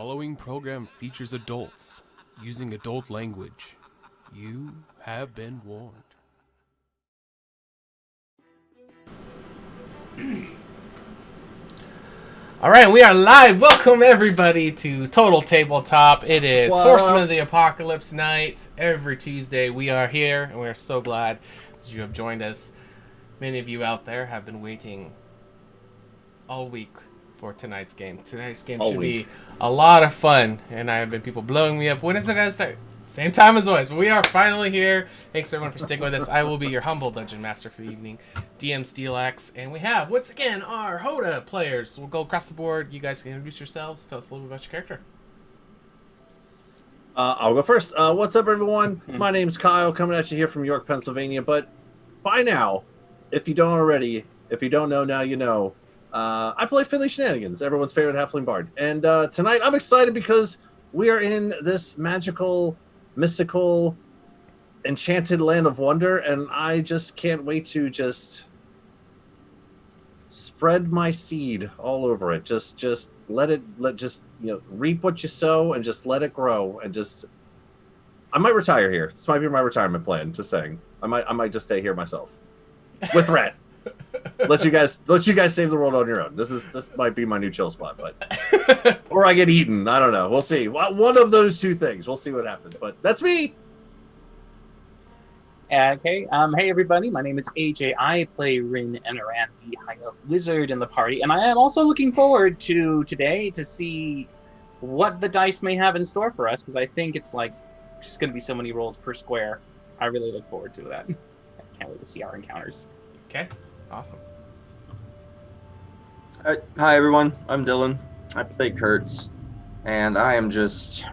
following program features adults using adult language. You have been warned. All right, we are live. Welcome everybody to Total Tabletop. It is Horsemen of the Apocalypse night. Every Tuesday we are here, and we are so glad that you have joined us. Many of you out there have been waiting all week for tonight's game. Tonight's game should be a lot of fun, and I have been people blowing me up. When is it going to start? Same time as always, but we are finally here. Thanks everyone for sticking with us. I will be your humble dungeon master for the evening, DM Steelax, and we have once again our HotA players. We'll go across the board. You guys can introduce yourselves. Tell us a little bit about your character. I'll go first. What's up, everyone? My name's Kyle, coming at you here from York, Pennsylvania. But by now, if you don't already, if you don't know, now you know. I play Finley Shenanigans, everyone's favorite halfling bard. And tonight I'm excited because we are in this magical, mystical, enchanted land of wonder, and I just can't wait to just spread my seed all over it. Just reap what you sow and just let it grow. And just, I might retire here. This might be my retirement plan. Just saying, I might just stay here myself with Rat. let you guys save the world on your own. This might be my new chill spot, but or I get eaten. I don't know. We'll see. One of those two things. We'll see what happens. But that's me. Okay. Hey everybody. My name is AJ. I play Rin Enaran, the High Elf Wizard in the party, and I am also looking forward to today to see what the dice may have in store for us, because I think it's like just going to be so many rolls per square. I really look forward to that. I can't wait to see our encounters. Okay. Awesome. Hi everyone, I'm Dylan. I play Kurtz, and I am just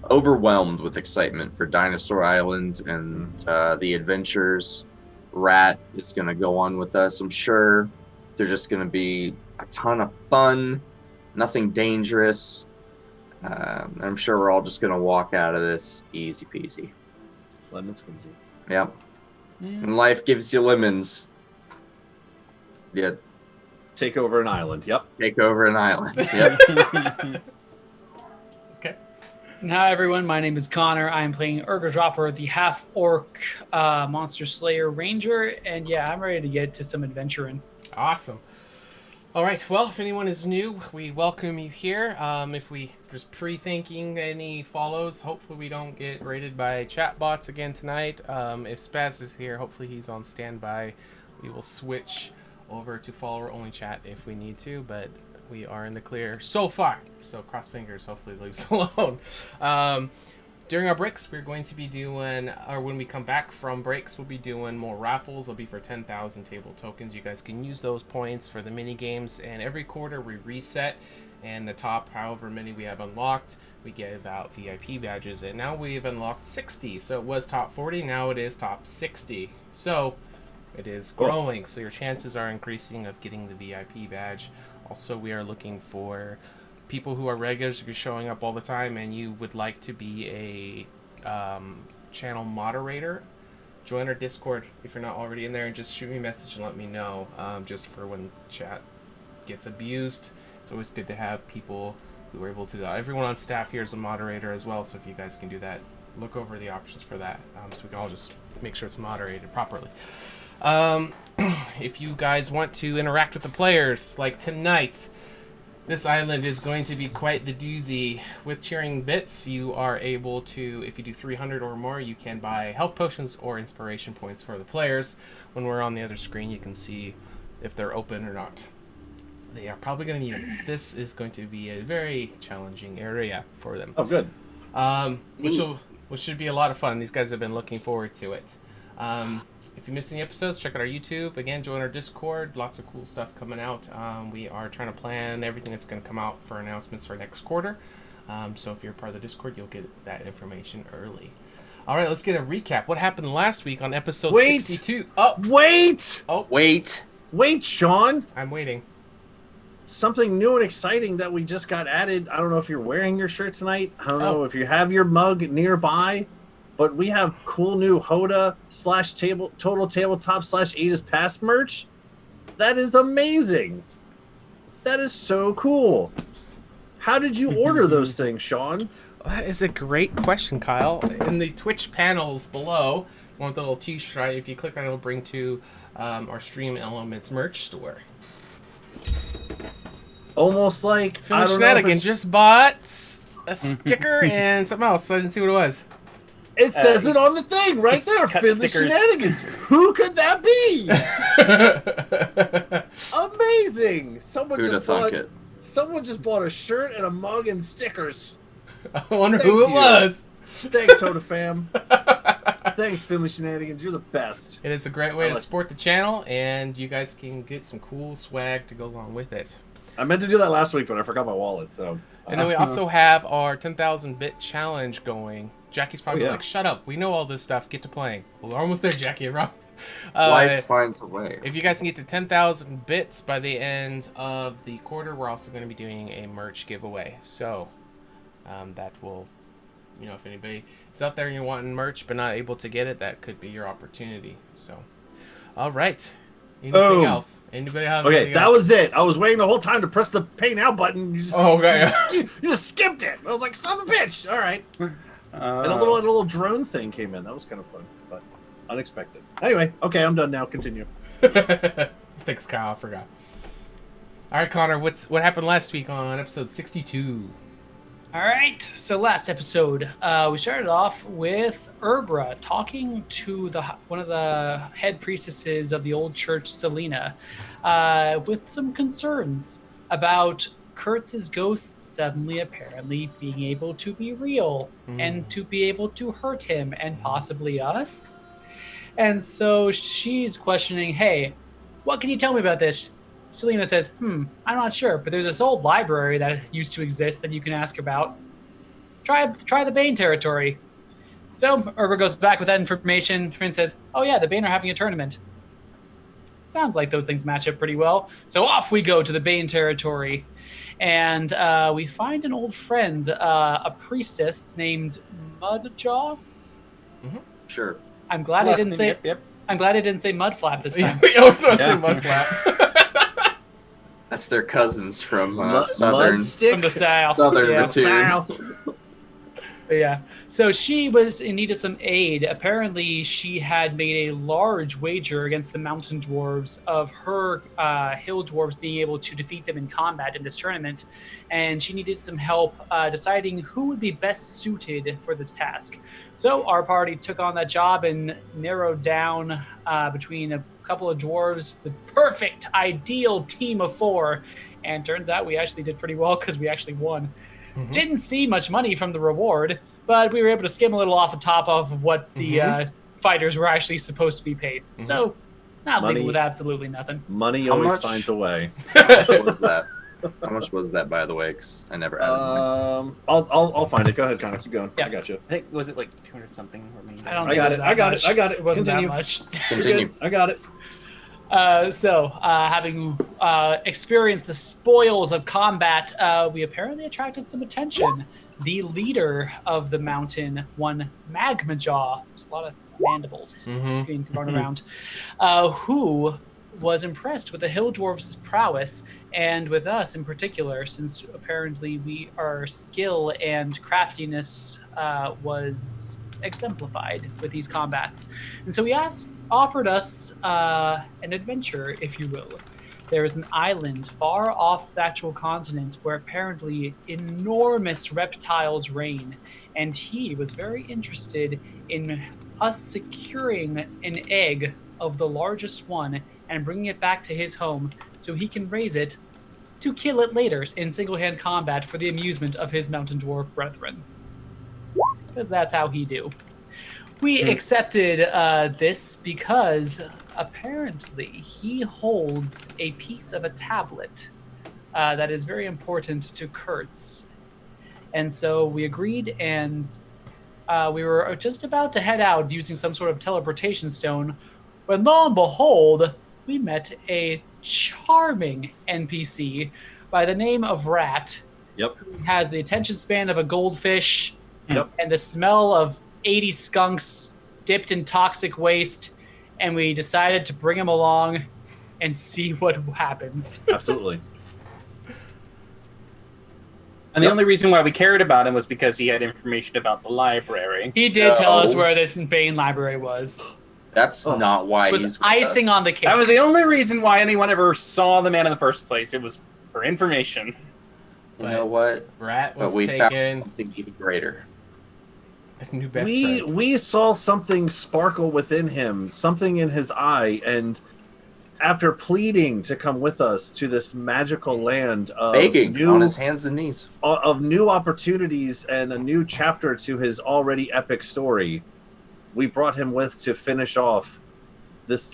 overwhelmed with excitement for Dinosaur Island and the adventures Rat is going to go on with us. I'm sure they're just going to be a ton of fun, nothing dangerous. I'm sure we're all just going to walk out of this easy peasy. Lemon squeezy. Yep. And life gives you lemons. Yeah. Take over an island. Yep. Take over an island. Yep. Okay. Hi everyone, my name is Connor. I'm playing Dropper, the half-orc monster slayer ranger, and yeah, I'm ready to get to some adventuring. Awesome. All right. Well, if anyone is new, we welcome you here. If we just pre-thinking any follows, hopefully we don't get raided by chat bots again tonight. If Spaz is here, hopefully he's on standby. We will switch over to follower-only chat if we need to, but we are in the clear so far. So cross fingers, hopefully it leaves alone. During our breaks, we're going to be doing, or when we come back from breaks, we'll be doing more raffles. They'll be for 10,000 table tokens. You guys can use those points for the mini games, and every quarter we reset, and the top however many we have unlocked, we give out VIP badges, and now we've unlocked 60. So it was top 40, now it is top 60. So it is growing, so your chances are increasing of getting the VIP badge. Also, we are looking for people who are regulars, if you're showing up all the time and you would like to be a channel moderator, join our Discord if you're not already in there, and just shoot me a message and let me know, just for when chat gets abused. It's always good to have people who are able to do that. Everyone on staff here is a moderator as well, so if you guys can do that, look over the options for that, so we can all just make sure it's moderated properly. If you guys want to interact with the players, like tonight, this island is going to be quite the doozy. With cheering bits, you are able to, if you do 300 or more, you can buy health potions or inspiration points for the players. When we're on the other screen, you can see if they're open or not. They are probably going to need it. This is going to be a very challenging area for them. Oh, good. Which should be a lot of fun. These guys have been looking forward to it. If you missed any episodes, check out our YouTube. Again, join our Discord. Lots of cool stuff coming out. We are trying to plan everything that's going to come out for announcements for next quarter. So if you're part of the Discord, you'll get that information early. All right, let's get a recap. What happened last week on episode 62? Oh, wait! Oh, Wait, Sean! I'm waiting. Something new and exciting that we just got added. I don't know if you're wearing your shirt tonight. I don't know if you have your mug nearby. But we have cool new HotA / Total Tabletop / Aegis Pass merch. That is amazing. That is so cool. How did you order those things, Sean? That is a great question, Kyle. In the Twitch panels below, want the little t-shirt, right? If you click on it, it'll bring to our Stream Elements merch store. Almost like Philly I don't know if Shenanigans it's- just bought a sticker and something else, so I didn't see what it was. It says it on the thing right there. cut Finley stickers. Shenanigans. Who could that be? Amazing. Who'd have thunk it? Someone just bought a shirt and a mug and stickers. I wonder Thank who it you. was. Thanks, HotA fam. Thanks, Finley Shenanigans. You're the best. It is a great way I to like- support the channel, and you guys can get some cool swag to go along with it. I meant to do that last week, but I forgot my wallet. So. And then we also have our 10,000 bit challenge going. Jackie's probably yeah. like, "Shut up! We know all this stuff. Get to playing." Well, we're almost there, Jackie. Wrong. Life finds a way. If you guys can get to 10,000 bits by the end of the quarter, we're also going to be doing a merch giveaway. So that will, if anybody is out there and you're wanting merch but not able to get it, that could be your opportunity. So, all right. Anything Boom. else? Anybody have Okay, anything that else? was it. I was waiting the whole time to press the pay now button. You just, Oh, okay. you just skipped it. I was like, son of a bitch. All right. And a little drone thing came in. That was kind of fun, but unexpected. Anyway, okay, I'm done now. Continue. Thanks, Kyle. I forgot. All right, Connor. What happened last week on episode 62? All right. So last episode, we started off with Urbra talking to one of the head priestesses of the old church, Selena, with some concerns about Kurtz's ghost suddenly apparently being able to be real and to be able to hurt him and possibly us. And so she's questioning, "Hey, what can you tell me about this?" Selena says, I'm not sure, but there's this old library that used to exist that you can ask about. Try the Bane territory. So Urbra goes back with that information. Trin says, "Oh yeah, the Bane are having a tournament." Sounds like those things match up pretty well. So off we go to the Bane territory. And we find an old friend, a priestess named Mudjaw. Sure. I'm glad I Last didn't name, say. Yep. I'm glad I didn't say Mudflap this time. I was going to say Yeah. Mudflap. That's their cousins from Mud southern stick. From the south. southern Yeah. Ratoon. But yeah. So she was in need of some aid. Apparently, she had made a large wager against the mountain dwarves of her hill dwarves being able to defeat them in combat in this tournament. And she needed some help deciding who would be best suited for this task. So our party took on that job and narrowed down between a couple of dwarves, the perfect, ideal team of 4. And turns out we actually did pretty well because we actually won. Didn't see much money from the reward, but we were able to skim a little off the top of what the fighters were actually supposed to be paid. So, not Money. leaving with absolutely nothing. Money How always much? finds a way. How much was that? How much was that, by the way? Because I never added mine. I'll find it. Go ahead, Connor. Keep going. Yeah. I got you. I think was it like 200 something or maybe. I don't I think got was it. that I got much. it. I got it. It wasn't Continue. that much. You're Continue. good. I got it. Having experienced the spoils of combat, we apparently attracted some attention. The leader of the mountain, one Magma Jaw, there's a lot of mandibles being thrown around, who was impressed with the Hill Dwarves' prowess and with us in particular, since apparently our skill and craftiness was exemplified with these combats. And so he offered us an adventure, if you will. There is an island far off the actual continent where apparently enormous reptiles reign, and he was very interested in us securing an egg of the largest one and bringing it back to his home so he can raise it to kill it later in single-hand combat for the amusement of his mountain dwarf brethren. Because that's how he do. We accepted this because apparently he holds a piece of a tablet that is very important to Kurtz. And so we agreed, and we were just about to head out using some sort of teleportation stone when lo and behold, we met a charming NPC by the name of Rat. Yep. Who has the attention span of a goldfish Yep. and the smell of 80 skunks dipped in toxic waste, and we decided to bring him along and see what happens. Absolutely. And the only reason why we cared about him was because he had information about the library. He did tell us No. where this Bane library was. That's Oh. not why It was he's with icing us. on the cake. That was the only reason why anyone ever saw the man in the first place. It was for information. You know what? Rat But was we taken. found something even greater. A new best friend. We saw something sparkle within him, something in his eye, and after pleading to come with us to this magical land of Begging on his hands and knees. of new opportunities and a new chapter to his already epic story, we brought him with to finish off this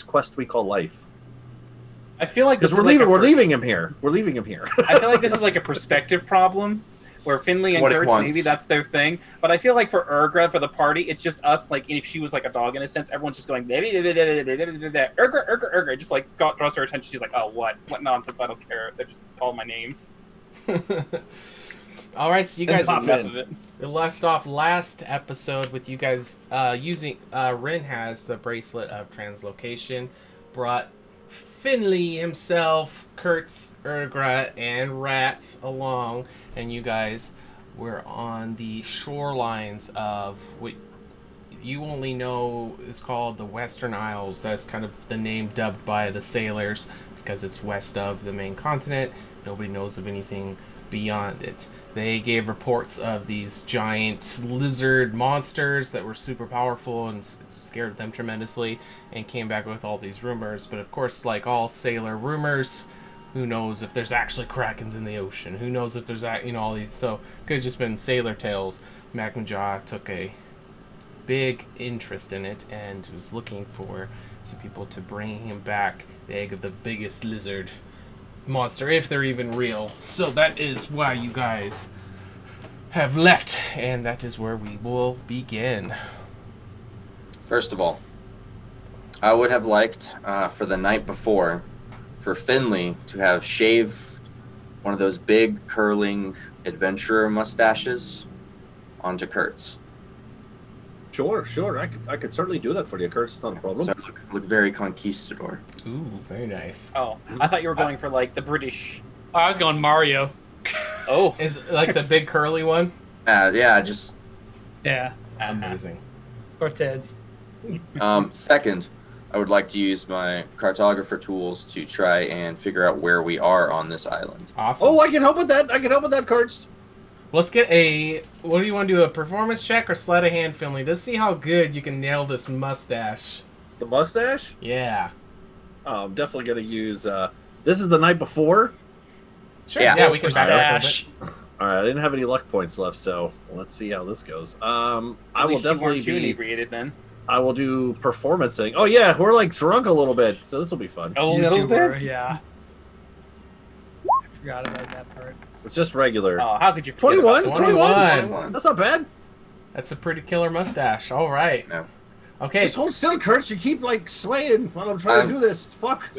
quest we call life. I feel like this Because is we're leaving him here. We're leaving him here. I feel like this is like a perspective problem, where Finley It's and what it Kurtz, wants. maybe that's their thing. But I feel like for Urgra, for the party, it's just us. Like if she was like a dog in a sense, everyone's just going Urgra, Urgra, Urgra. Just like draws her attention. She's like, oh, what nonsense? I don't care. They just call my name. All right, so you guys pop Enough in. of it. we left off last episode with you guys using Rin has the bracelet of translocation, brought Finley himself, Kurtz, Urgra, and Rats along, and you guys were on the shorelines of what you only know is called the Western Isles. That's kind of the name dubbed by the sailors because it's west of the main continent. Nobody knows of anything beyond it. They gave reports of these giant lizard monsters that were super powerful and scared them tremendously, and came back with all these rumors. But of course, like all sailor rumors, who knows if there's actually krakens in the ocean? Who knows if there's all these? So could have just been sailor tales. Magma Jaw took a big interest in it and was looking for some people to bring him back the egg of the biggest lizard monster, if they're even real. So that is why you guys have left, and that is where we will begin. First of all, I would have liked for the night before for Finley to have shaved one of those big curling adventurer mustaches onto Kurtz. Sure. I could certainly do that for you, Kurt. It's not a problem. So look very conquistador. Ooh, very nice. Oh, I thought you were going for like the British. Oh, I was going Mario. Oh, Is it like the big curly one? Yeah, just Yeah. Amazing. Cortez. second, I would like to use my cartographer tools to try and figure out where we are on this island. Awesome. Oh, I can help with that. Kurtz. Let's get a... What do you want to do, a performance check or sleight of hand, Finley? Let's see how good you can nail this mustache. The mustache? Yeah. Oh, I'm definitely gonna use. This is the night before. Sure, Yeah. yeah we can back up a little Mustache. bit. All right, I didn't have any luck points left, so let's see how this goes. I at will least you definitely weren't too be. inebriated then. I will do performancing. Oh yeah, we're like drunk a little bit, so this will be fun. A little YouTuber, bit. yeah. I forgot about that part. It's just regular. Oh, how could you? forget 21? about 21. That's not bad. That's a pretty killer mustache. All right. No. Okay. Just hold still, Kurt. You keep like swaying while I'm trying to do this. Fuck.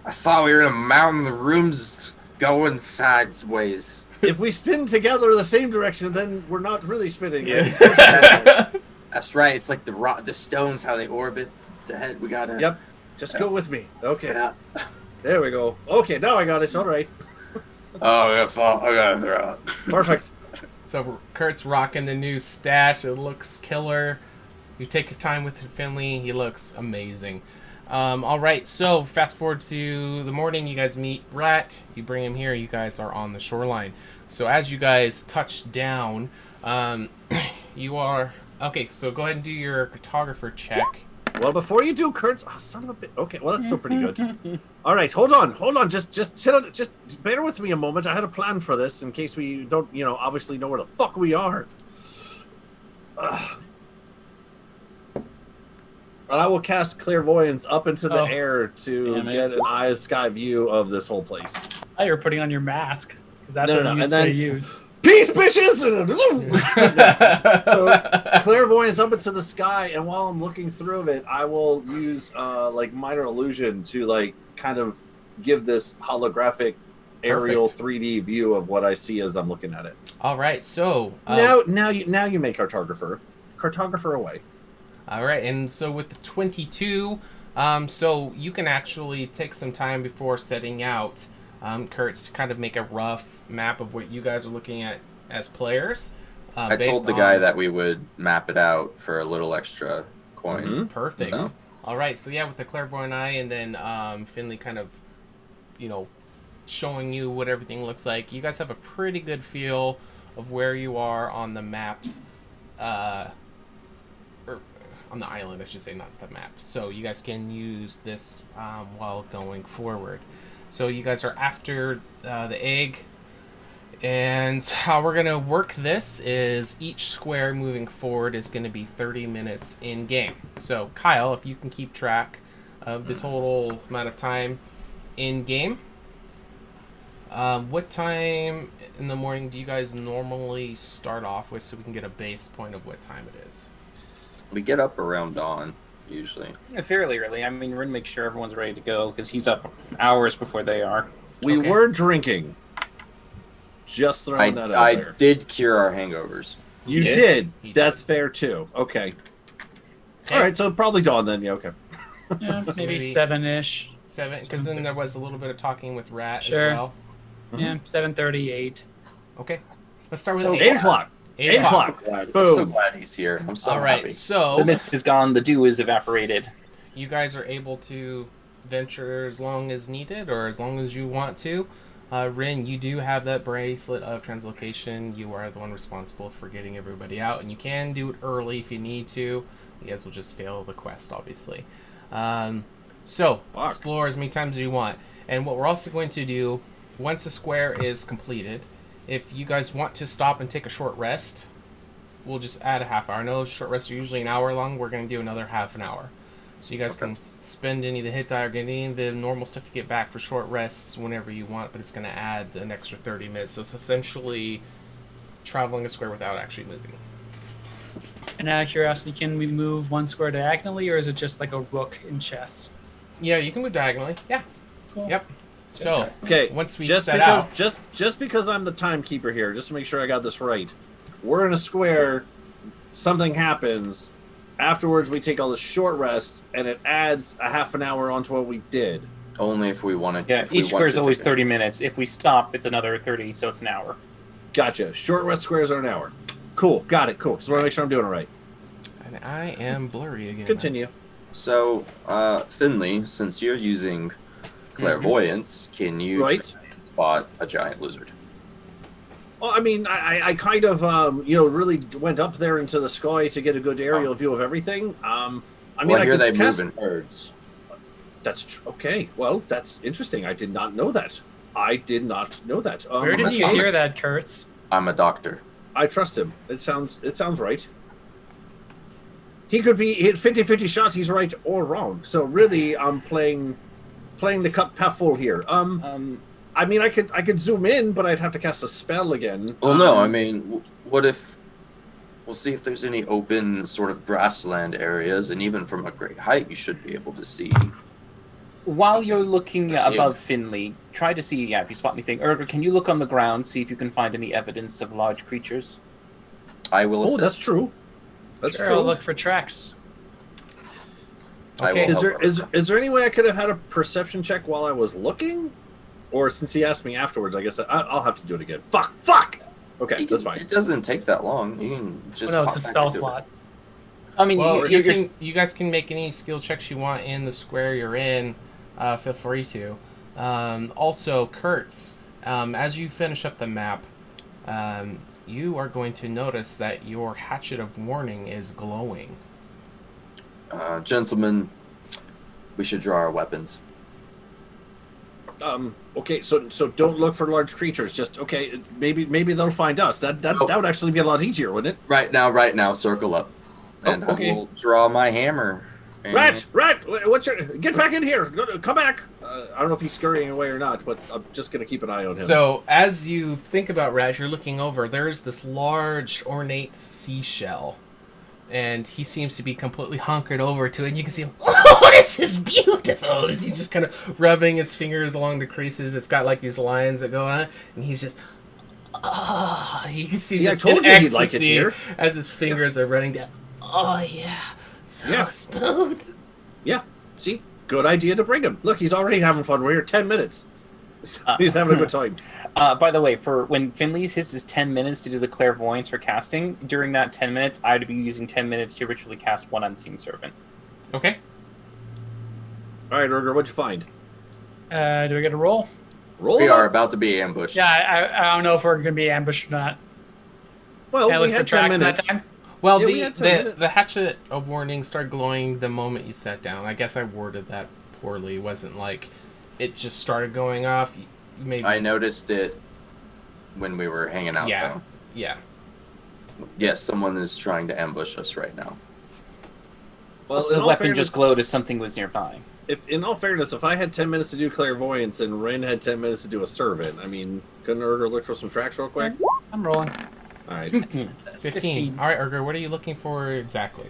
I thought we were in a mountain. The room's going sideways. If we spin together the same direction, then we're not really spinning. Yeah. That's right. It's like the stones, how they orbit the head. We gotta. Yep. Just go with me. Okay. Yeah. There we go. Okay, now I got it. All right. Oh, I gotta fall. I gotta throw up. Perfect. So Kurt's rocking the new stash. It looks killer. You take your time with Finley. He looks amazing. All right, so fast forward to the morning. You guys meet Rat. You bring him here. You guys are on the shoreline. So as you guys touch down, you are... Okay, so go ahead and do your cartographer check. Well, before you do, Kurt's... Oh, son of a bitch. Okay, well, that's still pretty good. All right, hold on. Just sit on, just bear with me a moment. I had a plan for this in case we don't, obviously know where the fuck we are. And I will cast clairvoyance up into the air to Damn it. get an eye of sky view of this whole place. Oh, you're putting on your mask. Because that's No, what no, you no, used and to then- use. Peace, bitches! So, clairvoyance up into the sky, and while I'm looking through it, I will use like minor illusion to like kind of give this holographic aerial Perfect. 3D view of what I see as I'm looking at it. All right, so... Now you make cartographer away. All right, and so with the 22, so you can actually take some time before setting out Kurtz, to kind of make a rough map of what you guys are looking at as players. I based told the guy on- that we would map it out for a little extra coin. Mhm. Perfect. So. All right, so yeah, with the clairvoyant eye, and then Finley kind of, showing you what everything looks like. You guys have a pretty good feel of where you are on the map, or on the island, I should say, not the map. So you guys can use this while going forward. So you guys are after the egg. And how we're going to work this is each square moving forward is going to be 30 minutes in game. So Kyle, if you can keep track of the total amount of time in game. What time in the morning do you guys normally start off with so we can get a base point of what time it is? We get up around dawn, usually. Fairly early. I mean, we're gonna make sure everyone's ready to go because he's up hours before they are. We Okay. were drinking. Just throwing that out I there. did cure our hangovers. You Yeah. did. He did. That's fair too. Okay. Okay. All right. So probably dawn then. Yeah. Okay. Yeah, maybe maybe- 7-ish. 7, because then there was a little bit of talking with Rat Sure. as well. Yeah, 7:38. Okay. Let's start with So- 8 o'clock. 8 8 o'clock. I'm Boom. so glad he's here. I'm so All right, happy. so The mist is gone. The dew is evaporated. you guys are able to venture as long as needed or as long as you want to. Rin, you do have that bracelet of translocation. You are the one responsible for getting everybody out, and you can do it early if you need to. You guys will just fail the quest, obviously. So, Fuck. explore as many times as you want. And what we're also going to do, once the square is completed, if you guys want to stop and take a short rest, we'll just add a half hour. I know short rests are usually an hour long. We're going to do another half an hour. So you guys Okay. can spend any of the hit die or get any of the normal stuff you get back for short rests whenever you want, but it's going to add an extra 30 minutes. So it's essentially traveling a square without actually moving. And out of curiosity, can we move one square diagonally, or is it just like a rook in chess? Yeah, you can move diagonally. Yeah. Cool. Yep. So Okay. once we just set because out, just because I'm the timekeeper here, just to make sure I got this right. We're in a square. Something happens. Afterwards, we take all the short rest, and it adds a half an hour onto what we did. Only if we want to. Yeah, each square is always 30 minutes. If we stop, it's another 30, so it's an hour. Gotcha. Short rest squares are an hour. Cool. Got it. Cool. Just want to make sure I'm doing it right. and I am blurry again. Continue. So, Finley, since you're using clairvoyance, can you Right. try and spot a giant lizard? Well, I mean, I kind of, really went up there into the sky to get a good aerial view of everything. I mean, Well, I here could they cast- move in herds. Okay. Well, that's interesting. I did not know that. I did not know that. Where did you okay. hear that, Kurtz? I'm a doctor. I trust him. It sounds right. He could be hit 50-50 shots. He's right or wrong. So really, I'm playing the cup half full here. I mean, I could zoom in, but I'd have to cast a spell again. Well, no, I mean, what if? We'll see if there's any open sort of grassland areas, and even from a great height, you should be able to see. While you're looking above Finley, try to see if you spot anything. Or can you look on the ground, see if you can find any evidence of large creatures? I will. Oh, Assist. that's true. That's Sure, true. I'll look for tracks. I Okay. will Is there help is there any way I could have had a perception check while I was looking? Or since he asked me afterwards, I guess I'll have to do it again. Fuck! Okay, You that's can- fine. It doesn't take that long. You can just. Oh, no, it's pop a back spell into it. slot. I mean, Well, you're you guys can make any skill checks you want in the square you're in. Feel free to. Also, Kurtz, as you finish up the map, you are going to notice that your Hatchet of Warning is glowing. Gentlemen, we should draw our weapons. Okay, so don't look for large creatures. Just okay, maybe they'll find us. That would actually be a lot easier, wouldn't it? Right now, circle up, and okay. I will draw my hammer. and- Rat! What's your? Get back in here! Come back! I don't know if he's scurrying away or not, but I'm just gonna keep an eye on him. So, as you think about Rat, you're looking over. There's this large, ornate seashell, and he seems to be completely hunkered over to it. And you can see him. Oh, this is beautiful! As he's just kind of rubbing his fingers along the creases. It's got like these lines that go on it, and he's just. You can see, See, just I told in you he'd like it ecstasy here. as his fingers are running down. Oh yeah, so Yeah. smooth. Yeah, see, good idea to bring him. Look, he's already having fun. We're here 10 minutes. He's having a good time. By the way, for when Finley's his 10 minutes to do the clairvoyance for casting, during that 10 minutes, I would be using 10 minutes to ritually cast one unseen servant. Okay. All right, Urger, what'd you find? Do we get a roll? Roll We it are up. about to be ambushed. Yeah, I don't know if we're going to be ambushed or not. Well, Can I we look for had 10 tracks in that minutes. time? Well, Yeah, we had 10 minutes. the hatchet of warning started glowing the moment you sat down. I guess I worded that poorly. It wasn't like it just started going off. Maybe. I noticed it when we were hanging out, Yeah. though. Yeah. Yes, someone is trying to ambush us right now. Well, the in all weapon fairness, just glowed if something was nearby. in all fairness, if I had 10 minutes to do clairvoyance and Rin had 10 minutes to do a servant, I mean, couldn't Urger look for some tracks real quick? I'm rolling. All right. 15. All right, Urger, what are you looking for exactly?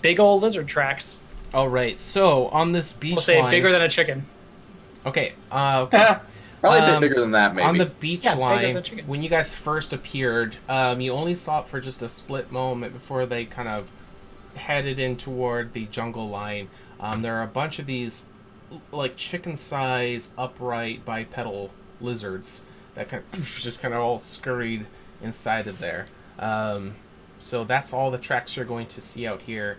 Big old lizard tracks. All right, so on this beach We'll say line. bigger than a chicken. Okay. Probably a bit bigger than that, maybe. On the beach Yeah, bigger line, than chicken. when you guys first appeared, you only saw it for just a split moment before they kind of headed in toward the jungle line. There are a bunch of these, like chicken-sized, upright bipedal lizards that just kind of all scurried inside of there. So that's all the tracks you're going to see out here.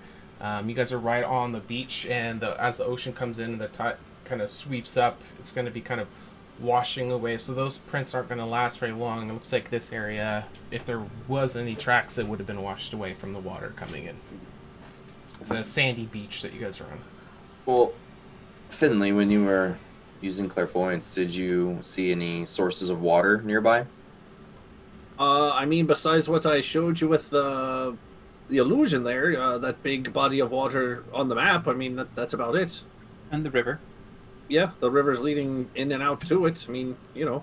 You guys are right on the beach, and as the ocean comes in, the tide kind of sweeps up. It's going to be kind of washing away, so those prints aren't going to last very long. It looks like this area, if there was any tracks, it would have been washed away from the water coming in. It's a sandy beach that you guys are on. Well, Finley, when you were using clairvoyance, did you see any sources of water nearby? I mean, besides what I showed you with the illusion there, that big body of water on the map, I mean, that's about it. And the river. Yeah, the river's leading in and out to it. I mean, you know.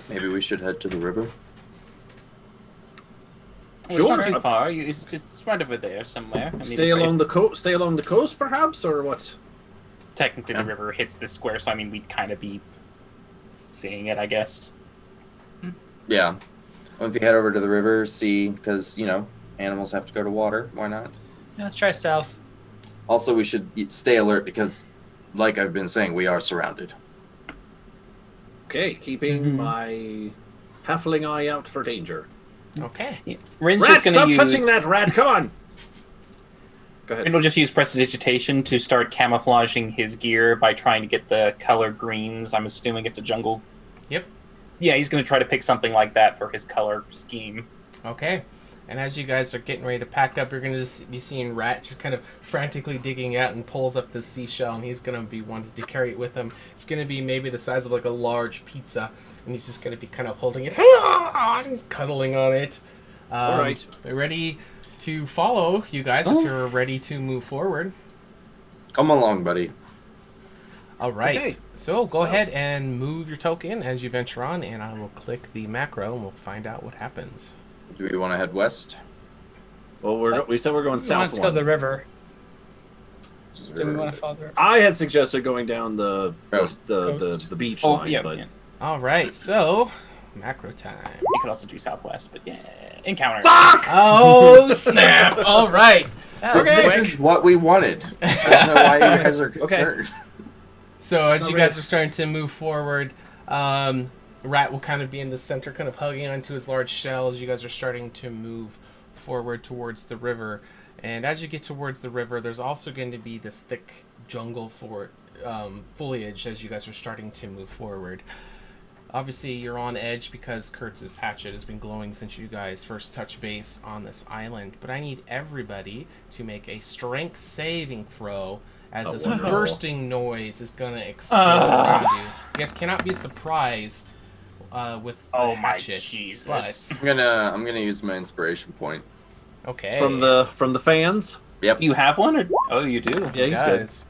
Maybe we should head to the river. Well, it's not Sure. too far. It's right over there somewhere. I mean, Stay if- along the coast. Stay along the coast, perhaps, or what? Technically, Yeah. the river hits this square, so I mean, we'd kind of be seeing it, I guess. Yeah. Well, if you head over to the river, see, because, animals have to go to water. Why not? Yeah, let's try south. Also, we should stay alert because, like I've been saying, we are surrounded. Okay, keeping Mhm. my halfling eye out for danger. Okay. Yeah. Rin's Rat, just gonna stop use. touching that rat! Come on. Go Rin ahead. will just use prestidigitation to start camouflaging his gear by trying to get the color greens. I'm assuming it's a jungle. Yep. Yeah, he's going to try to pick something like that for his color scheme. Okay. And as you guys are getting ready to pack up, you're going to be seeing Rat just kind of frantically digging out and pulls up this seashell, and he's going to be wanting to carry it with him. It's going to be maybe the size of like a large pizza, and he's just going to be kind of holding it. He's cuddling on it. All right. We're ready to follow you guys if you're ready to move forward. Come along, buddy. All right. Okay. So go So- ahead and move your token as you venture on, and I will click the macro, and we'll find out what happens. Do we want to head west? Well, we said we're going We want south to go to one. the river. Do we want to follow the river? I had suggested going down the Coast. the beach Oh, line, yeah, but yeah. All right. So macro time. You could also do southwest, but yeah. Encounter. fuck! Oh snap! All right. Yeah, Okay. quick. This is what we wanted. I don't know why you guys are Okay. concerned. So as not you guys ready. are starting to move forward, Rat will kind of be in the center, kind of hugging onto his large shell as you guys are starting to move forward towards the river. And as you get towards the river, there's also going to be this thick jungle foliage as you guys are starting to move forward. Obviously, you're on edge because Kurtz's hatchet has been glowing since you guys first touched base on this island. But I need everybody to make a strength saving throw as Oh, this wonderful. bursting noise is going to explode around you. You guys cannot be surprised with the Oh my hatchet. Jesus. I'm gonna use my inspiration point. But, okay. from the fans. Yep. Do you have one? Or... Oh, you do. Yeah, he's good. guys,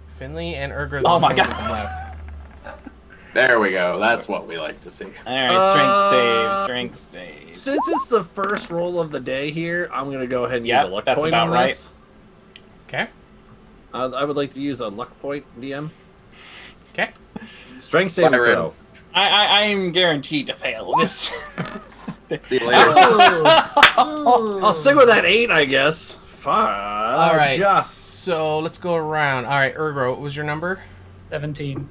Finley and Urger. Oh my the God. ones with them left. There we go. That's what we like to see. Alright, strength save. Since it's the first roll of the day here, I'm gonna go ahead and Yep, use a luck that's point about on right. this. Okay. I would like to use a luck point, DM. Okay. Strength saving Byron. throw. I'm guaranteed to fail this. See you later. I'll stick with that 8, I guess. Fuck. All right. So let's go around. All right, Urger, what was your number? 17.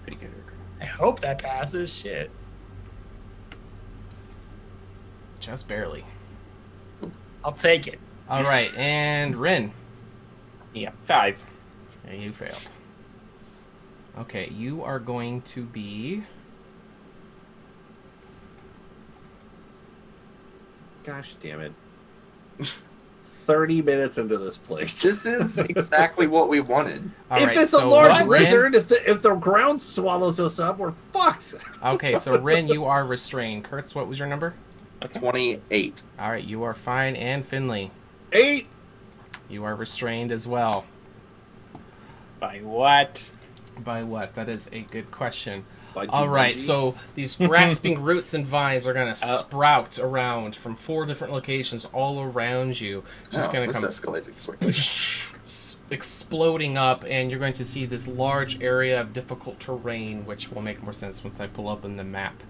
Pretty good. I hope that passes. Shit. Just barely. I'll take it. All right, and Rin. Yeah, 5. Yeah, you failed. Okay, you are going to be... Gosh damn it. 30 minutes into this place. This is exactly what we wanted. All if right, it's so a large Rin- lizard, if the ground swallows us up, we're fucked. Okay, so Rin, you are restrained. Kurtz, what was your number? 28. All right, you are fine. And Finley, 8. you are restrained as well. By what? By what? That is a good question. By All right, Jumanji. so these grasping roots and vines are going to sprout around from 4 different locations all around you. Just going to come escalated quickly. exploding up, and you're going to see this large area of difficult terrain, which will make more sense once I pull up in the map.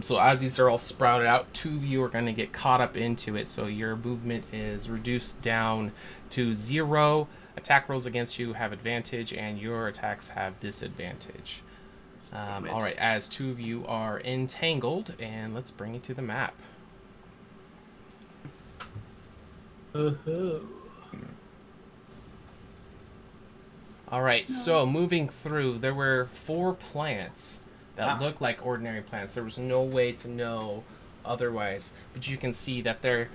So as these are all sprouted out, 2 of you are going to get caught up into it, so your movement is reduced down to 0. Attack rolls against you have advantage, and your attacks have disadvantage. All right, as 2 of you are entangled, and let's bring it to the map. All right, so moving through, there were 4 plants that look like ordinary plants. There was no way to know otherwise, but you can see that they're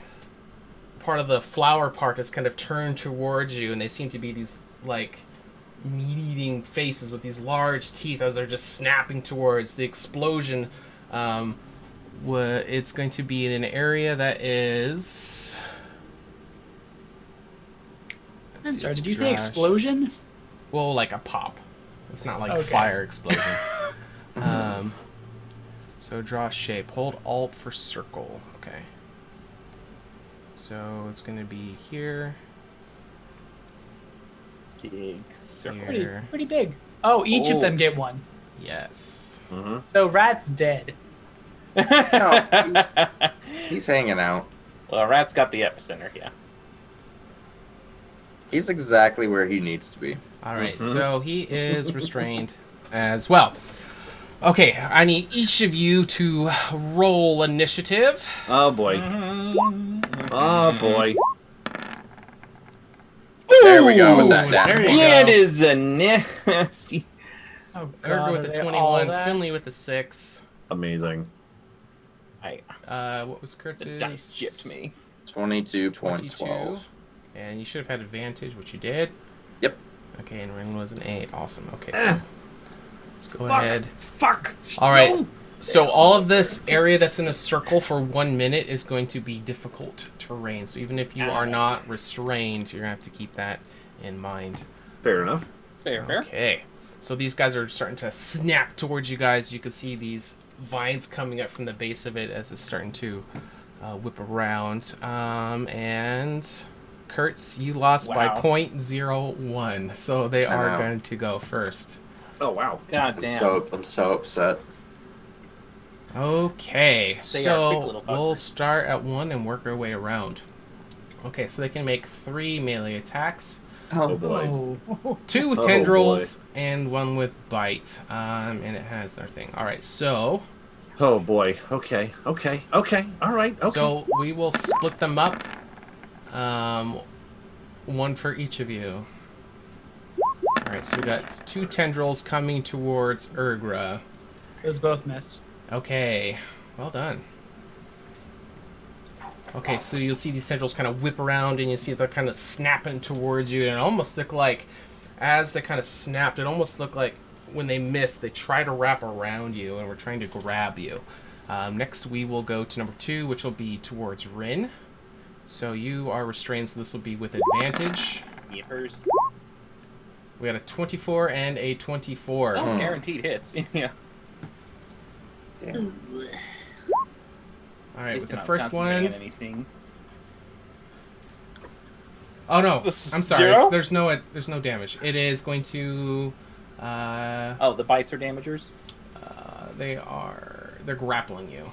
part of the flower part is kind of turned towards you, and they seem to be these like meat-eating faces with these large teeth as they're just snapping towards the explosion. It's going to be in an area that is... I'm sorry, did you say explosion? Well, like a pop. It's not like Okay. fire explosion. So draw a shape. Hold Alt for circle. Okay. So it's going to be here. Big circle. Here. Pretty big. Oh, each of them get one. Yes. So Rat's dead. He's hanging out. Well, Rat's got the epicenter, yeah. He's exactly where he needs to be. All right, so he is restrained as well. Okay, I need each of you to roll initiative. Oh boy. Oh boy. There we go with that. Ooh, That's there you one. go. It is a nasty. Oh, Ergo God, with are the they all 21, that? Finley with the 6. Amazing. What was Kurtz's? The dice gypped me. 22, 22. And you should have had advantage, which you did. Yep. Okay, and Rin was an 8. Awesome. Okay, so let's go ahead. Fuck. All right. No. So all of this area that's in a circle for 1 minute is going to be difficult terrain. So even if you are not restrained, you're going to have to keep that in mind. Fair enough. Fair. Okay. So these guys are starting to snap towards you guys. You can see these vines coming up from the base of it as it's starting to whip around. And Kurtz, you lost by Wow. 0.01. So they I are know. going to go first. Oh wow. God I'm damn. so upset. Okay, They are quick so little we'll buggers. start at 1 and work our way around. Okay, so they can make 3 melee attacks, Oh boy. 2 with Oh, tendrils, and 1 with bite. And it has their thing. All right, so Oh boy. Okay. All right. Okay. so we will split them up. 1 for each of you. All right, so we got 2 tendrils coming towards Ergra. Those both miss. Okay, well done. Okay, so you'll see these tendrils kind of whip around, and you see they're kind of snapping towards you, and it almost looked like, as they kind of snapped, it almost looked like when they missed, they try to wrap around you, and were trying to grab you. Next, we will go to number 2, which will be towards Rin. So you are restrained, so this will be with advantage. Yippers. We got a 24 and a 24. Oh, guaranteed hits. Yeah. Damn. All right, with the Not first concentrating one. on anything. Oh no, This is I'm sorry. 0? There's no damage. It is going to. Oh, the bites are damagers? They're grappling you.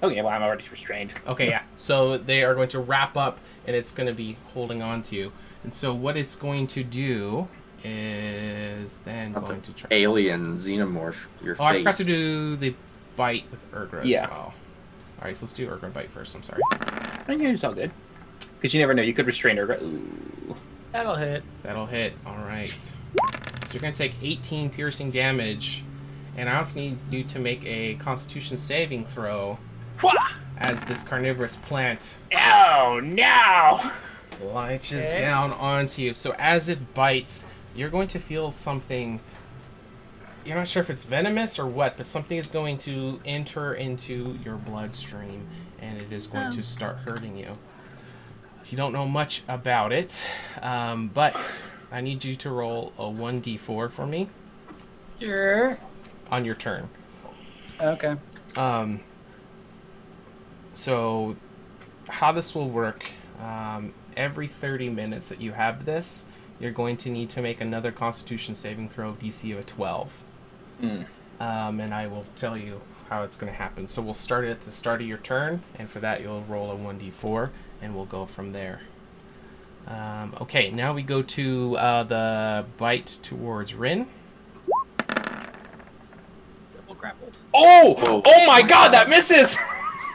Okay, well, I'm already restrained. Okay, yeah. So they are going to wrap up, and it's going to be holding on to you. And so what it's going to do is then That's going an to try. alien xenomorph. Your Oh, I face. forgot to do the bite with Urgra Yeah. as well. Alright, so let's do Urgra bite first. I'm sorry. Yeah, it's all good. Because you never know. You could restrain her. Ooh. That'll hit. That'll hit. Alright. So you're going to take 18 piercing damage. And I also need you to make a Constitution saving throw as this carnivorous plant Oh, no! launches down onto you. So as it bites, you're going to feel something. You're not sure if it's venomous or what, but something is going to enter into your bloodstream, and it is going to start hurting you. You don't know much about it, but I need you to roll a 1d4 for me Sure. on your turn. Okay. So how this will work, every 30 minutes that you have this, you're going to need to make another Constitution saving throw DC of a 12. And I will tell you how it's going to happen. So we'll start it at the start of your turn, and for that you'll roll a 1d4, and we'll go from there. Okay, now we go to the bite towards Rin. Double grappled. Oh! Oh my god, that misses!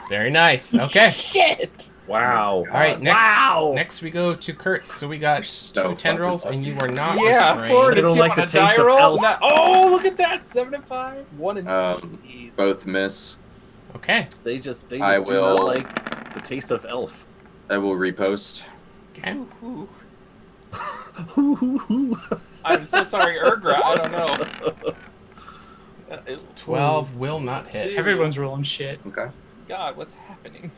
Very nice. Okay. Shit! Wow. All right, next, Wow. next we go to Kurtz. So we got So two tendrils, fucking and you are not Yeah, restrained. forward They is don't two like on the a taste die of roll. elf. Oh, look at that! 7 and 5. 1 and 6. Jeez. Both miss. Okay. They just do I not will- like the taste of elf. I will repost. Okay. I'm so sorry, Urgra. I don't know. It's 12 will not hit. Everyone's rolling shit. Okay. God, what's happening?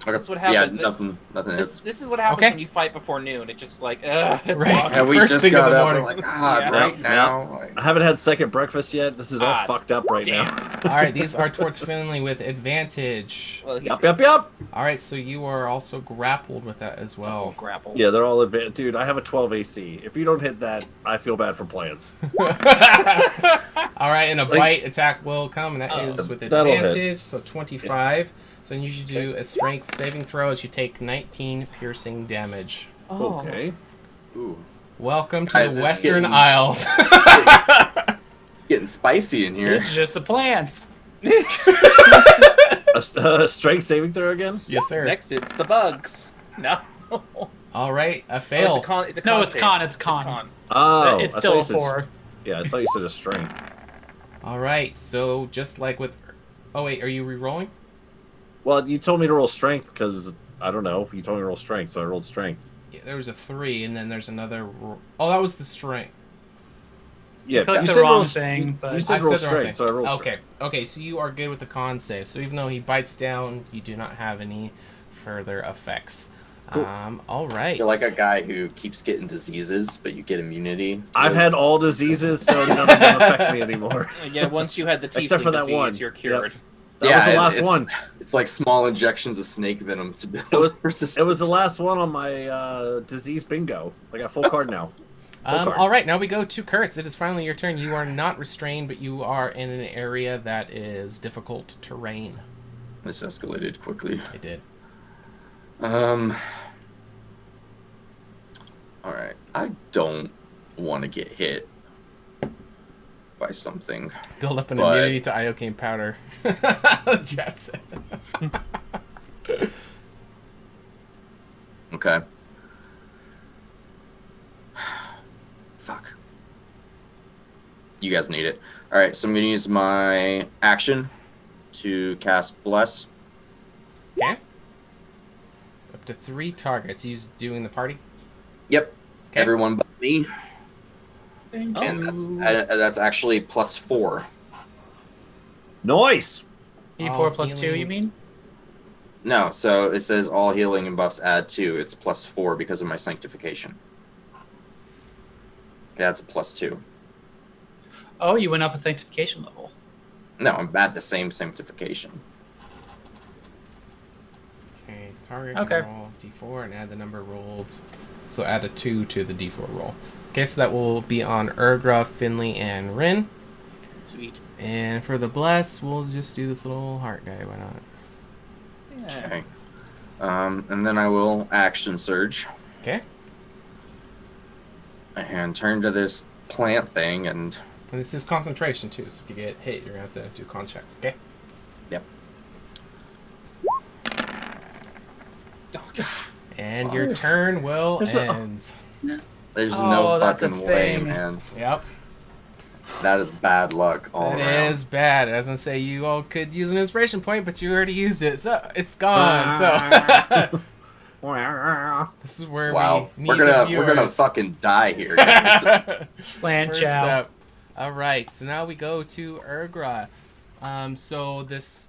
Okay. That's what happens. Yeah, nothing This, hits. this is what happens Okay. when you fight before noon. It just like, it's Right. wrong. And we First just thing in got the up. morning. We're like, God, Yeah. right Yeah. now. Like, I haven't had second breakfast yet. This is all Ah, fucked up right damn. now. All right, these are towards Finley with advantage. Well, he's Yup. All right, so you are also grappled with that as well. grapple. Yeah, they're all advanced. Dude, I have a 12 AC. If you don't hit that, I feel bad for plants. All right, and a Like- bite attack will come, and that is with That'll hit. advantage, so 25. So you should do a strength saving throw as you take 19 piercing damage. Oh. Okay. ooh, Welcome to Guys, the it's Western getting- Isles. getting spicy in here. This is just the plants. A strength saving throw again? Yes, sir. Next, it's the bugs. No. All right, a Oh, fail. it's a con. It's a No, con it's save. con, it's con. Oh, It's I still thought a you said- 4. Yeah, I thought you said a strength. All right, so just like with... Oh, wait, are you re-rolling? Well, you told me to roll strength because, I don't know, you told me to roll strength, so I rolled strength. Yeah, there was a 3, and then there's another... Oh, that was the strength. Yeah, clicked you the said wrong roll, thing, you, but- you I said roll said the wrong strength, so I rolled Okay, strength. okay, so you are good with the con save. So even though he bites down, you do not have any further effects. Cool. All right. You're like a guy who keeps getting diseases, but you get immunity. to I've those. had all diseases, so none of them affect me anymore. Yeah, once you had the tiefling Except for that disease, one. you're cured. That Yeah, was the last it's- one. It's like small injections of snake venom to build It was- persistence. It was the last one on my disease bingo. I got full card now. card. All right, now we go to Kurtz. It is finally your turn. You are not restrained, but you are in an area that is difficult terrain. This escalated quickly. It did. All right. I don't want to get hit by something. Build up an But- immunity to iocane powder. Chat said. Okay. Fuck. You guys need it. All right, so I'm gonna use my action to cast Bless. Okay. Up to 3 targets. Use doing the party. Yep. Okay. Everyone but me, Thank and you. that's actually +4. Nice. E4 All plus 2, healing. you mean? No, so it says all healing and buffs add 2. It's +4 because of my sanctification. Yeah, that's a +2. Oh, you went up a sanctification level. No, I'm at the same sanctification. Okay, target Okay. can roll d4 and add the number rolled. So add a 2 to the d4 roll. Okay, so that will be on Urgra, Finley, and Rin. Sweet. And for the bless, we'll just do this little heart guy. Why not? Yeah. Okay. And then I will action surge. Okay. and turn to this plant thing and... And this is concentration too, so if you get hit, you're gonna have to do con checks. Okay. Yep. And your turn will end. There's Oh, no that's a fucking way, thing. man. Yep. That is bad luck all That around. is bad. I was gonna say you all could use an inspiration point, but you already used it, so it's gone. So this is where Wow, we need we're the gonna viewers. fucking die here, guys. Plant First chow. step. All right, so now we go to Urgra. So this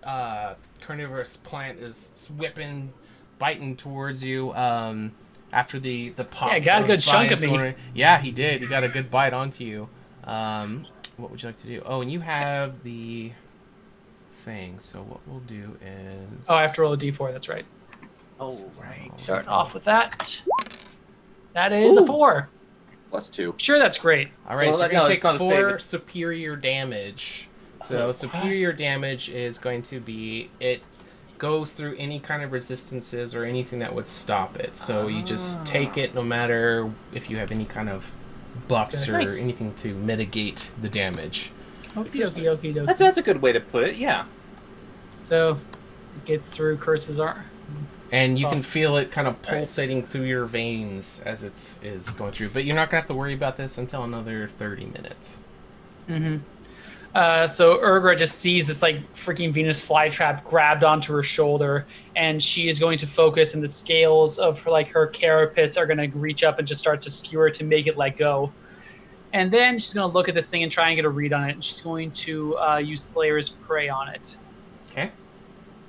carnivorous plant is whipping, biting towards you. After the pop. Yeah, got a good chunk vines of me. going- Yeah, he did. He got a good bite onto you. What would you like to do? Oh, and you have the thing. So what we'll do is. Oh, I have to roll a d4. That's right. Oh, right. Start off with that. That is a 4. +2. Sure, that's great. All right, Well, so you're no, gonna it's take not a save, 4 it's- superior damage. So superior damage is going to be it goes through any kind of resistances or anything that would stop it. So you just take it no matter if you have any kind of buffs or Nice. anything to mitigate the damage. Okie dokie, okie dokie. That's a good way to put it. Yeah. So, it gets through Curse's arm. And you Oh. can feel it kind of pulsating through your veins as it is going through. But you're not going to have to worry about this until another 30 minutes. Mm-hmm. So Urgra just sees this like freaking Venus flytrap grabbed onto her shoulder, and she is going to focus, and the scales of her, like her carapace are going to reach up and just start to skewer to make it let go. And then she's going to look at this thing and try and get a read on it, and she's going to use Slayer's Prey on it. Okay?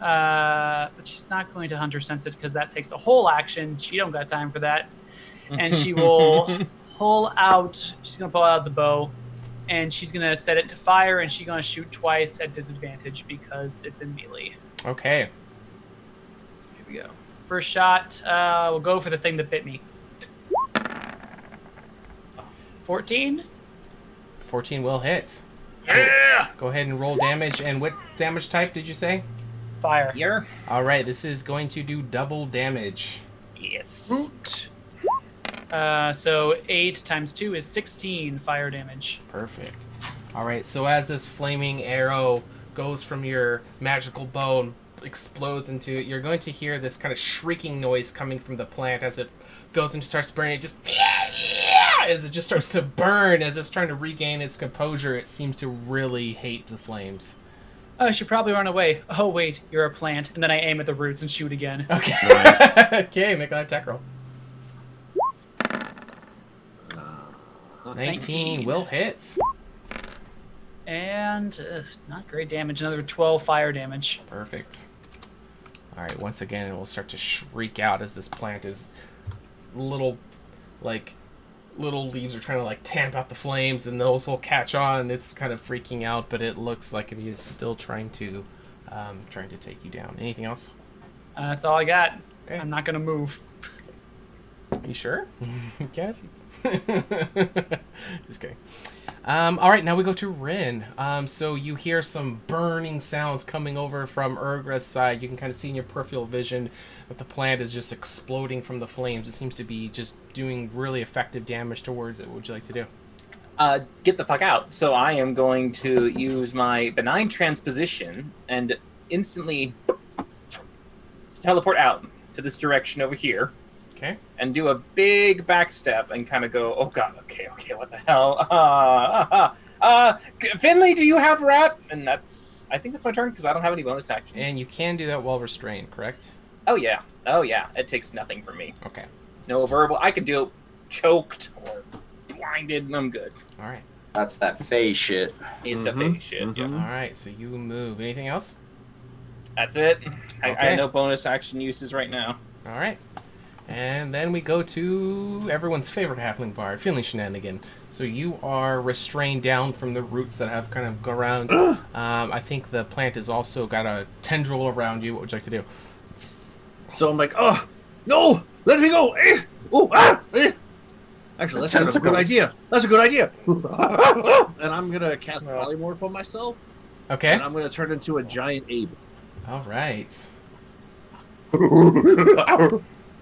But she's not going to Hunter Sense it because that takes a whole action. She don't got time for that. And she will pull out, she's going to pull out the bow, and she's going to set it to fire, and she's going to shoot twice at disadvantage because it's in melee. Okay. So here we go. First shot, we'll go for the thing that bit me. 14? 14 will hit. Yeah! Go ahead and roll damage. And what damage type did you say? Fire. Here. All right, this is going to do double damage. Yes. So 8 times 2 is 16 fire damage. Perfect. All right, so as this flaming arrow goes from your magical bow and explodes into it, you're going to hear this kind of shrieking noise coming from the plant as it goes and starts burning. It just as it just starts to burn as it's trying to regain its composure. It seems to really hate the flames. Oh, I should probably run away. Oh, wait, you're a plant. And then I aim at the roots and shoot again. Okay. Nice. Okay, make an attack roll. 19 will hit. And not great damage. Another 12 fire damage. Perfect. All right, once again, it will start to shriek out as this plant is little leaves are trying to like tamp out the flames, and those will catch on. And it's kind of freaking out, but it looks like it is still trying to take you down. Anything else? That's all I got. Okay. I'm not gonna move. You sure? Okay. Just kidding. All right, now we go to Rin. So you hear some burning sounds coming over from Urgra's side. You can kind of see in your peripheral vision that the plant is just exploding from the flames. It seems to be just doing really effective damage towards it. What would you like to do? Get the fuck out. So I am going to use my benign transposition and instantly teleport out to this direction over here. Okay. And do a big back step and kind of go, oh god, okay, what the hell? Finley, do you have rat? And I think that's my turn because I don't have any bonus actions. And you can do that while restrained, correct? Oh yeah, it takes nothing from me. Okay. No verbal. I could do it choked or blinded, and I'm good. All right. That's that Fey shit. In the face shit. Yeah. All right. So you move. Anything else? That's it. I Okay. have no bonus action uses right now. All right. And then we go to everyone's favorite halfling bard, Finley Shenanigan. So you are restrained down from the roots that have kind of gone around. I think the plant has also got a tendril around you. What would you like to do? So I'm like, oh, no, let me go. Oh, Actually, that's kind of a good tentacles. idea. That's a good idea. And I'm going to cast polymorph on myself. Okay. And I'm going to turn into a giant ape. All right.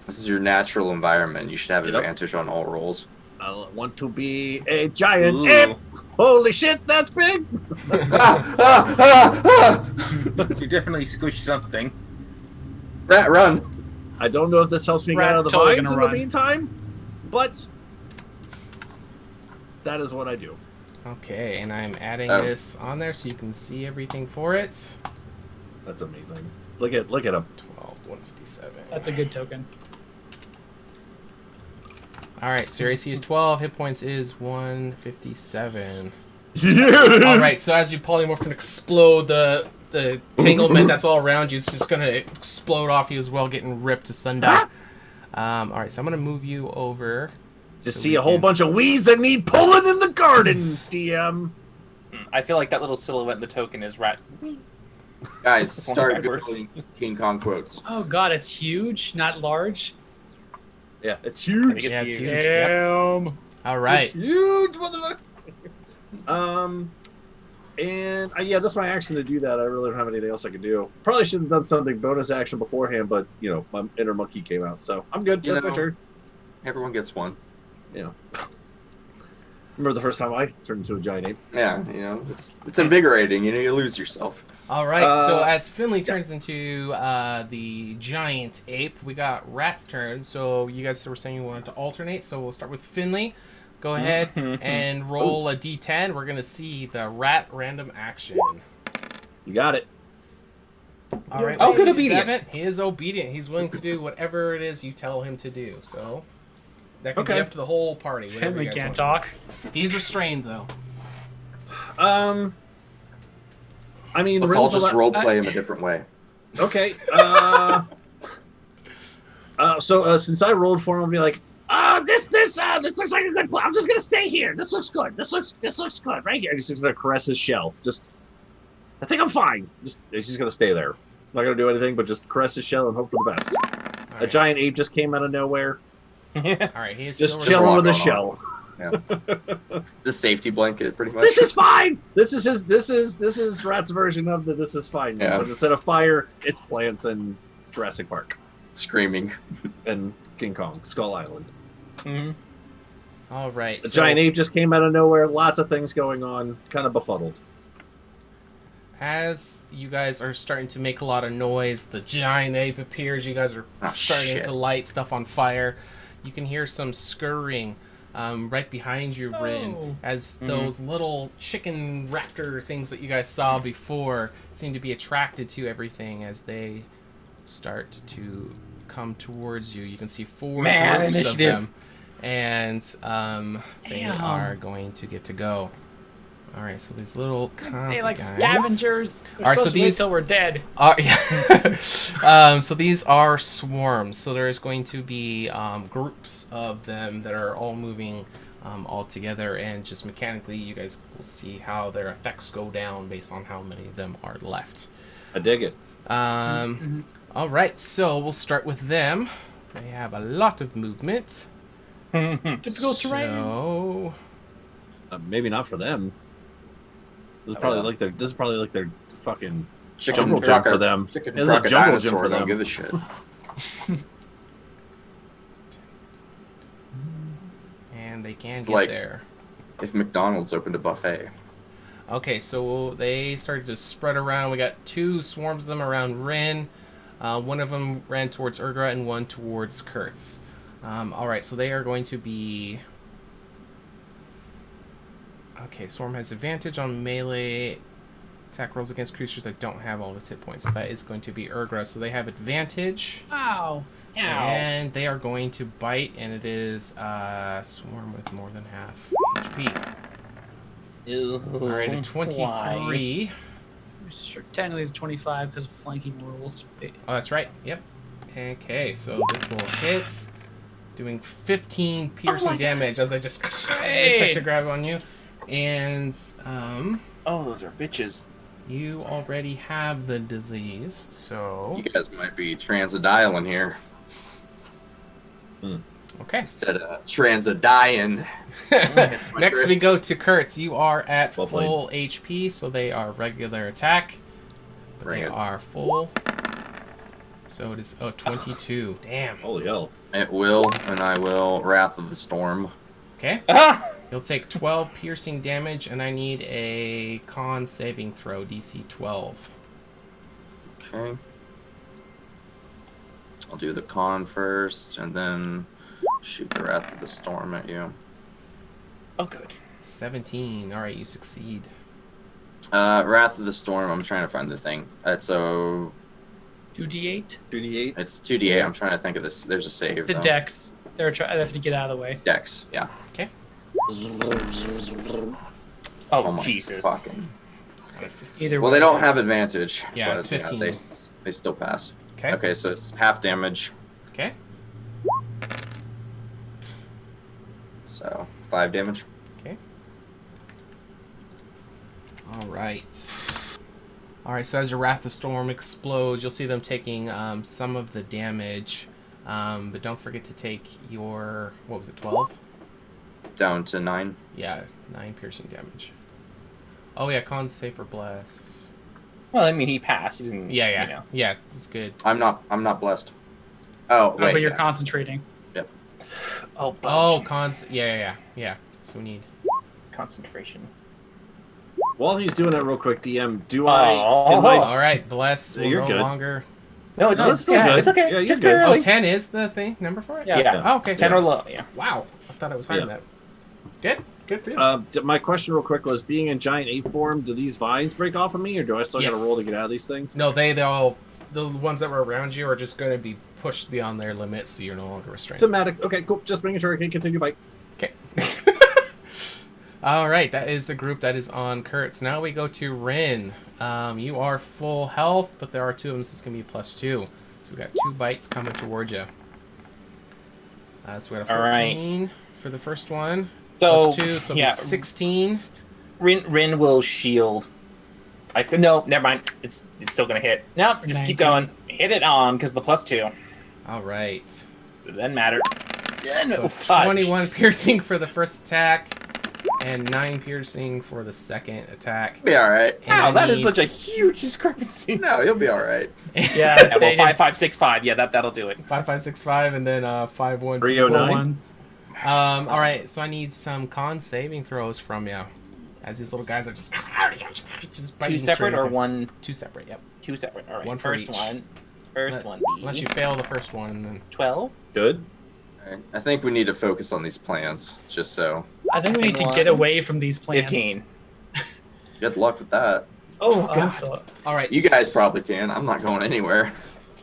This is your natural environment. You should have Yep. advantage on all rolls. I want to be a giant Ooh. ape. Holy shit, that's big. You definitely squished something. Rat, run! I don't know if this helps me get out of the Rat's totally vines in gonna the run. meantime, but that is what I do. Okay, and I'm adding Oh. this on there so you can see everything for it. That's amazing. Look at him. 12, 157. That's a good token. Alright, so your AC is 12, hit points is 157. Yes! Alright, so as you polymorph and explode, the tanglement that's all around you is just going to explode off you as well, getting ripped to sundown. Alright, so I'm going to move you over. Just so see we a whole can- bunch of weeds that need pulling in the garden, DM. I feel like that little silhouette in the token is rat. Guys, start Backwards. googling King Kong quotes. Oh god, it's huge, not large. Yeah, it's I huge. think it's Yeah, it's huge. huge. Yep. Damn. Alright. It's huge, motherfucker. And yeah, that's my action to do that. I really don't have anything else I can do. Probably should have done something bonus action beforehand, but you know, my inner monkey came out, so I'm good. You That's my know. turn. Everyone gets one. You know. Remember the first time I turned into a giant ape? Yeah, you know, it's invigorating. You know, you lose yourself. Alright, so Uh, as Finley turns into the giant ape, we got Rat's turn. So you guys were saying you wanted to alternate, so we'll start with Finley. Go ahead and roll a d10. We're going to see the Rat random action. You got it. Alright, Oh, with good a obedient. 7, he is obedient. He's willing to do whatever it is you tell him to do. So that can be Okay. up to the whole party. whatever Finley you guys can't want. talk. He's restrained, though. I mean, Let's all Rin's just al- role play him a different way. Okay. So since I rolled for him, I'll be like, this looks like a good plan. I'm just gonna stay here. This looks good. This looks good right here. He's just gonna caress his shell. I think I'm fine. He's just gonna stay there. Not gonna do anything, but just caress his shell and hope for the best. A Alright, giant ape just came out of nowhere, Alright, he is just still chilling with restrained. his going shell. It's a safety blanket, pretty much. This is fine. This is Rat's version of the this is fine. Yeah. But instead of fire, it's plants and Jurassic Park Screaming. and King Kong, Skull Island. Alright, The so giant ape just came out of nowhere. Lots of things going on. Kind of befuddled. as you guys are starting to make a lot of noise, the giant ape appears. You guys are Oh, starting shit. to light stuff on fire. You can hear some scurrying right behind you, Rin, Oh. as those little chicken raptor things that you guys saw before seem to be attracted to everything as they start to come towards you. You can see 4 Man, groups initiative. of them, and they Damn. are going to get to go. All right, so these little They like guys. scavengers. We're Alright, so supposed to wait these- till we're dead. So these are swarms. So there's going to be groups of them that are all moving all together, and just mechanically, you guys will see how their effects go down based on how many of them are left. I dig it. All right, so we'll start with them. They have a lot of movement. Typical terrain. So Maybe not for them. This is Oh, probably yeah. like their fucking Chicken jungle gym trucker. for them. Chicken It's a trucker jungle dinosaur, gym for don't them. give a shit. and they can It's get like- there. If McDonald's opened a buffet. Okay, so they started to spread around. We got 2 swarms of them around Rin. One of them ran towards Urgra and one towards Kurtz. All right, so they are going to be... Okay, Swarm has advantage on melee attack rolls against creatures that don't have all of its hit points. So that is going to be Urgra, so they have advantage. Ow. And they are going to bite, and it is Swarm with more than half HP. All right, a 23. Sure, technically it's 25 because of flanking rules. Oh, that's right. Yep. Okay, so this will hit, doing 15 piercing damage as they just they start to grab on you. And Oh, those are bitches. you already have the disease, so You guys might be transodialing here okay. instead of transodian. Next we go to Kurtz. You are at Well played. full HP, so they are regular attack, but Bring they it. are full. So it is 22. Damn. Holy hell. It will, and I will Wrath of the Storm. Okay. Ah! You'll take 12 piercing damage, and I need a con saving throw, DC 12. Okay. I'll do the con first, and then shoot the Wrath of the Storm at you. Oh, good. 17. All right, you succeed. Wrath of the Storm. I'm trying to find the thing. It's 2d8. 2d8. It's 2d8. I'm trying to think of this. There's a save. The though. dex. They're trying. They have to get out of the way. Dex. Yeah. Okay. Oh, my Jesus. Fucking. Either Well, way. they don't have advantage. Yeah, but, it's 15. they still pass. Okay. Okay, so it's half damage. Okay. So 5 damage. Okay. All right. All right. So as your Wrath of the Storm explodes, you'll see them taking some of the damage, but don't forget to take your 12? Down to 9. Yeah, 9 piercing damage. Oh yeah, con save for bless. Well, I mean, he passed. He doesn't. Yeah. You know. Yeah, it's good. I'm not blessed. Oh Oh, wait. but you're yeah. concentrating. Oh, Oh, bullshit. cons. Yeah. So we need. Concentration. While he's doing that real quick, DM, do Oh. I... in my- All right, bless will You're no good. longer. No, it's, No, it's, still yeah, good. it's okay. Yeah, you're Just good. barely. Oh, 10 is the thing number for it. Yeah. Yeah. Oh, okay. 10 or low. Yeah. Wow, I thought it was higher than Yeah. that. Good for you. My question real quick was, being in giant ape form, do these vines break off of me, or do I still Yes. gotta roll to get out of these things? No, the ones that were around you are just going to be pushed beyond their limits, so you're no longer restrained. Thematic. Okay, cool. Just making sure I can continue by... Okay. All right, that is the group that is on Kurtz. Now we go to Rin. You are full health, but there are 2 of them, so it's going to be +2. So we got 2 bites coming towards you. So we got a 14 for the first one. So, +2, so yeah, 16. Rin will shield. No, never mind. It's still gonna hit. No, just keep 19. going. Hit it on, because the +2. All right. So it doesn't matter. So Fudge. 21 piercing for the first attack, and 9 piercing for the second attack. Be all right. And Wow, I that is need- such a huge discrepancy. No, you'll be all right. Yeah. Yeah, well, 5, 5, 6, 5. Yeah, that'll do it. 5, 5, 6, 5, and then 5, 1, 2. 309. Ones. All right, so I need some con saving throws from you, as these little guys are just biting 2 separate straight or at you. 1? 2 separate. Yep. 2 separate. All right. One for First each. one. First Let- one. Unless you fail the first one, and then 12. Good. All right. I think we need to focus on these plans, just so. I think we need to One. get away from these plants. 15. Good luck with that. Oh, Oh, so- all right. You guys probably can. I'm not going anywhere.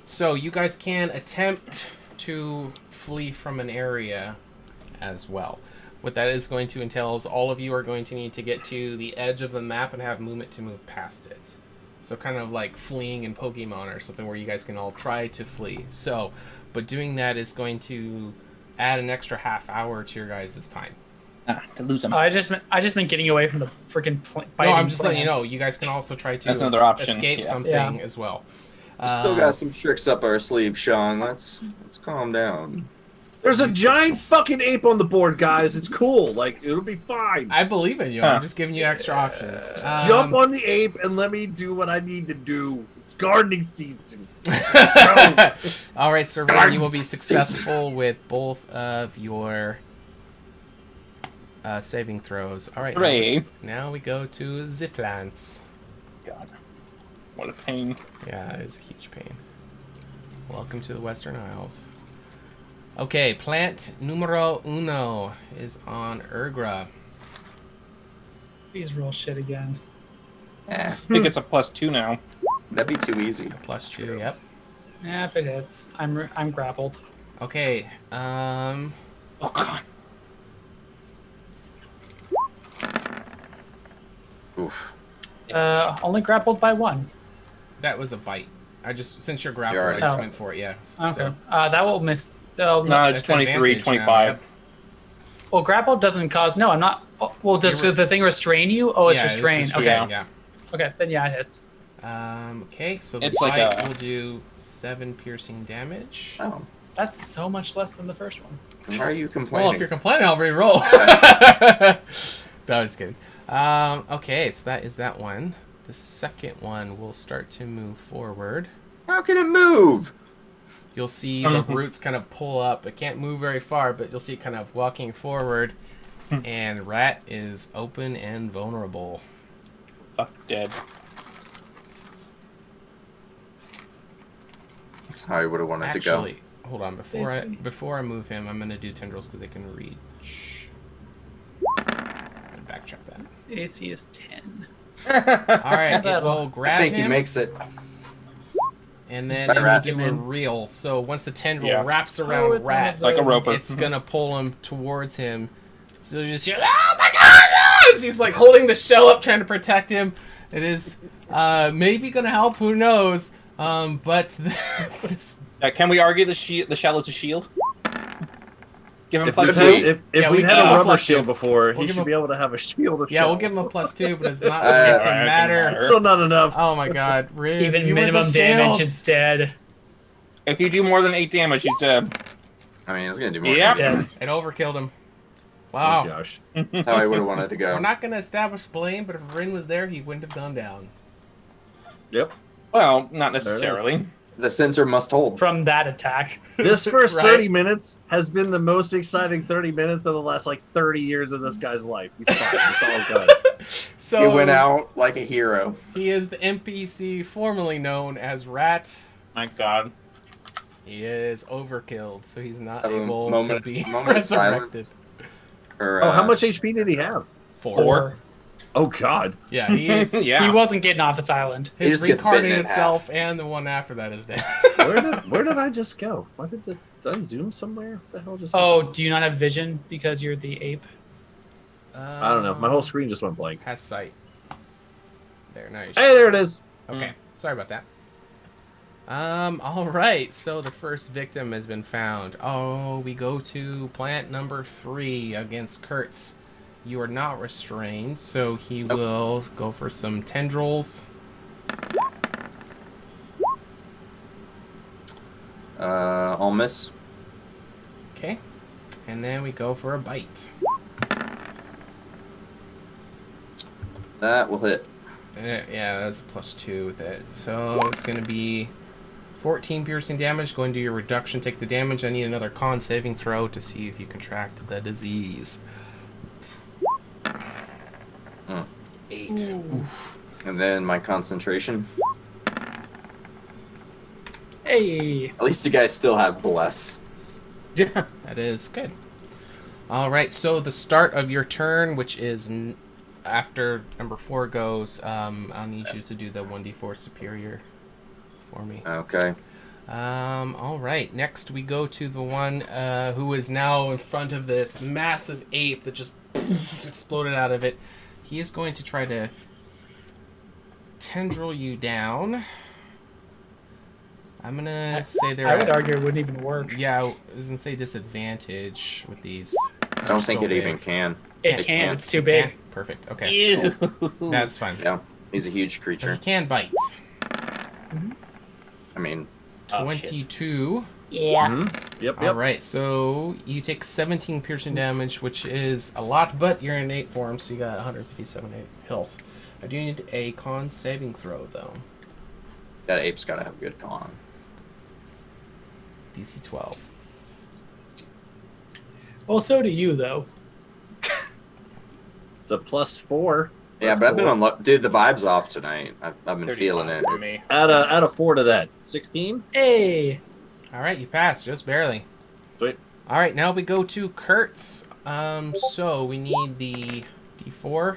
So you guys can attempt to flee from an area as well. What that is going to entail is all of you are going to need to get to the edge of the map and have movement to move past it. So kind of like fleeing in Pokemon or something where you guys can all try to flee. So, but doing that is going to add an extra half hour to your guys' time. to lose them. Oh, I just meant getting away from the freaking No, I'm just letting you know. You guys can also try to That's another option, escape yeah. something Yeah. as well. We still got some tricks up our sleeve, Sean. Let's calm down. There's a giant fucking ape on the board, guys. It's cool. Like, it'll be fine. I believe in you. I'm just giving you extra options. Jump on the ape and let me do what I need to do. It's gardening season. All right, so Ren, you will be successful with both of your saving throws. All right, Hooray. now we go to Ziplants. God. What a pain. Yeah, it is a huge pain. Welcome to the Western Isles. Okay, plant numero uno is on Urgra. Please roll shit again. Eh, I think it's a +2 now. that'd be too easy. +2, yep. Yeah, if it hits, I'm grappled. Okay, Oh, God. Oof. Only grappled by 1. that was a bite. Since you're grappled, You're I just right. went for it, yeah. Okay. So, That will miss. Oh, No, it's that's 23, advantage now, 25. yep. Well, grapple doesn't cause. No, I'm not. Oh, well, does You're- the thing restrain you? Oh, it's Yeah, restrained. is Okay. restrained, yeah. Okay, then yeah, it hits. Okay, so the It's bite like a- will do 7 piercing damage. Oh, That's so much less than the first one. why are you complaining? Well, if you're complaining, I'll re-roll. That was good. Okay, so that is that one. The second one will start to move forward. How can it move? You'll see the roots kind of pull up. It can't move very far, but you'll see it kind of walking forward. And Rat is open and vulnerable. Fuck dead. That's how I would have wanted to go. Actually, hold on. Before I move him, I'm gonna do tendrils because they can reach. And backtrack that. AC is 10. All right, it That'll- will grab I think him. he makes it. And then Better it will wrap do him a in. reel. So once the tendril Yeah. wraps Oh, around it's Rat, one of Like a roper. it's gonna pull him towards him. So you just hear, oh my god! No! As he's like holding the shell up, trying to protect him. It is maybe gonna help. Who knows? But this. Can we argue the shell is a shield? Give him If plus we've two. had, if Yeah, we'd we had give a him a rubber plus shield two. before, We'll he give should him- be able to have a shield of Yeah, we'll shell. give him a +2, but it's not Uh, going to alright, matter. matter. Still not enough. Oh my god, Rin, Even you were the minimum damage shield. instead. If you do more than 8 damage, he's dead. I mean, it's gonna do more. Yep. Dead. It overkilled him. Oh Wow. gosh. That's how I would have wanted to go. We're not going to establish blame, but if Rin was there, he wouldn't have gone down. Yep. Well, not There it is. necessarily. The sensor must hold. From that attack. This first Right. 30 minutes has been the most exciting 30 minutes of the last like 30 years of this guy's life. He's fine. It's all good. So He went out like a hero. he is the NPC formerly known as Rat. My God. He is overkilled, so he's not So, able to moment- be moment of resurrected. silence. Or, Oh, how much HP did he have? Four. Oh god. Yeah, he is. Yeah. He wasn't getting off this island. He His just gets bitten in reincarnated half. self and the one after that is dead. Where did I just go? Why did I zoom somewhere? What the hell just Oh, do you not have vision because you're the ape? I don't know. My whole screen just went blank. has sight. There, nice. Hey, there it is. Okay, sorry about that. All right. So the first victim has been found. Oh, we go to plant number 3 against Kurtz. You are not restrained, so he will go for some tendrils. I'll miss. Okay, and then we go for a bite. That will hit. Yeah, that's a +2 with it. So it's going to be 14 piercing damage. Go into your reduction, take the damage. I need another con saving throw to see if you contract the disease. 8. Oof. And then my concentration. Hey. At least you guys still have bless. Yeah. That is good. All right, so the start of your turn, which is after number 4 goes, I'll need you to do the 1d4 superior for me. Okay. All right, next we go to the one who is now in front of this massive ape that just exploded out of it. He is going to try to tendril you down. I'm gonna say they're I would at- argue it wouldn't even work. Yeah, I was gonna say disadvantage with these. I don't think it even can. It It can. can't. It's too big. Perfect. Okay, Ew. that's fine. Yeah. He's a huge But creature. he can bite. I mean, Oh, shit. 22. Yeah. Mhm. Yep. All right, so you take 17 piercing damage, which is a lot, but you're in 8 form, so you got 157 health. I do need a con saving throw, though. that ape's gotta have good con. DC 12. Well, so do you, though. It's a +4. Yeah, That's but I've been cool. on. Dude, the vibe's off tonight. I've been feeling it. For me. Add a 4 to that. 16. Hey. All right, you passed, just barely. Sweet. All right, now we go to Kurtz. So we need the D4.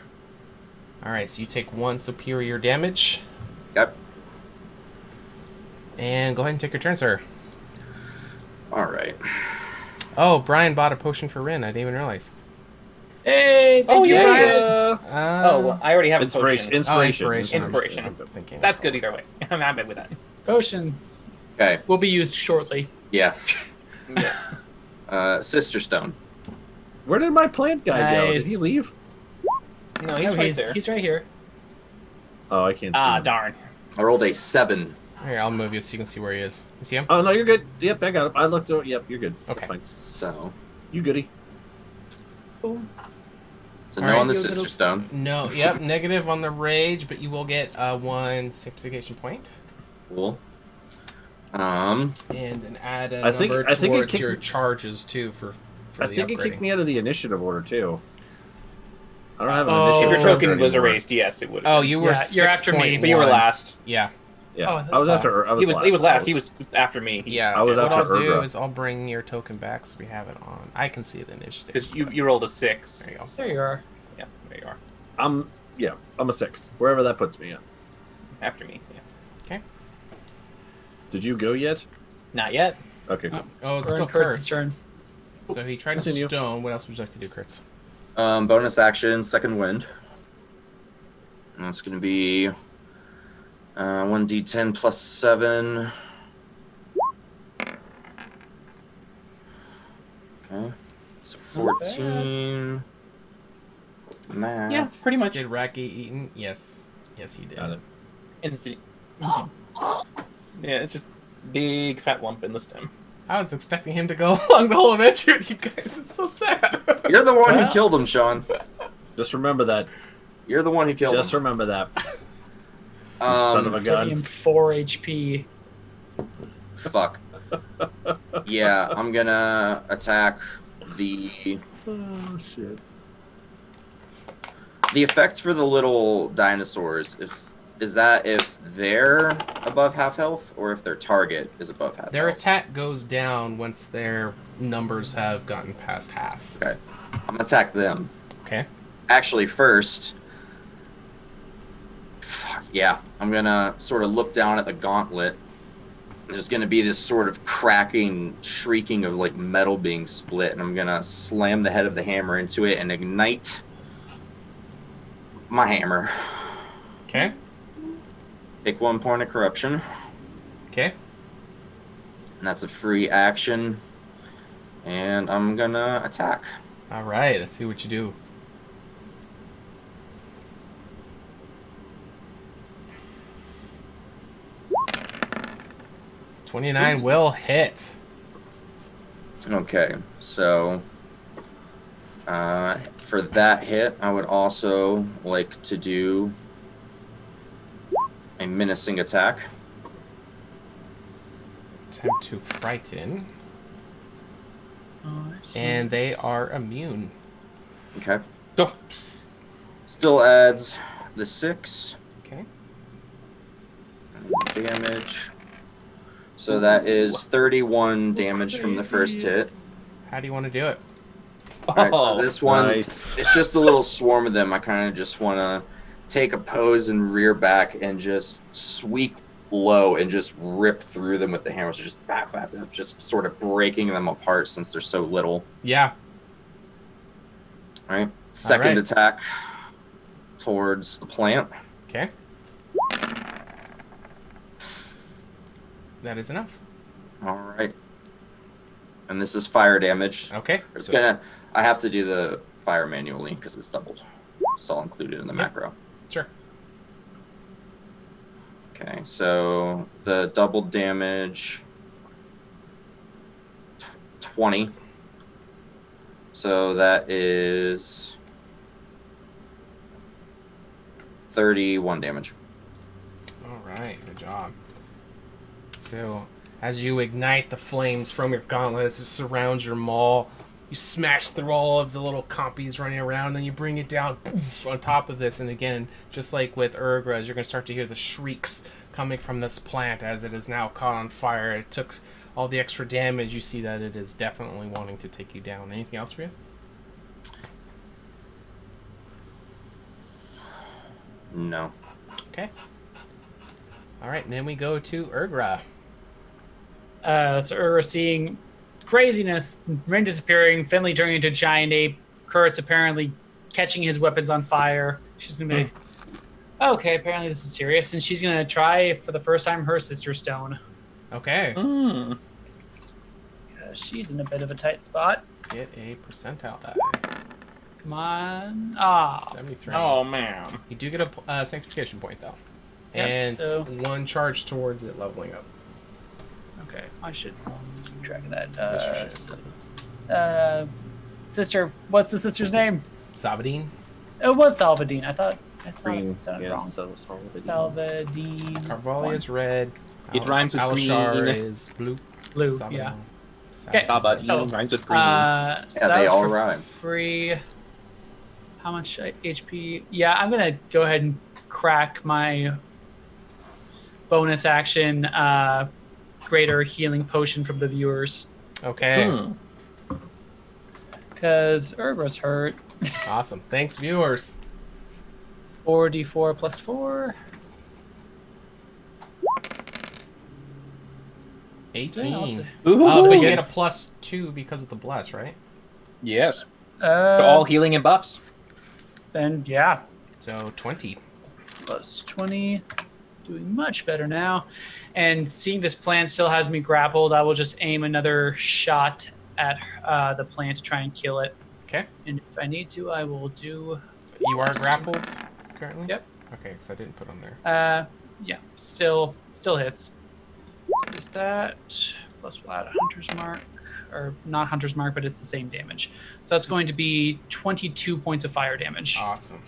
All right, so you take 1 superior damage. Yep. And go ahead and take your turn, sir. All right. Oh, Brian bought a potion for Rin. I didn't even realize. Hey. Thank you, yeah. Brian. Oh, well, I already have a Inspiration. potion. Inspiration. Inspiration. I'm thinking. That's good either way. I'm happy with that. Potions Okay. will be used shortly. Yeah. Yes. Sister Stone. Where did my plant guy go? Did Nice. he leave? No, he's No, right there. He's right here. Oh, I can't see. Ah, him. darn. I rolled a 7. Here, I'll move you so you can see where he is. You see him? Oh no, you're good. Yep, I got it. I looked over. Yep, you're good. Okay. That's fine. So, You goody. so All no right, on the so Sister it'll- Stone. No, yep, negative on the rage, but you will get 1 sanctification point. Cool. And then add a I think- number I think it towards kicked- your charges, too, for I the think it upgrading. kicked me out of the initiative order too. I don't have an Oh. initiative. If your Oh, token was anymore. erased, yes, it would. Oh, you were Yeah, you're 6 after me, point But you were one. last. Yeah. Yeah, Oh, I was after. I was He was. last. He was I last. He was after me. Yeah. I was what after I'll do Urgra. is I'll bring your token back so we have it on. I can see the initiative. Because you rolled a 6. There you go. There you are. Yeah, there you are. I'm a 6. Wherever that puts me. Yeah. After me. Yeah. Did you go yet? Not yet. Okay, cool. Oh, it's We're still in Kurt's Kurt's. turn. So he tried to Continue. stone. What else would you like to do, Kurtz? Bonus action, second wind. And it's going to be 1d10 plus 7. Okay. So 14. Math. Yeah, pretty much. Did Rat get eaten? Yes. Yes, he did. Got it. Instant. Yeah, it's just big fat lump in the stem. I was expecting him to go along the whole adventure with you guys. It's so sad. You're the one Well- who killed him, Sean. Just remember that. You're the one who killed Just him. remember that. You son of a Giving him gun. 4 HP. Fuck. Yeah, I'm gonna attack the Oh shit. effect for the little dinosaurs. Is that if they're above half health or if their target is above half Their health? attack goes down once their numbers have gotten past half. Okay. I'm gonna attack them. Okay. Actually, first, fuck, yeah, I'm gonna sort of look down at the gauntlet. There's gonna be this sort of cracking, shrieking of like metal being split, and I'm gonna slam the head of the hammer into it and ignite my hammer. Okay. Take 1 point of corruption, Okay. and that's a free action. And I'm gonna attack. All right. Let's see what you do. $29 will hit. Okay, so for that hit, I would also like to do a menacing attack. Attempt to frighten. Oh, And they are immune. Okay. Duh. Still adds the 6 Okay. damage. So that is 31 damage from the first hit. How do you want to do it? Alright, so this one, Nice. it's just a little swarm of them. I kind of just want to take a pose and rear back and just sweep low and just rip through them with the hammer. So just bap, bap, bap, just sort of breaking them apart since they're so little. Yeah. All right. Second right. attack towards the plant. Okay. That is enough. All right. And this is fire damage. Okay. It's so- gonna. I have to do the fire manually because it's doubled. It's all included in the Yep. macro. Sure. Okay, so the double damage, 20. So that is 31 damage. All right. Good job. So, as you ignite the flames from your gauntlet as it surrounds your maul, you smash through all of the little compies running around, and then you bring it down poof, on top of this. And again, just like with Urgra, you're going to start to hear the shrieks coming from this plant as it is now caught on fire. It took all the extra damage. You see that it is definitely wanting to take you down. Anything else for you? No. Okay. All right, and then we go to Urgra. So we're seeing craziness, Rin disappearing, Finley turning into a giant ape, Kurt's apparently catching his weapons on fire. She's gonna be like, okay, apparently this is serious, and she's gonna try for the first time her sister stone. Okay. Mm. She's in a bit of a tight spot. Let's get a percentile die. Come on. Ah. 73. Oh man. You do get a sanctification point, though. Yep, And so- one charge towards it leveling up. Okay, I should keep track of that. Yes, you should. Sister, what's the sister's name? Sabadine. It was Salvadine. I thought Green. it sounded Yeah, wrong. so Salvadine. Carvalho is red. It rhymes with Alshar green. is blue. Blue, Sabadine. yeah. Sabadine. Sabadine So, rhymes with green. So Yeah, that they was all for rhyme. free. How much HP? Yeah, I'm gonna go ahead and crack my bonus action greater healing potion from the viewers Okay. because Urgra's hurt. Awesome. Thanks, viewers. 4d4 plus 4. 18. Ooh. But you get a +2 because of the bless, right? Yes. All healing and buffs. Then yeah, So 20. plus 20. Doing much better now. And seeing this plant still has me grappled, I will just aim another shot at the plant to try and kill it. Okay. And if I need to, I will do. You are grappled currently? Yep. Okay, because I didn't put on there. Yeah, still hits. So is that plus we'll add a hunter's mark, or not hunter's mark, but it's the same damage. So that's going to be 22 points of fire damage. Awesome.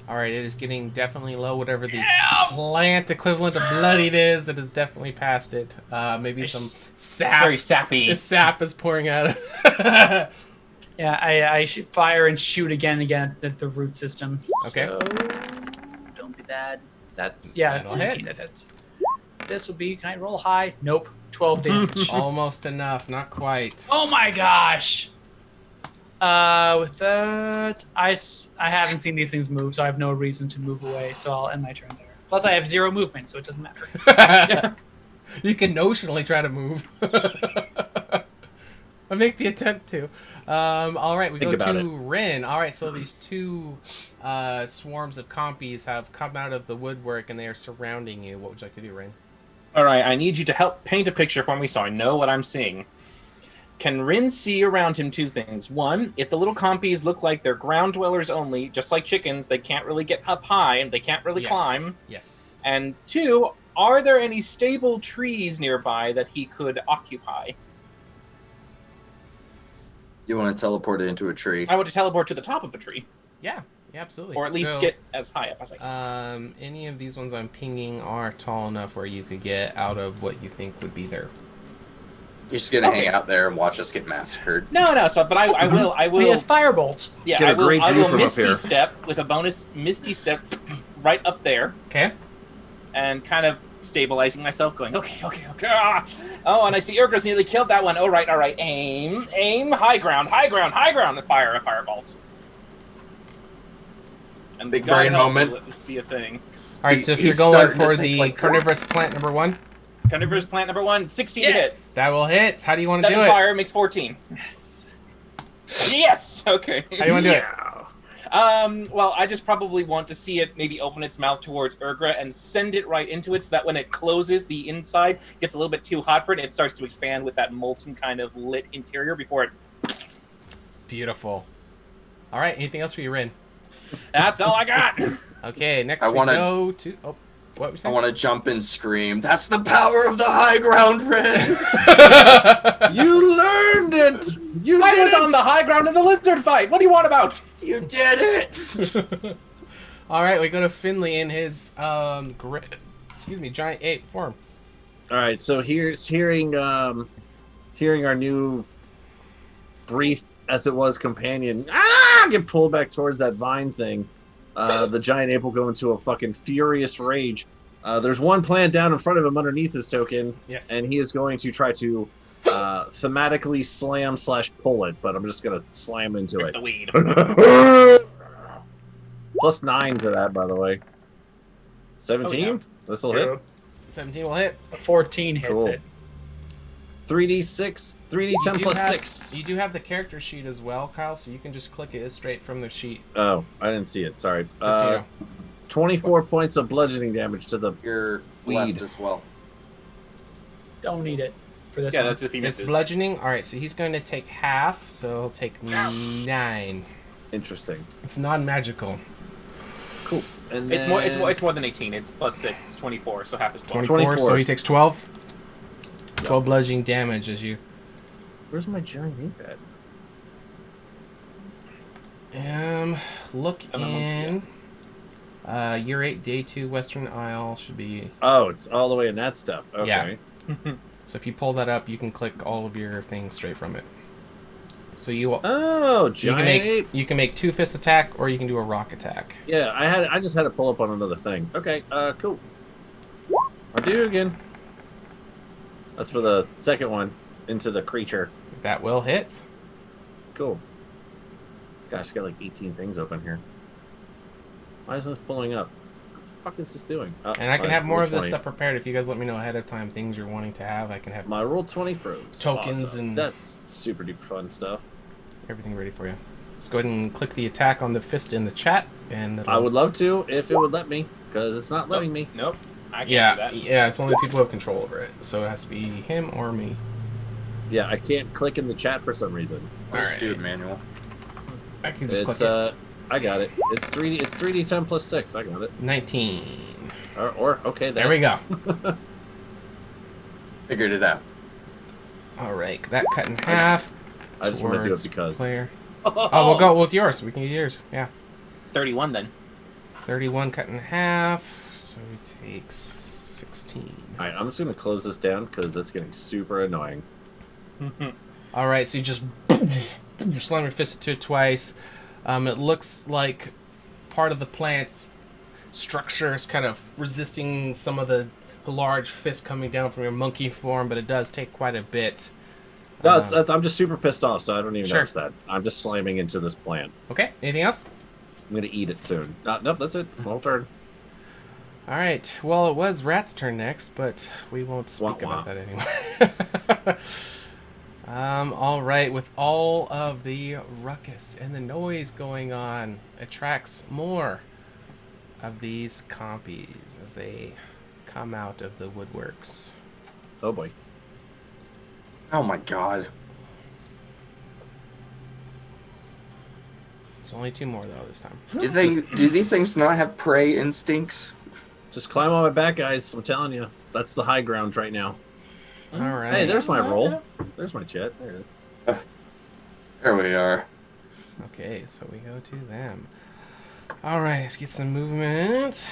All right, it is getting definitely low. Whatever the plant equivalent of bloodied is, that is definitely past it. Maybe some sap. It's very sappy. The sap is pouring out. Yeah, I should fire and shoot again at the root system. Okay. So, don't be bad. That's that's That'll 18 hit. that hits. This will be. Can I roll high? Nope. 12 damage. Almost enough, not quite. Oh my gosh. With that, I haven't seen these things move, so I have no reason to move away. So I'll end my turn there. Plus, I have 0 movement, so it doesn't matter. You can notionally try to move. I make the attempt to. All right, we Think go about to Rin. All right, so these two swarms of compies have come out of the woodwork and they are surrounding you. What would you like to do, Rin? All right, I need you to help paint a picture for me so I know what I'm seeing. Can Rin see around him two things? One, if the little compies look like they're ground dwellers only, just like chickens, they can't really get up high and they can't really climb. Yes. And two, are there any stable trees nearby that he could occupy? You want to teleport it into a tree? I want to teleport to the top of a tree, Yeah, absolutely. or at least So, get as high up as I can. any of these ones I'm pinging are tall enough where you could get out of what you think would be there. You're just gonna Okay. hang out there and watch us get massacred. No. So, but I will. He has firebolt. Yeah, Get a I will. great I view will from up misty here. step with a bonus misty step right up there, Okay. and kind of stabilizing myself, going, okay. Ah! Oh, and I see Urgra's nearly killed that one. All right. Aim, high ground, and fire a firebolt. And Big God brain help me, moment. Let this be a thing. All right, so if you're He's going starting to for think the like carnivorous Chris. plant number 1, Carnivorous plant number 1, 16 to hit. that will hit. How do you want to 7 do it? fire makes 14. Yes. Yes. Okay. How do you want to do it? Well, I just probably want to see it maybe open its mouth towards Urgra and send it right into it so that when it closes, the inside gets a little bit too hot for it and it starts to expand with that molten kind of lit interior before it... Beautiful. All right, anything else for you, Rin? That's all I got! Okay, next I we wanna- go to... Oh, what were you I saying? want to jump and scream. That's the power of the high ground, Red. You learned it. You I did was it. on the high ground in the lizard fight! What do you want about? You did it. All right, we go to Finley in his giant ape form. All right, so here's hearing our new brief as it was companion get pulled back towards that vine thing. The giant ape will go into a fucking furious rage. There's one plant down in front of him underneath his token, Yes. and he is going to try to thematically slam/pull it, but I'm just gonna slam into it. The weed. Plus 9 to that, by the way. 17? Oh, yeah. This'll hit. 17 will hit. A 14 hits Cool. it. 3d6, 3d10 You do plus have- 6. You do have the character sheet as well, Kyle, so you can just click it straight from the sheet. Oh, I didn't see it. Sorry. Just so you know. 24 points of bludgeoning damage to the. You're Weed. blessed as well. Don't need it for this Yeah, one. that's if he It's misses. bludgeoning. All right, so he's going to take half, so he'll take 9. Interesting. It's non-magical. Cool. And then... It's more than 18. It's plus 6. It's 24, so half is 12. 24, so 24. he takes 12. 12 bludgeoning damage as you... Where's my giant ape at? Look And then in... Year 8, Day 2, Western Isle should be... Oh, it's all the way in that stuff. Okay. Yeah. So if you pull that up, you can click all of your things straight from it. So you Oh, you giant can make ape. you can make 2 fist attack, or you can do a rock attack. Yeah, I just had to pull up on another thing. Okay, cool. I'll do again. That's for the second one into the creature. That will hit. Cool. Gosh, I got like 18 things open here. Why isn't this pulling up? What the fuck is this doing? Oh, And I can my have more roll of this 20. stuff prepared if you guys let me know ahead of time things you're wanting to have. I can have My roll 20 froze. Tokens Awesome. and- That's super duper fun stuff. everything ready for you. Let's go ahead and click the attack on the fist in the chat, and I would love to if it would let me, because it's not letting me. Nope. I can't do Yeah, that. yeah. It's only people who have control over it, so it has to be him or me. Yeah, I can't click in the chat for some reason. Just Alright. do it manual. I can just It's click it. I got it. It's 3d10 plus 6. I got it. 19. Or okay, There we go. Figured it out. All right, that cut in half. I just want to do it towards because. player. Oh, we'll go with yours. We can get yours. Yeah. 31 then. 31 cut in half, so he takes 16. Alright, I'm just gonna close this down because it's getting super annoying. All right, so you just slam your fist into it twice. It looks like part of the plant's structure is kind of resisting some of the large fist coming down from your monkey form, but it does take quite a bit. No, I'm just super pissed off, so I don't even Sure. notice that. I'm just slamming into this plant. Okay, anything else? I'm gonna eat it soon. Nope, that's it. It's my turn. All right, well, it was Rat's turn next, but we won't speak Wah, wah. about that anymore. All right, with all of the ruckus and the noise going on, attracts more of these compies as they come out of the woodworks. Oh boy. Oh my god. It's only 2 more though this time. Do these things not have prey instincts? Just climb on my back, guys. I'm telling you. That's the high ground right now. All right. Hey, there's my roll. There's my chat. There it is. There we are. Okay, so we go to them. All right, let's get some movement.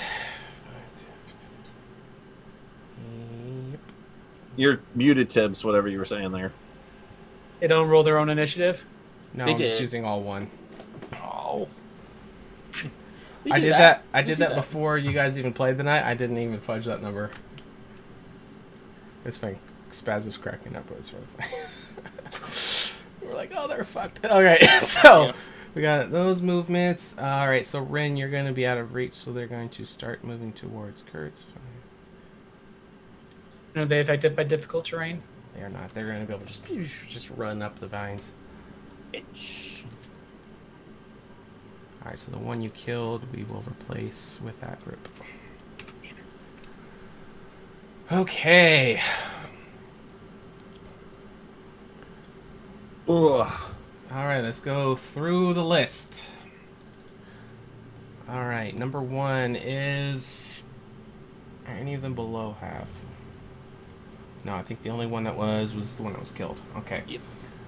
Yep. You're muted, Tibbs, whatever you were saying there. They don't roll their own initiative. No, They I'm just did. using all 1. Oh. I did that. I did that before you guys even played the night. I didn't even fudge that number. It's fine. Spaz was cracking up. It was really funny. We're like, oh, they're fucked. Okay, so Yeah. we got those movements. All right, so Rin, you're going to be out of reach, so they're going to start moving towards Kurt's. Are they affected by difficult terrain? They are not. They're going to be able to just run up the vines. Bitch. All right, so the one you killed, we will replace with that group. Okay. Ugh. All right, let's go through the list. All right, number 1 is... Are any of them below half? No, I think the only one that was the one that was killed. Okay. Yep.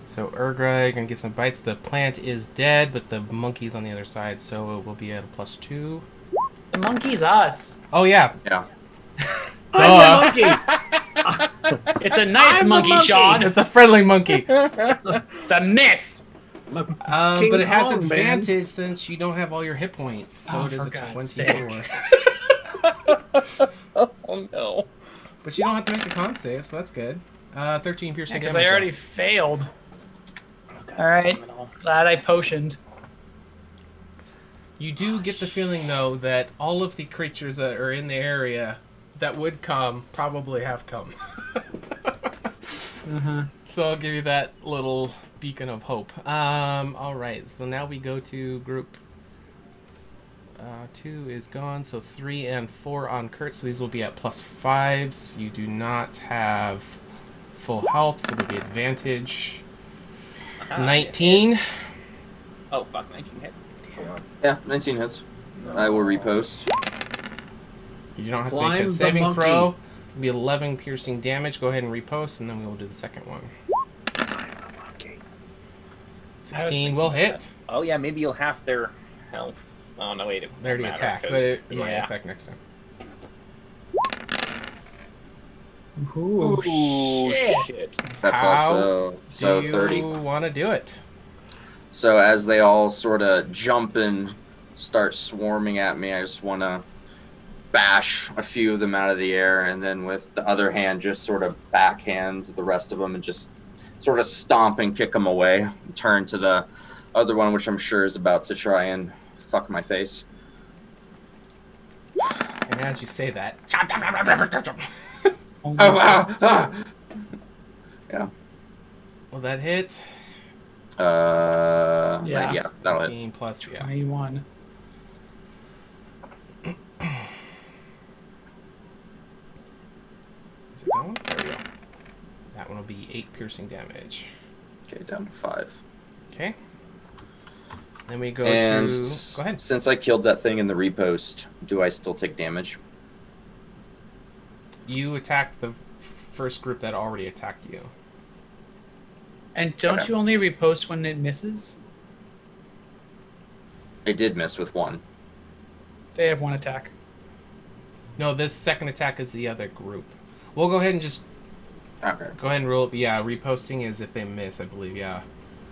So Urgra, you're going to get some bites. The plant is dead, but the monkey's on the other side, so it will be at a +2. The monkey's us. Oh, yeah. Yeah. I'm the monkey! It's a nice I'm the monkey, monkey. Sean. It's a friendly monkey. It's a miss. King But it has Kong, man. advantage since you don't have all your hit points. So Oh, it is for a God's 24. Oh no. But you don't have to make the con save, so that's good. 13 piercing Because damage. I already though. failed. All right. Glad I potioned. You do get the feeling, though, that all of the creatures that are in the area that would come probably have come. So I'll give you that little beacon of hope. All right, so now we go to group 2 is gone, so 3 and 4 on Kurt, so these will be at +5s. You do not have full health, so there'll be advantage. 19. Oh fuck, 19 hits. Yeah, 19 hits. I will repost. You don't have to Climb make a the saving monkey. throw. It'll be 11 piercing damage. Go ahead and repost, and then we will do the second one. 16 will hit. Oh yeah, maybe you'll have their health. Oh no, wait. It They already won't matter, attacked, but 'cause- it might yeah. affect next time. Ooh, Ooh, shit. shit. That's How also so do you 30. want to do it? So as they all sort of jump and start swarming at me, I just want to bash a few of them out of the air, and then with the other hand just sort of backhand the rest of them and just sort of stomp and kick them away. Turn to the other one, which I'm sure is about to try and fuck my face. And as you say that, Yeah. will that hit? Yeah, that'll hit. 15 plus, yeah. 21. Is it going? There we go. That one will be 8 piercing damage. Okay, down to 5. Okay. Then we go And to... Go ahead. since I killed that thing in the repost, do I still take damage? You attacked the first group that already attacked you. And don't Okay. you only repost when it misses? I did miss with 1. They have 1 attack. No, this second attack is the other group. We'll go ahead and just Okay. go ahead and roll. Yeah, reposting is if they miss, I believe. Yeah.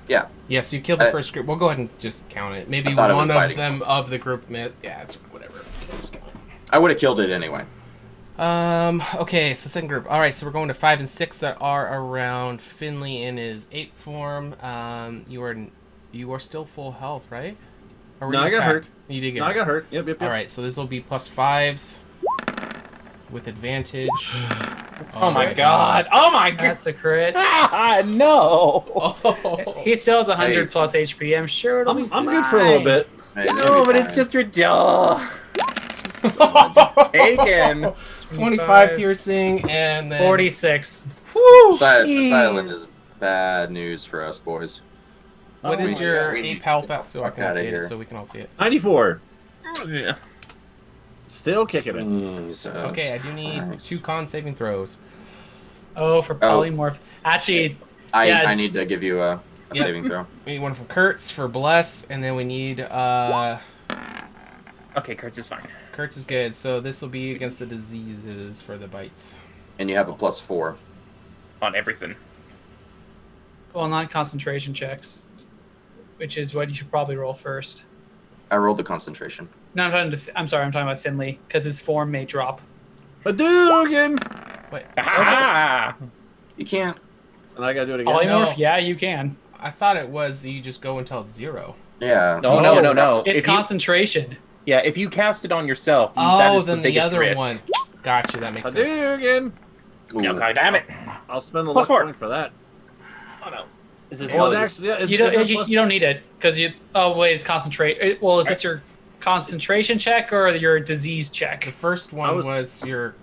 Yeah. Yes, you killed the first group. We'll go ahead and just count it. Maybe I thought it was one of fighting them force. of the group missed. Yeah, it's whatever. Just count it. I would have killed it anyway. Okay, so second group. All right, so we're going to 5 and 6 that are around Finley in his ape form. You are still full health, right? Or were No, you I got attacked? hurt. You did get No, I hurt. got hurt. Yep. All right, so this will be plus 5s with advantage. Oh my god! Oh my god! That's a crit. Ah, no! Oh. He still has 100 Hey. plus HP. I'm sure it'll be I'm good for a little fine. bit. Hey, it's gonna No, be but it's fine. just ridiculous. Taken. 25 piercing and then 46. Whew. Silent is bad news for us boys. What Oh is my your God, we ape need health at so I fuck can outta update it here. so we can all see it? 94. Yeah. Still kicking it. Jesus Okay, I do need Christ. 2 con saving throws. Oh, for polymorph. Actually, yeah. I need to give you a Yep. saving throw. We need one from Kurtz for bless, and then we need Okay, Kurtz is fine. Kurtz is good, so this will be against the diseases for the bites. And you have a +4. On everything. well, not concentration checks, which is what you should probably roll first. I rolled the concentration. No, I'm sorry, I'm talking about Finley, because his form may drop. Hadouken! Wait, Ah! You can't. And I gotta do it again. Polymorph? No. Yeah, you can. I thought it was you just go until it's 0. Yeah. No. It's If you, concentration. yeah, if you cast it on yourself, that Oh, is then the the biggest other risk. one. Gotcha, that makes sense. Hadouken! Ooh. No, god damn it! I'll spend a Plus luck 4. point for that. Oh no. Is this Well, it no, actually, yeah, You don't need it, because you... Oh, wait, it's concentrate. Well, is this your concentration check or your disease The check? first one was- was your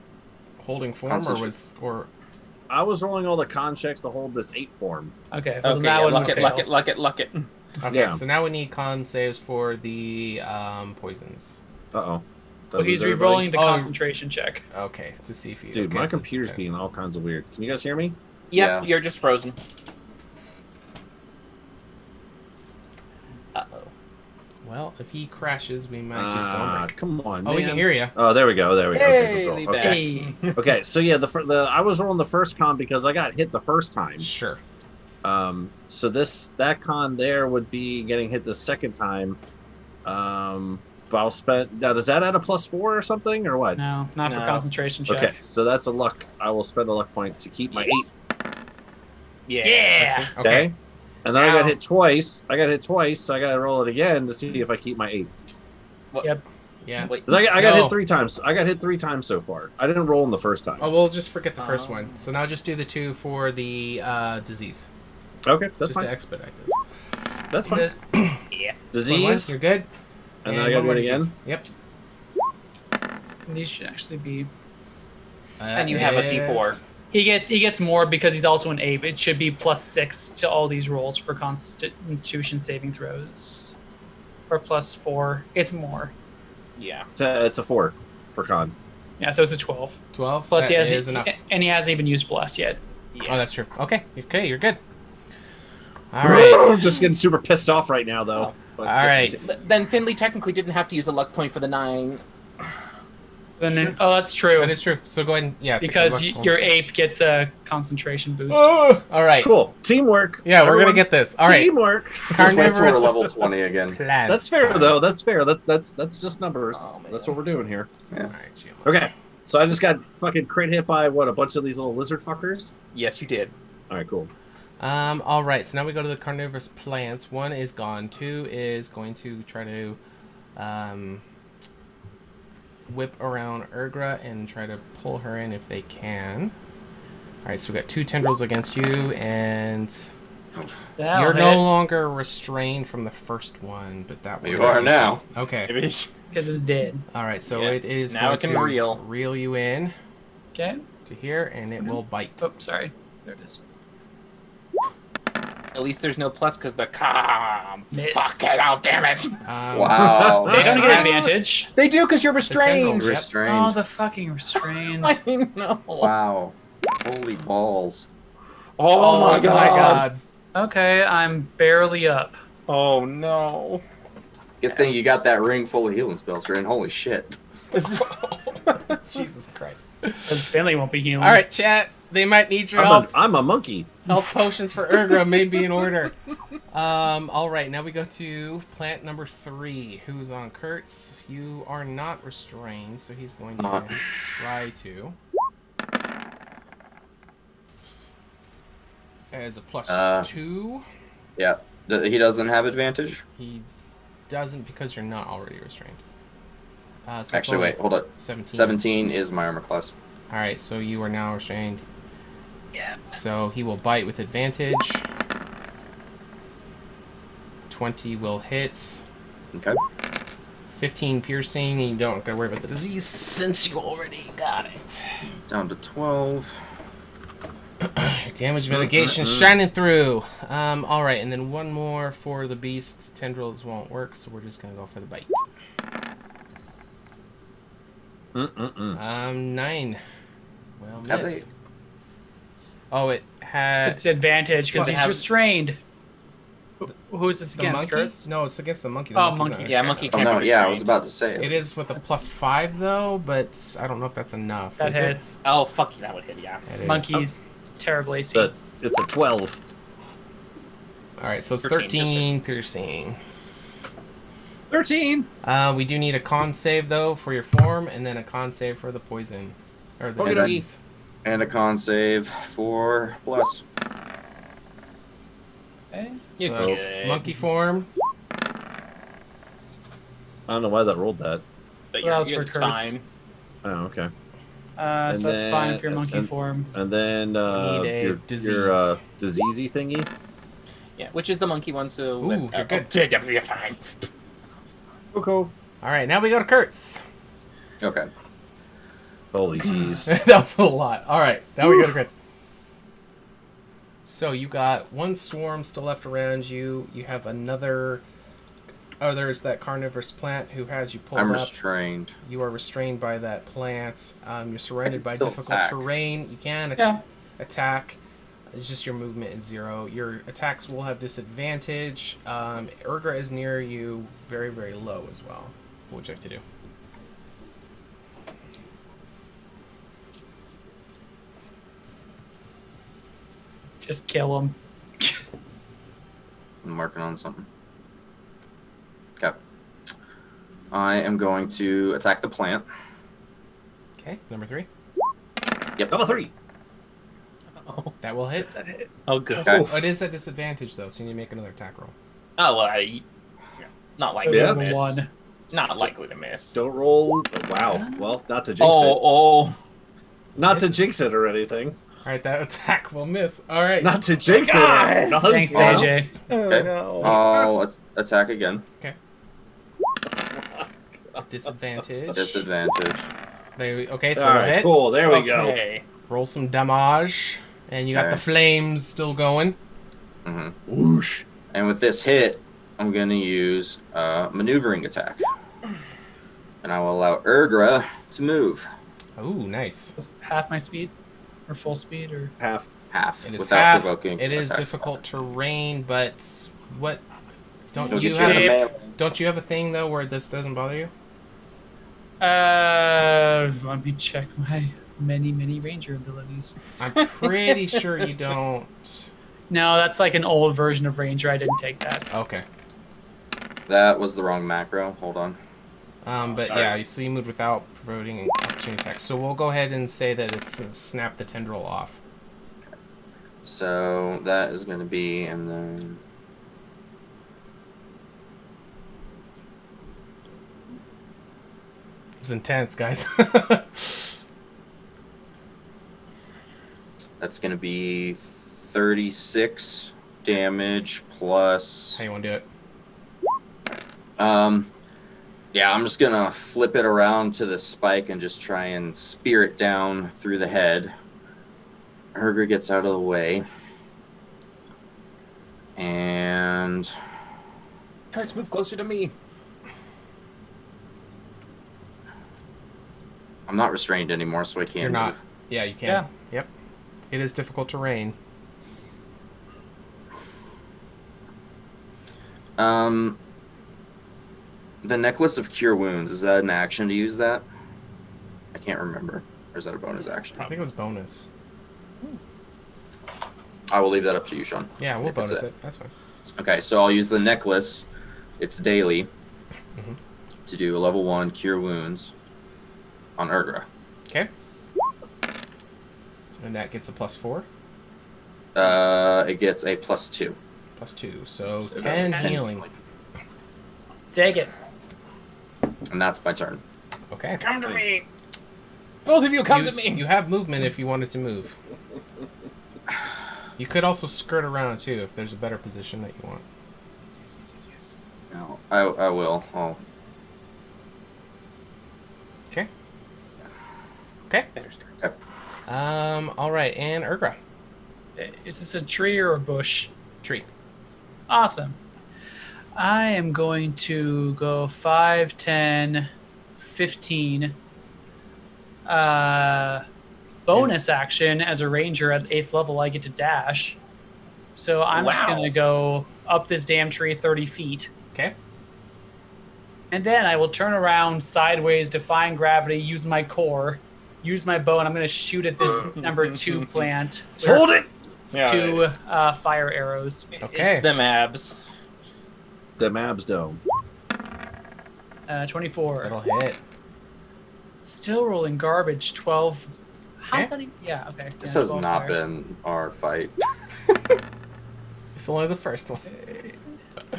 holding form, or I was rolling all the con checks to hold this 8 form. Okay, well, Okay, that yeah, one luck will it, luck fail. it, luck it, luck it. okay. Yeah. So now we need con saves for the poisons. Uh-oh. Well, he's Everybody- re-rolling the Oh. concentration check. Okay, to see if you. Dude, okay, my so it's computer's 10. being all kinds of weird. Can you guys hear me? Yep, Yeah. you're just frozen. Uh-oh. Well, if he crashes, we might just go and break. Come on, Oh, we man. can hear you. Oh, there we go. Hey, Okay, leave cool. that. Okay. Hey, Okay, so yeah, I was rolling the first con because I got hit the first time. Sure. So that con there would be getting hit the second time. But I'll spend now. Does that add a +4 or something or what? no, not for No. concentration check. Okay, so that's a luck. I will spend a luck point to keep my 8. Yeah. That's it? Okay. And then I Ow. got hit twice. So I got to roll it again to see if I keep my 8. Yeah. Wait. 'Cause I got No. hit 3 times. I got hit 3 times so far. I didn't roll in the first time. Oh, we'll just forget the first one. So now just do the 2 for the disease, Okay, that's just to fine. expedite this. That's fine. Yeah. Disease. You're good. And then I got to one do it more again. disease. Yep. These should actually be. And you have a D4. He gets more because he's also an ape. It should be +6 to all these rolls for Constitution saving throws, or +4. It's more. Yeah. It's a 4 for con. Yeah, so it's a 12. 12. Plus, That he is enough. and he hasn't even used bless yet. Oh, that's true. Okay. Okay, you're good. All right. I'm just getting super pissed off right now, though. Oh. But- All right. Then Finley technically didn't have to use a luck point for the 9. Then, oh, that's true. That is true. So go ahead and take the Because luck roll. your ape gets a concentration boost. Oh, all right. Cool. Teamwork. Yeah, we're gonna Everyone's get this. All right. Teamwork. Just wait till we're Carnivorous level 20 again. plants. That's fair time. though. That's fair. That's just numbers. Oh, man. That's what we're doing here. All right, Sheila. Okay. So I just got fucking crit hit by what, a bunch of these little lizard fuckers. Yes, you did. All right, cool. All right. So now we go to the carnivorous plants. 1 is gone. 2 is going to try to whip around Urgra and try to pull her in if they can. All right. So we got 2 tendrils against you, and That'll you're hit, no longer restrained from the first one, but that will You are hit now. Okay. Maybe. because it's dead. All right. So Yeah. it is Now going it can to reel. you in Okay. to here, and it will bite. Oh, sorry. There it is. At least there's no plus because the Miss. Fuck it out, damn it. Wow. They don't get Yes. advantage. They do because you're restrained. tendrils. Yep. Oh, Restrained. the fucking restrain. I know. Wow. Holy balls. Oh, my god. Okay, I'm barely up. Oh no. Good thing you got that ring full of healing spells, Rin. Holy shit. Jesus Christ. Because Finley won't be healing. All right, chat. They might need your help. I'm a monkey. Health potions for Urgra may be in order. All right, now we go to plant number 3, who's on Kurtz. You are not restrained, so he's going to try to. As a +2, Yeah. He doesn't have advantage? he doesn't because you're not already restrained. So it's Actually, only wait. Hold up. 17. 17 is my armor class. All right, so you are now restrained. Yeah. So he will bite with advantage. 20 will hit. Okay. 15 piercing. You don't gotta worry about the disease since you already got it. Down to 12. Damage mitigation shining through. All right, and then one more for the beast. Tendrils won't work, so we're just gonna go for the bite. 9. Well, Have miss. they- Oh, it had It's advantage because It's he's plus- restrained. Who's this the against, monkey. Kurtz? No, it's against the monkey. The Oh, monkey's monkey. not Yeah, restrained. monkey Oh, can't no. be Yeah, I was restrained. about to say it. It is with a +5 though, but I don't know if that's enough. That is it? hits. Oh, fuck you, that would hit, yeah. It is. Monkey's terrible AC. It's a 12. All right, so it's 13, just 13 piercing. 13. We do need a con save though for your form, and then a con save for the poison or the Okay. disease. And a con save for Bless. Okay. You're So that's good. monkey form. I don't know why that rolled that. But Well, that was you're, for it's Kurtz. fine. Oh, okay. So that's fine for your monkey form. And then Need a your diseasey thingy. Yeah, which is the monkey one, so... Ooh, you're good. You're fine. Okay. All right, now we go to Kurtz. Okay. Holy jeez. That was a lot. All right, now we go to Kurtz. So you got one swarm still left around you. You have another. Oh, there's that carnivorous plant who has you pulled I'm up. restrained. You are restrained by that plant. You're surrounded by still difficult attack. terrain. You can Yeah. attack. It's just your movement is 0. Your attacks will have disadvantage. Urgra is near you, very, very low as well. What would you have to do? Just kill him. I'm working on something. Okay. I am going to attack the plant. Okay, number 3. Number 3. That will hit. That hit. Oh, good. Okay. Oh, it is a disadvantage though, so you need to make another attack roll. Oh, well, not likely Yeah. to miss. One. Not likely to miss. Don't roll. Wow. Well, not to jinx it. Oh, Not to Miss. jinx it or anything. All right, that attack will miss. All right. Not to jinx God. it. Nothing. Thanks, Well, AJ. Okay. no. I'll attack again. Disadvantage. Disadvantage. Okay, so All right, hit. cool. There we go. Okay. Roll some damage, and you got Okay. the flames still going. hmm Whoosh. And with this hit, I'm going to use maneuvering attack. And I will allow Urgra to move Ooh, nice. Is it half my speed? Or full speed? Or Half. half It is without half. provoking. It is attack. difficult terrain, but what? It'll Don't you get have to a, melee. don't you have a thing though where this doesn't bother you? Let me check my many ranger abilities. I'm pretty sure you don't. No, that's like an old version of ranger. I didn't take that. Okay. That was the wrong macro. Hold on. But Sorry. yeah, so you moved without provoking an opportunity attack. So we'll go ahead and say that it's snap the tendril off. So that is going to be, and then It's intense, guys. that's going to be 36 damage plus. How you want to do it? Yeah, I'm just gonna flip it around to the spike and just try and spear it down through the head. Herger gets out of the way. And Kurtz, move closer to me. I'm not restrained anymore, so I can't You're not. move. Yeah, you can. Yeah. Yep. It is difficult terrain. The Necklace of Cure Wounds, is that an action to use that? I can't remember. Or is that a bonus action? I think it was bonus. I will leave that up to you, Sean. Yeah, we'll If it's bonus it. That's fine. Okay, so I'll use the necklace. It's daily Mhm. to do a level 1 Cure Wounds on Urgra. Okay. And that gets a +4. It gets a +2. +2. So 10 healing. Take it. And that's my turn. Okay. Come to me. Both of you come You, to me. you have movement if you wanted to move. You could also skirt around too if there's a better position that you want. No, I will. Okay. Okay. Better skirts. Okay. All right, and Urgra. Is this a tree or a bush? Tree. Awesome. I am going to go 5, 10, 15. Bonus action as a ranger at 8th level, I get to dash. So I'm just Wow. going to go up this damn tree 30 feet. Okay. And then I will turn around sideways, defying gravity, use my core, use my bow, and I'm going to shoot at this number 2 plant. with Hold it! Yeah, 2 fire arrows. Okay. It's them abs. The Mabs Dome. 24. That'll hit. Still rolling garbage. 12. How's Okay. that even? Yeah, okay. This Yeah, has 12 not fire. been our fight. It's only the first one.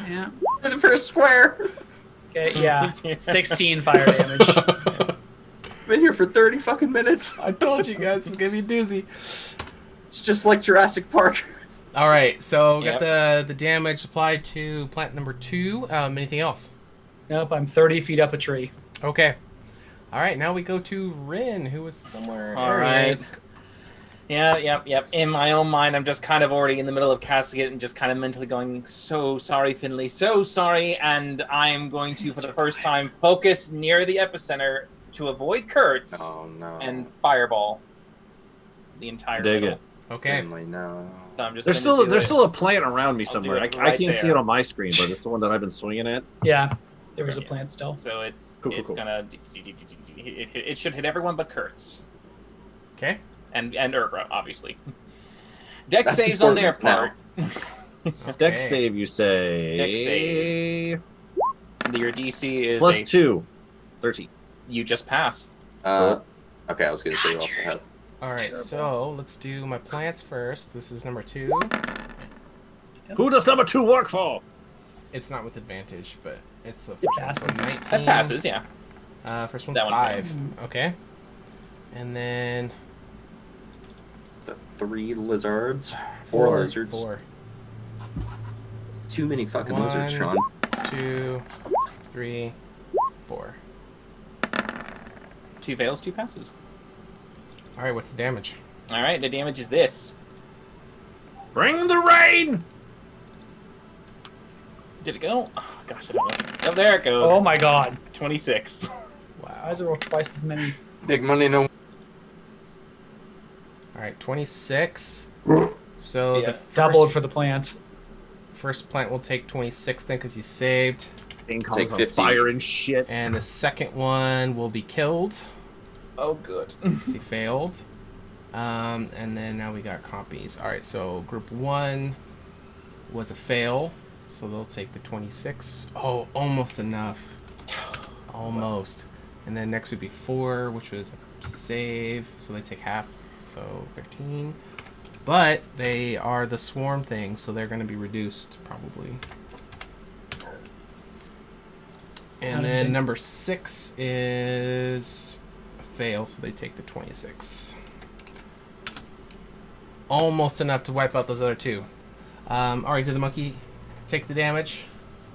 Yeah. The first square! Okay, yeah. 16 fire damage. Been here for 30 fucking minutes. I told you guys it's gonna be a doozy. It's just like Jurassic Park. All right, so we Yep. got the damage applied to plant number 2. Anything else? Nope, I'm 30 feet up a tree. Okay. All right, now we go to Rin, who is somewhere. All there he right. is. Yeah, yep. In my own mind, I'm just kind of already in the middle of casting it and just kind of mentally going, so sorry, Finley, so sorry. And I'm going to, for the first time, focus near the epicenter to avoid Kurtz Oh no. and fireball the entire Dig middle. it. Okay. Finley, no. So I'm just There's gonna still do there's it. still a plant around me I'll somewhere. do I it can't right see there. it on my screen, but it's the one that I've been swinging at. Yeah, there was a Yeah. plant still. So it's Cool, it's cool. gonna it should hit everyone but Kurtz Okay. and Urgra, obviously. Deck That's saves on their important part. Deck Okay. save, you say. Deck saves. Your DC is Plus a, 2. 13. you just pass. Okay, I was gonna say you also have. All right, so let's do my plants first. This is number 2. Who does number 2 work for? It's not with advantage, but it's the It first one. So passes. 19. That passes, yeah. First one's That one 5. Okay. And then The 3 lizards. 4 lizards. 4. Too many fucking lizards, One. Sean. 2, 3, 4. 2 fails, 2 passes. All right, what's the damage? All right, the damage is this. Bring the rain! Did it go? Oh, gosh, I don't know. Oh, there it goes. Oh my god. 26. Why Wow. is it roll twice as many? Big money, no. All right, 26. So Yeah. the Doubled for the plant. first plant will take 26 then because you saved. King Take Kong's on 50. fire and shit. And the second one will be killed. Oh, good. 'Cause he failed. And then now we got copies. All right, so group 1 was a fail, so they'll take the 26. Oh, almost enough. Almost. And then next would be 4, which was a save, so they take half, so 13. But they are the swarm thing, so they're going to be reduced, probably. And then number 6 is a fail, so they take the 26. Almost enough to wipe out those other 2. Alright, did the monkey take the damage?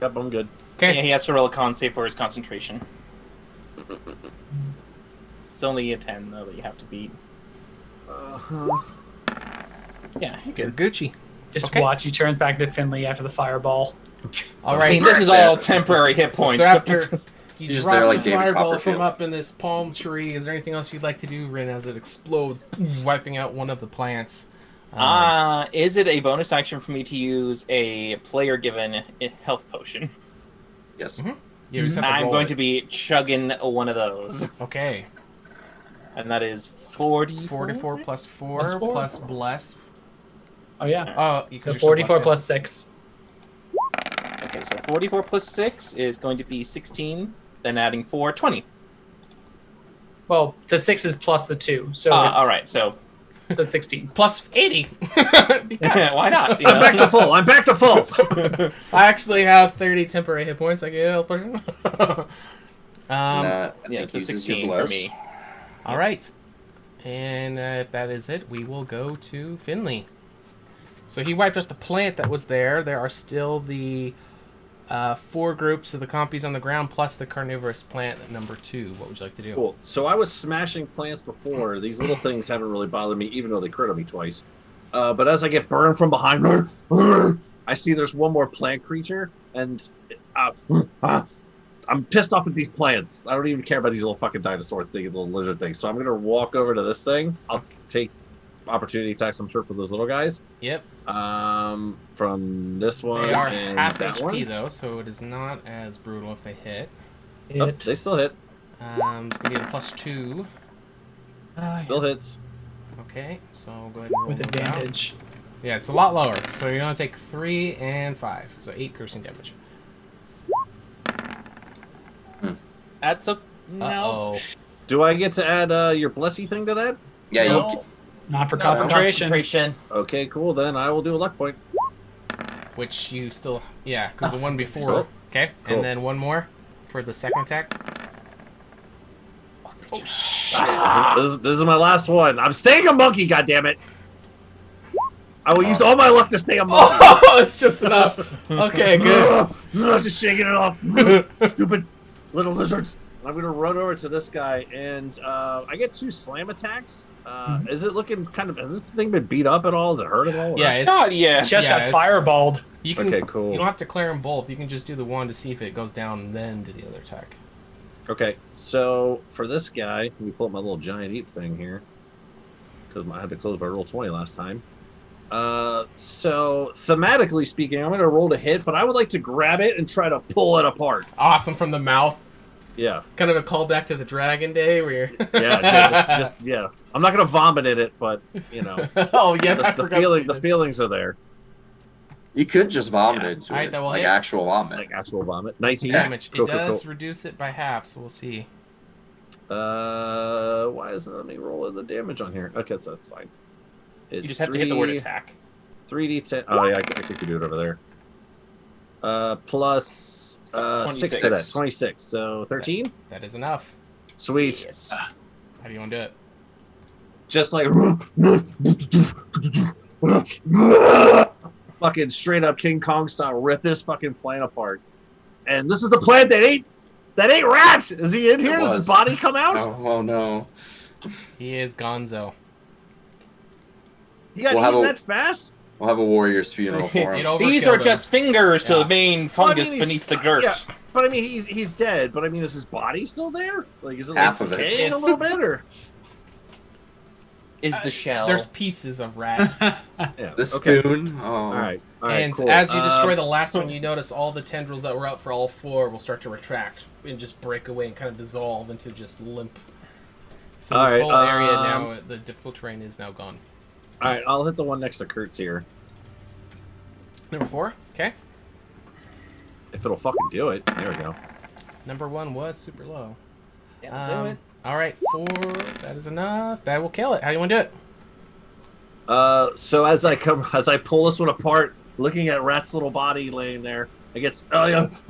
Yep, I'm good. Okay. Yeah, he has to roll a con save for his concentration. It's only a 10, though, that you have to beat. Yeah, you're You're good. Gucci. Just Okay. watch. He turns back to Finley after the fireball. All I right. mean, this is all temporary hit points. So after you He's just drop there like the David fireball Copperfield. from up in this palm tree, is there anything else you'd like to do, Rin, as it explodes, wiping out one of the plants? Is it a bonus action for me to use a player-given health potion? Yes. Mhm. You just have to I'm roll going it. to be chugging one of those. Okay. And that is 44? 44 plus 4 Plus 4? plus bless. Oh yeah. Oh, So 44 plus 6. Okay, so 44 plus 6 is going to be 16, then adding 4, 20. Well, the 6 is plus the 2, so it's, All right, so so it's 16. Plus 80. Because why not? You I'm know? back to full. I'm back to full. I actually have 30 temporary hit points. I get a health potion. I Yeah, think so uses your 16 for bless. me. All right. And if that is it, we will go to Finley. So he wiped out the plant that was there. There are still the 4 groups of the compies on the ground, plus the carnivorous plant at number 2. What would you like to do? Cool. So I was smashing plants before. These little things haven't really bothered me, even though they crit on me twice. But as I get burned from behind, I see there's one more plant creature, and I'm pissed off at these plants. I don't even care about these little fucking dinosaur thing, little lizard things. So I'm gonna walk over to this thing. I'll take opportunity attacks, I'm sure, for those little guys. Yep. From this one They are and half that HP, one. though, so it is not as brutal if they hit. Oh, Hit. they still hit. It's going to be a plus 2. Still hits. Okay, so go ahead and roll With those out. advantage. Yeah, it's a lot lower. So you're going to take 3 and 5. So 8 piercing damage. That's a no. Uh-oh. Do I get to add your blessy thing to that? Yeah, No. you Not for No, concentration. Okay, cool. Then I will do a luck point. Which you still... Yeah, because the one before... Cool. Okay, Cool. and then one more for the second attack. Oh, shit. This is my last one. I'm staying a monkey, goddammit. I will use all my luck to stay a monkey. Oh, it's just enough. Okay, good. Just shaking it off. Stupid little lizards. I'm going to run over to this guy, and I get 2 slam attacks. Is it looking kind of... Has this thing been beat up at all? Is it hurt at all? or- Yeah, it's... God, yes. Just Yeah, got it's- fireballed. You can, Okay, cool. You don't have to clear them both. You can just do the one to see if it goes down and then do the other attack. Okay, so for this guy, let me pull up my little giant eat thing here. Because I had to close my roll 20 last time. So thematically speaking, I'm going to roll to hit, but I would like to grab it and try to pull it apart. Awesome from the mouth. Yeah, Kind of a callback to the Dragon Day where you're... yeah, just yeah. I'm not going to vomit in it, but you know, Oh, yeah, I the forgot. the feelings are there. You could just vomit Yeah. into Alright, it, that will like hit. actual vomit. Like actual vomit. 19 damage. Cool, It cool, does cool. reduce it by half, so we'll see. Why isn't it let me roll the damage on here? Okay, so that's fine. It's You just have to hit the word attack. 3d10. Oh yeah, I think we do it over there. Plus So it's 6 to that. 26. So 13. That is enough. Sweet. Yes. How do you want to do it? Just like fucking straight up King Kong style, rip this fucking plant apart. And this is the plant that ate rats. Is he in here? It Does his was. body come out? Oh no. He is Gonzo. You got We'll have eaten a- that fast? We'll have a warrior's funeral for It him. These overkilled are him. just fingers to Yeah. the main Well, I fungus mean, he's- beneath the dirt. Yeah, but I mean he's dead. But I mean, is his body still there? Like, is it like Half of it. decaying a It's- little bit, or Is the shell. There's pieces of rat. yeah? The okay. spoon. Oh. All right. All right, And cool. as you destroy the last one, you notice all the tendrils that were out for all 4 will start to retract and just break away and kind of dissolve into just limp. So All this right, whole area now, the difficult terrain is now gone. All right, I'll hit the one next to Kurt's here. Number 4, okay. If it'll fucking do it. There we go. Number 1 was super low. Yeah, do it. All right, 4. That is enough. That will kill it. How do you want to do it? So as I pull this one apart, looking at Rat's little body laying there, I get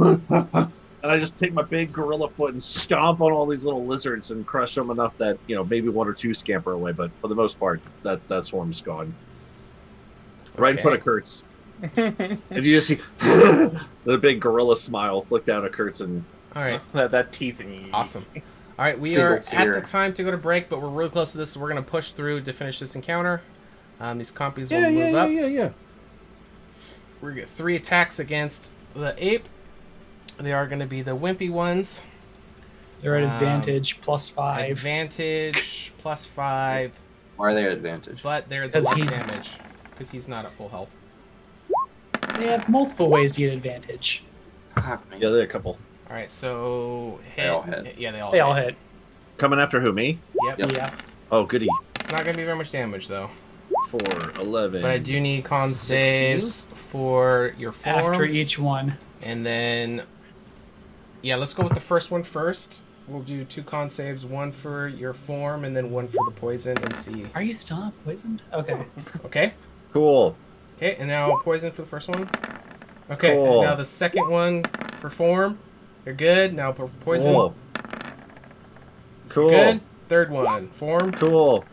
and I just take my big gorilla foot and stomp on all these little lizards and crush them enough that maybe 1 or 2 scamper away, but for the most part, that swarm's gone. Right in front of Kurtz. And you just see the big gorilla smile look down at Kurtz and. All right. That teeth. Awesome. All right, we Single are tear. at the time to go to break, but we're really close to this, so we're going to push through to finish this encounter. These compies will move up. Yeah. We're going to get 3 attacks against the ape. They are going to be the wimpy ones. They're at advantage +5. Advantage +5, Why are they at advantage? but they're the 'Cause least he's- damage because he's not at full health. They have multiple ways to get advantage. Fuck me. Yeah, there are a couple. All right, so hit. They all hit. Yeah, they all They hit. all hit. Coming after who, me? Yep. Yep. Yeah. Oh, goody. It's not going to be very much damage, though. 4, 11. But I do need con 16? saves for your form. After each one. And then, yeah, let's go with the first one first. We'll do 2 con saves, 1 for your form, and then 1 for the poison, and see. Are you still not poisoned? Okay. Okay? Cool. Okay, and now poison for the first one. Okay, Cool. now the second one for form. You're good. Now for poison. Cool. Good. Third one, form. Cool.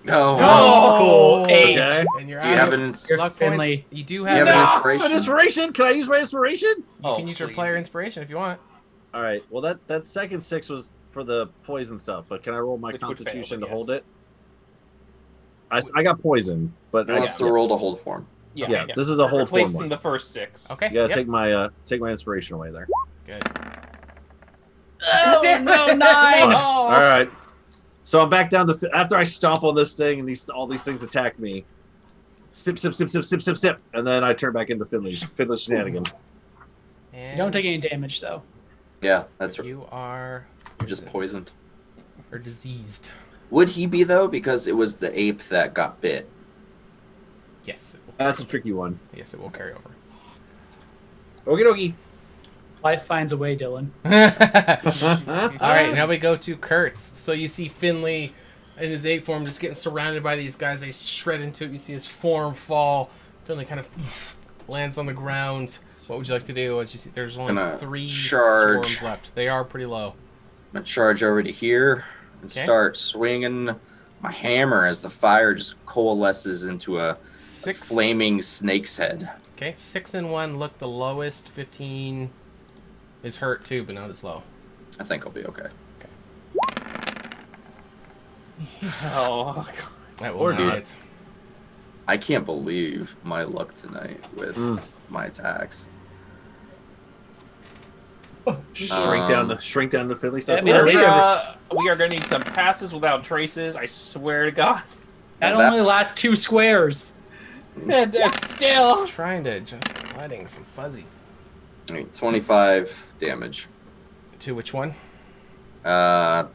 No. Oh, cool. 8. Okay. And you're Do you out have of an luck Finley. points. You do you have, have an you inspiration? An inspiration? Can I use my inspiration? can use your player inspiration if you want. All right. Well, that second 6 was for the poison stuff, but can I roll my Which would fail, constitution but to hold yes. it? I got poison, but He wants to roll to hold form. yeah, this is a hold form Replaced one. in the first 6. Okay. You gotta yep. take my inspiration away there. Good. Oh, no, 9. All right. So I'm back down to after I stomp on this thing and all these things attack me. Sip, sip, sip, sip, sip, sip, sip, and then I turn back into Finley shenanigans. And You don't take any damage, though. Yeah, that's right. You are You're just poisoned. or diseased. Would he be though? Because it was the ape that got bit. Yes. It will, That's a tricky one. yes, it will carry over. Okie dokie. Life finds a way, Dylan. All right, now we go to Kurtz. So you see Finley in his ape form just getting surrounded by these guys. They shred into it. You see his form fall. Finley kind of lands on the ground. What would you like to do? As you see, there's only Gonna 3 charge. swarms left. They are pretty low. I'm gonna charge over to here and Okay. start swinging my hammer as the fire just coalesces into a 6 flaming snake's head. Okay, 6 and 1 look the lowest. 15 is hurt too, but not as low. I think I'll be okay. Oh, God. That Or will dude. not hit. I can't believe my luck tonight with Mm. my attacks. Shrink down the Finley stuff. I mean, We're, at least- we are going to need some passes without traces. I swear to God. That That- only lasts 2 squares. That's still. Trying to adjust lighting some fuzzy. I mean, 25 damage. To which one?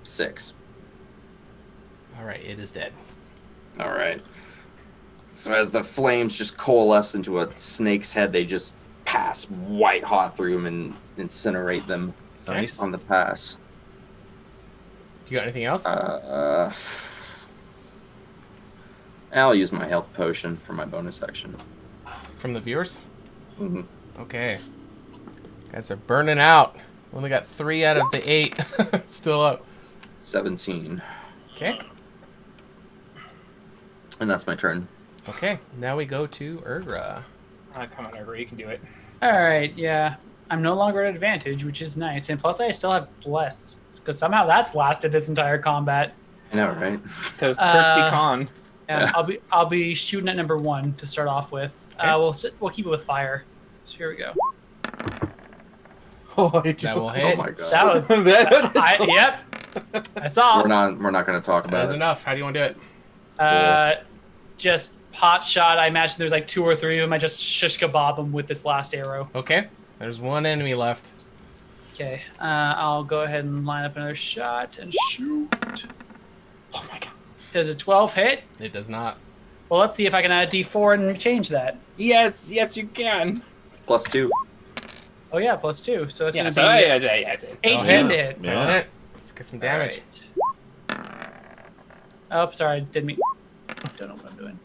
6. All right, it is dead. All right. So as the flames just coalesce into a snake's head, they just pass white hot through them and incinerate them Nice. on the pass. Do you got anything else? I'll use my health potion for my bonus action. From the viewers? Mm-hmm. Okay. Guys are burning out. Only got 3 out of the 8 still up. 17. Okay. And that's my turn. Okay. Now we go to Urgra. Come on, Urgra, you can do it. Alright, yeah. I'm no longer at advantage, which is nice. And plus I still have Bless. Because somehow that's lasted this entire combat. I know, right? Because Kurt's Uh, be con. Yeah, I'll be shooting at number 1 to start off with. Okay. We'll keep it with fire. So here we go. Oh, That will Oh hit. my god. That was That is close. yep. I saw. We're not gonna talk That about is it. enough. How do you want to do it? Just pot shot. I imagine there's like 2 or 3 of them. I just shish kebab them with this last arrow. Okay. There's one enemy left. Okay, I'll go ahead and line up another shot and shoot. Oh my god. Does a 12 hit? It does not. Well, let's see if I can add a D4 and change that. Yes, you can. +2. Oh yeah, +2. So it's Yeah, gonna so be yeah, 18 Oh, yeah. to hit. Yeah. Got it. Let's get some damage. Alright. Oh, sorry, I didn't mean. Don't know what I'm doing.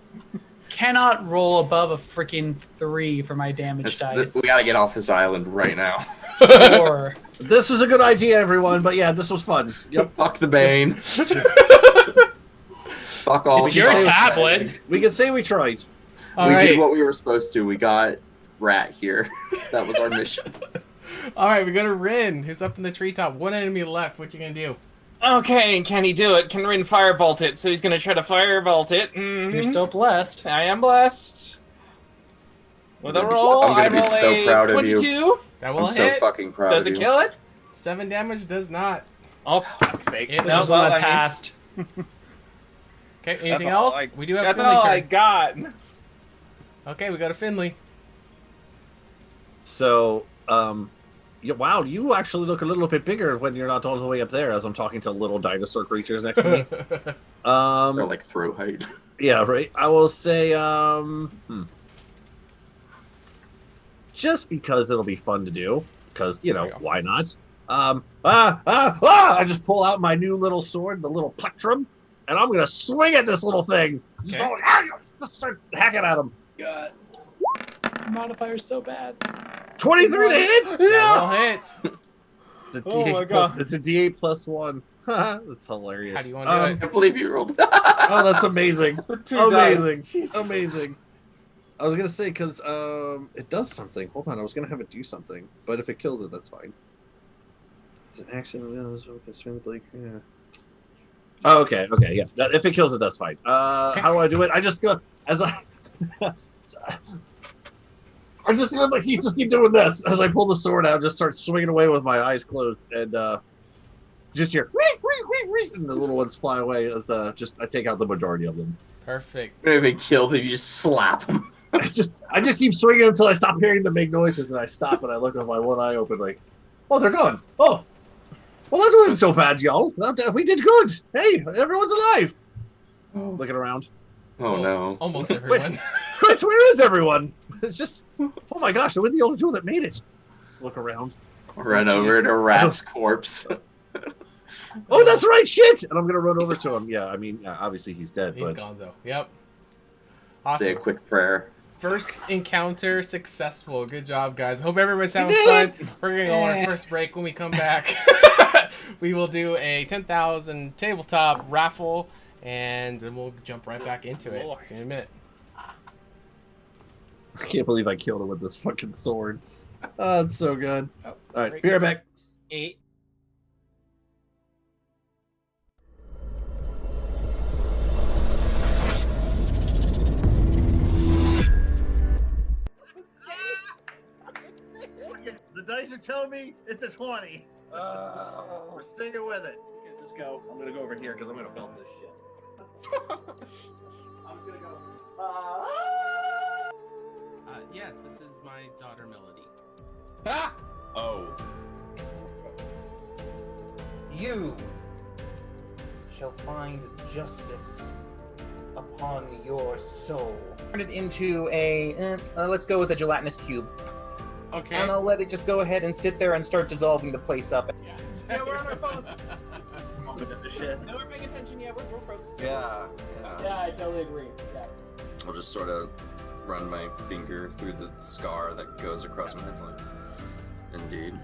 Cannot roll above a freaking 3 for my damage dice. We gotta get off this island right now. 4. This was a good idea, everyone. But yeah, this was fun. Yep. Fuck the Bane. Fuck all. You're a tablet. We can say we tried. All we right. did what we were supposed to. We got Rat here. That was our mission. All right, we got a Rin who's up in the treetop. One enemy left. What you gonna do? Okay, can he do it? Can Rin firebolt it? So he's gonna try to firebolt it. Mhm. You're still blessed. I am blessed. With a I'm gonna be roll, so- I'm gonna I be roll so a proud of you. 22. That will I'm so hit. fucking proud Does of it you. kill it? 7 damage does not. Oh, fuck's sake. It This does was one not. that passed. Okay, anything all else? I- We do have That's Finley all I turn. got. Okay, we got a Finley. So, yeah, wow, you actually look a little bit bigger when you're not all the way up there. As I'm talking to little dinosaur creatures next to me. Or like throw height. Yeah, right. I will say, just because it'll be fun to do, because you know There you go. why not? I just pull out my new little sword, the little plectrum, and I'm gonna swing at this little thing. Just, Okay. just start hacking at him. God. Modifier's so bad. 23 to hit. That will hit. It's a Oh D8 my plus- God. it's a D8 plus 1. That's hilarious. How do you want to do I it? can't believe you rolled. Oh, that's amazing. Two Amazing. dice. Jesus. Amazing. I was gonna say because it does something. Hold on, I was gonna have it do something, but if it kills it, that's fine. Is it accident? Yeah. Oh, okay, yeah. If it kills it, that's fine. How do I do it? I just go as I. I'm just gonna like just keep doing this as I pull the sword out, just start swinging away with my eyes closed, and just hear and the little ones fly away as just I take out the majority of them. Perfect. You don't even kill them. You just slap them. I just keep swinging until I stop hearing them make noises, and I stop and I look with my one eye open, like, oh, they're gone. Oh, well, that wasn't so bad, y'all. We did good. Hey, everyone's alive. Looking around. Oh no. Almost everyone. Chris, where is everyone? It's just, oh my gosh, we're the only two that made it. Look around. Run over to Rat's corpse. Oh, that's right, shit! And I'm gonna run over to him. Yeah, I mean, obviously he's dead, He's but gonzo. Yep. Say a Awesome. quick prayer. First encounter successful. Good job, guys. Hope everybody's having did fun. it! We're going to go on our first break. When we come back, we will do a 10,000 tabletop raffle, and then we'll jump right back into it. See you in a minute. I can't believe I killed him with this fucking sword. Oh, it's so good. Oh, All right, great. be right back. 8. The dice are telling me it's a 20. We're sticking with it. Okay, just go. I'm gonna go over here because I'm gonna film this shit. I'm just gonna go. Yes, this is my daughter, Melody. Ah! Oh. You shall find justice upon your soul. Turn it into a, let's go with a gelatinous cube. Okay. And I'll let it just go ahead and sit there and start dissolving the place up. Yeah, we're on our phones. I'm gonna do shit. No, we're paying attention. Yeah, we're focused. Yeah. Yeah, I totally agree. Yeah. I'll just sort of run my finger through the scar that goes across my head. Indeed.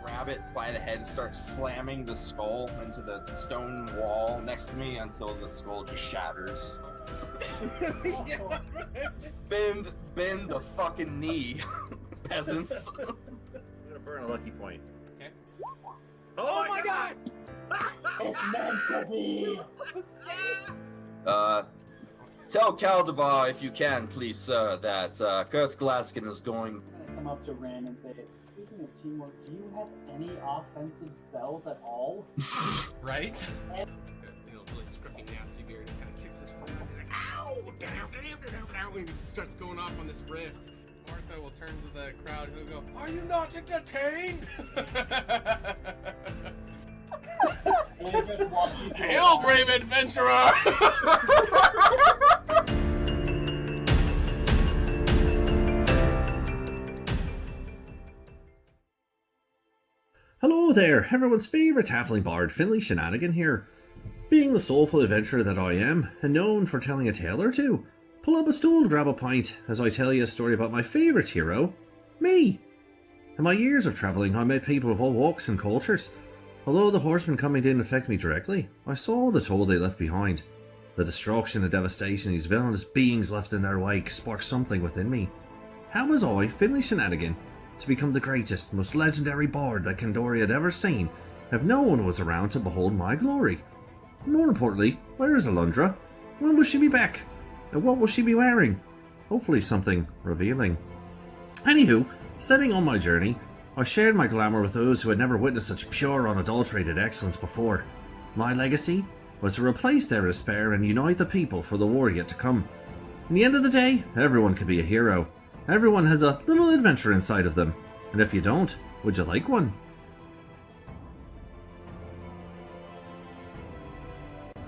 Grab it by the head, start slamming the skull into the stone wall next to me until the skull just shatters. Bend the fucking knee, peasants. I'm gonna burn a lucky point. Okay. Oh my god! It's meant to be. Tell Caldevar, if you can, please, sir, that Kurtz Glaskin is going. Come up to Ren and say, speaking of teamwork, do you have any offensive spells at all? Right? He's got, really scruffy, nasty beard and kind of kicks his foot. He's like, ow! Damn. Gatling just starts going off on this rift. Martha will turn to the crowd and he'll go, "Are you not entertained?" Hail, brave adventurer! Hello there, everyone's favourite halfling bard, Finley Shenanigan here. Being the soulful adventurer that I am, and known for telling a tale or two, pull up a stool to grab a pint as I tell you a story about my favourite hero, me. In my years of travelling, I met people of all walks and cultures. Although the horsemen coming didn't affect me directly, I saw the toll they left behind. The destruction and devastation these villainous beings left in their wake sparked something within me. How was I, Finley Shenanigan, to become the greatest, most legendary bard that Candoria had ever seen, if no one was around to behold my glory? More importantly, where is Alundra? When will she be back? And what will she be wearing? Hopefully something revealing. Anywho, setting on my journey, I shared my glamour with those who had never witnessed such pure, unadulterated excellence before. My legacy was to replace their despair and unite the people for the war yet to come. In the end of the day, everyone can be a hero. Everyone has a little adventure inside of them. And if you don't, would you like one?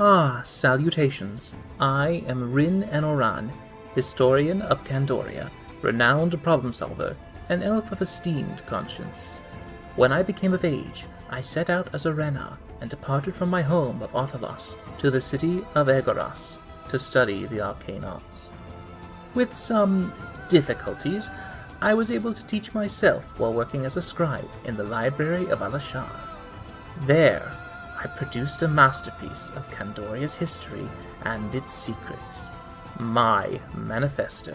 Ah, salutations. I am Rin Enoran, historian of Candoria, renowned problem solver, an elf of esteemed conscience. When I became of age, I set out as a Rena and departed from my home of Orthalos to the city of Egoras to study the arcane arts. With some difficulties, I was able to teach myself while working as a scribe in the library of Alashar. There, I produced a masterpiece of Candoria's history and its secrets. My manifesto,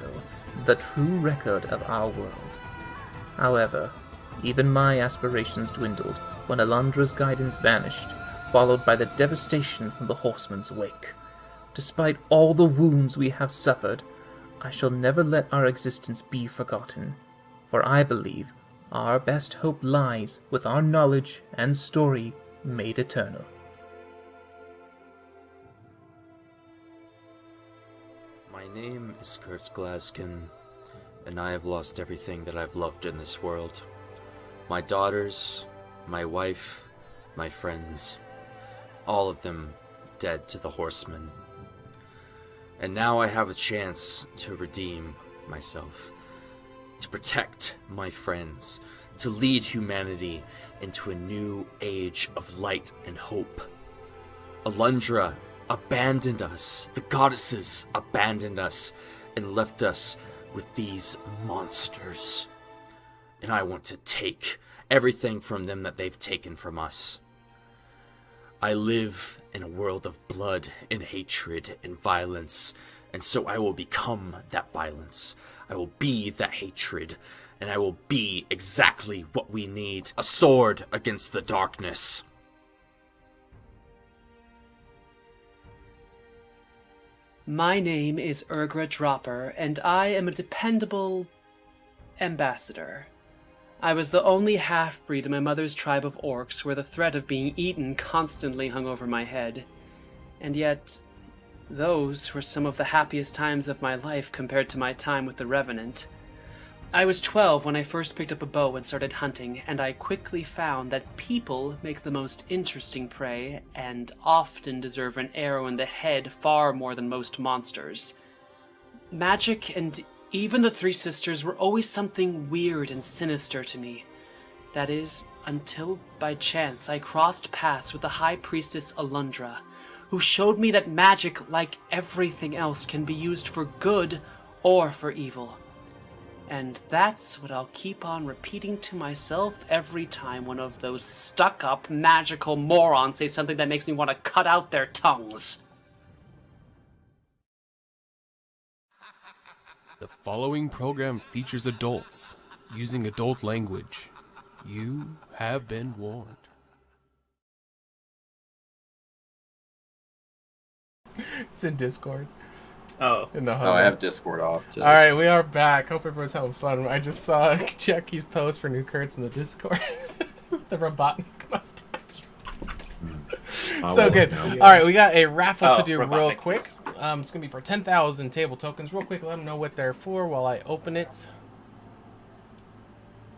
the true record of our world. However, even my aspirations dwindled when Alundra's guidance vanished, followed by the devastation from the horseman's wake. Despite all the wounds we have suffered, I shall never let our existence be forgotten, for I believe our best hope lies with our knowledge and story made eternal. My name is Kurt Glaskin, and I have lost everything that I've loved in this world. My daughters, my wife, my friends, all of them dead to the horsemen. And now I have a chance to redeem myself, to protect my friends, to lead humanity into a new age of light and hope. Alundra abandoned us, the goddesses abandoned us, and left us with these monsters. And I want to take everything from them that they've taken from us. I live in a world of blood and hatred and violence, and so I will become that violence. I will be that hatred, and I will be exactly what we need. A sword against the darkness. My name is Urgra Dropper, and I am a dependable ambassador. I was the only half-breed in my mother's tribe of orcs where the threat of being eaten constantly hung over my head. And yet, those were some of the happiest times of my life compared to my time with the Revenant. I was 12 when I first picked up a bow and started hunting, and I quickly found that people make the most interesting prey and often deserve an arrow in the head far more than most monsters. Magic and even the Three Sisters were always something weird and sinister to me. That is, until by chance I crossed paths with the High Priestess Alundra, who showed me that magic, like everything else, can be used for good or for evil. And that's what I'll keep on repeating to myself every time one of those stuck-up magical morons say something that makes me want to cut out their tongues. The following program features adults using adult language. You have been warned. It's in Discord. Oh. In the Oh, I have Discord off too. Alright, we are back. Hope everyone's having fun. I just saw Jackie's post for new Kurtz in the Discord. The Robotnik mustache. So good. Alright, we got a raffle to do real quick. It's going to be for 10,000 table tokens. Real quick, let them know what they're for while I open it.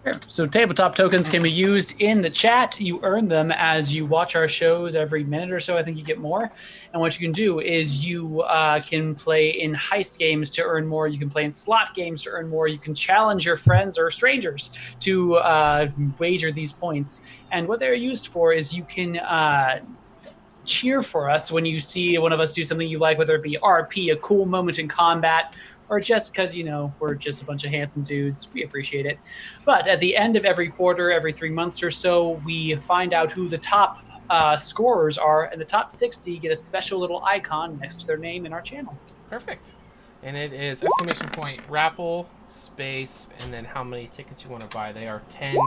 Sure. So tabletop tokens can be used in the chat. You earn them as you watch our shows every minute or so. I think you get more. And what you can do is you can play in heist games to earn more. You can play in slot games to earn more. You can challenge your friends or strangers to wager these points. And what they're used for is you can cheer for us when you see one of us do something you like, whether it be RP, a cool moment in combat, or just because, we're just a bunch of handsome dudes. We appreciate it. But at the end of every quarter, every 3 months or so, we find out who the top scorers are, and the top 60 get a special little icon next to their name in our channel. Perfect. And it is ! raffle space and then how many tickets you want to buy. They are 10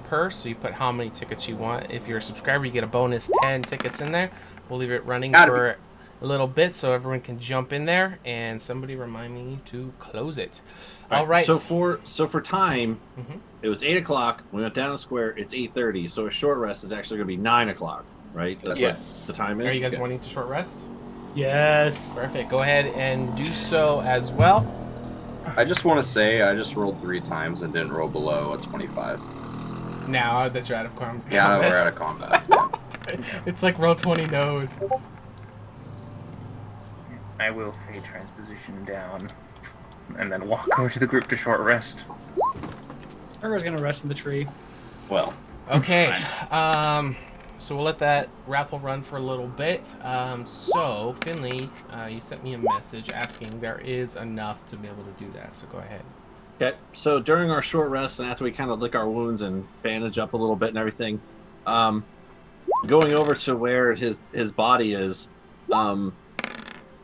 per, so you put how many tickets you want. If you're a subscriber, you get a bonus 10 tickets in there. We'll leave it running for a little bit so everyone can jump in there, and somebody remind me to close it. All right. So for time, it was 8 o'clock. We went down a square. It's 8:30. So a short rest is actually going to be 9 o'clock, right? That's Yes. what the time is. Are you guys wanting to short rest? Yes. Perfect. Go ahead and do so as well. I just want to say I just rolled 3 times and didn't roll below a 25. Now that you're out of combat. Yeah, we're out of combat. It's like roll 20 knows. I will fade transposition down and then walk over to the group to short rest. Burger's going to rest in the tree. Well. Okay. So we'll let that raffle run for a little bit. So, Finley, you sent me a message asking there is enough to be able to do that, so go ahead. Okay, so during our short rest and after we kind of lick our wounds and bandage up a little bit and everything, going over to where his body is, AJ,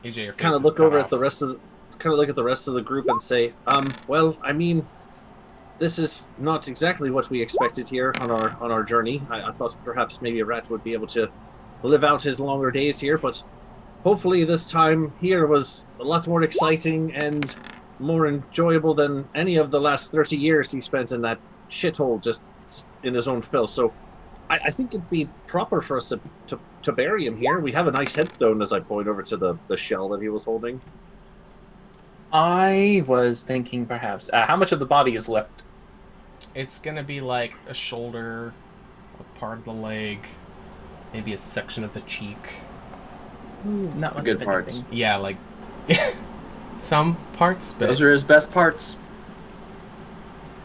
your face kind of is look cut over off. at the rest of the group and say, well, I mean, this is not exactly what we expected here on our journey. I thought perhaps maybe a rat would be able to live out his longer days here, but hopefully this time here was a lot more exciting and more enjoyable than any of the last 30 years he spent in that shithole just in his own filth. So I think it'd be proper for us to bury him here. We have a nice headstone, as I point over to the shell that he was holding. I was thinking perhaps, how much of the body is left? It's going to be like a shoulder, a part of the leg, maybe a section of the cheek. Not much Good of parts. anything. Yeah, like some parts, but Those are his best parts.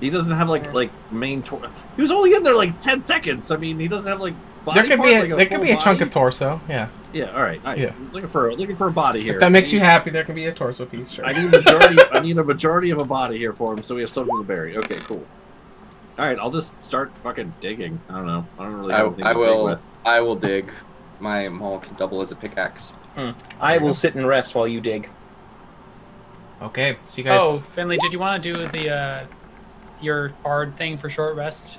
He doesn't have like main he was only in there like 10 seconds. I mean, he doesn't have like body there could part, be a, like there could be a full chunk body. of torso. Yeah. Yeah, all right. Yeah. Looking for a body here. If that makes you happy, there can be a torso piece. Sure. I need a majority of a body here for him, so we have something to bury. Okay, cool. All right, I'll just start fucking digging. I don't know. I don't really have anything to dig with. I will dig. My maul can double as a pickaxe. I will sit and rest while you dig. Okay, so you guys. Oh, Finley, did you want to do the your bard thing for short rest?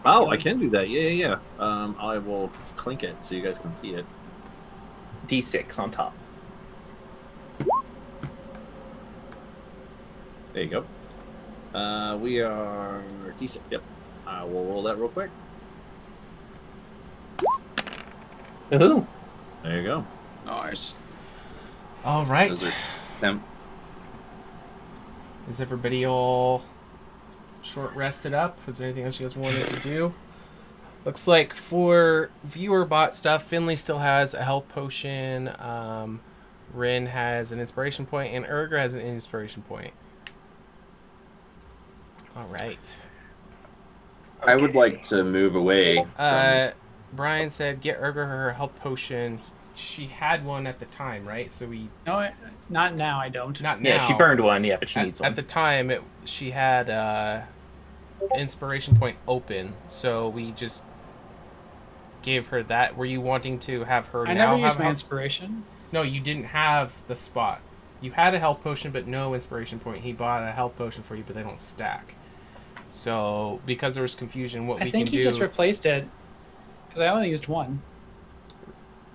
Oh, I can do that. Yeah. I will clink it so you guys can see it. D6 on top. There you go. We are decent. Yep. We'll roll that real quick. Ooh. There you go. Nice. All right. Those are temp. Is everybody all short rested up? Is there anything else you guys wanted to do? Looks like for viewer bot stuff, Finley still has a health potion. Rin has an inspiration point, and Urger has an inspiration point. All right. I would like to move away. Brian said, "Get Urger her health potion." She had one at the time, right? So we No, not now. I don't. not now. Yeah, she burned one, yeah, but she needs one. At the time, she had inspiration point open, so we just gave her that. Were you wanting to have her I now never used have my health? inspiration. No, you didn't have the spot. You had a health potion, but no inspiration point. He bought a health potion for you, but they don't stack. So, because there was confusion, what I we think can he do... just replaced it because I only used one.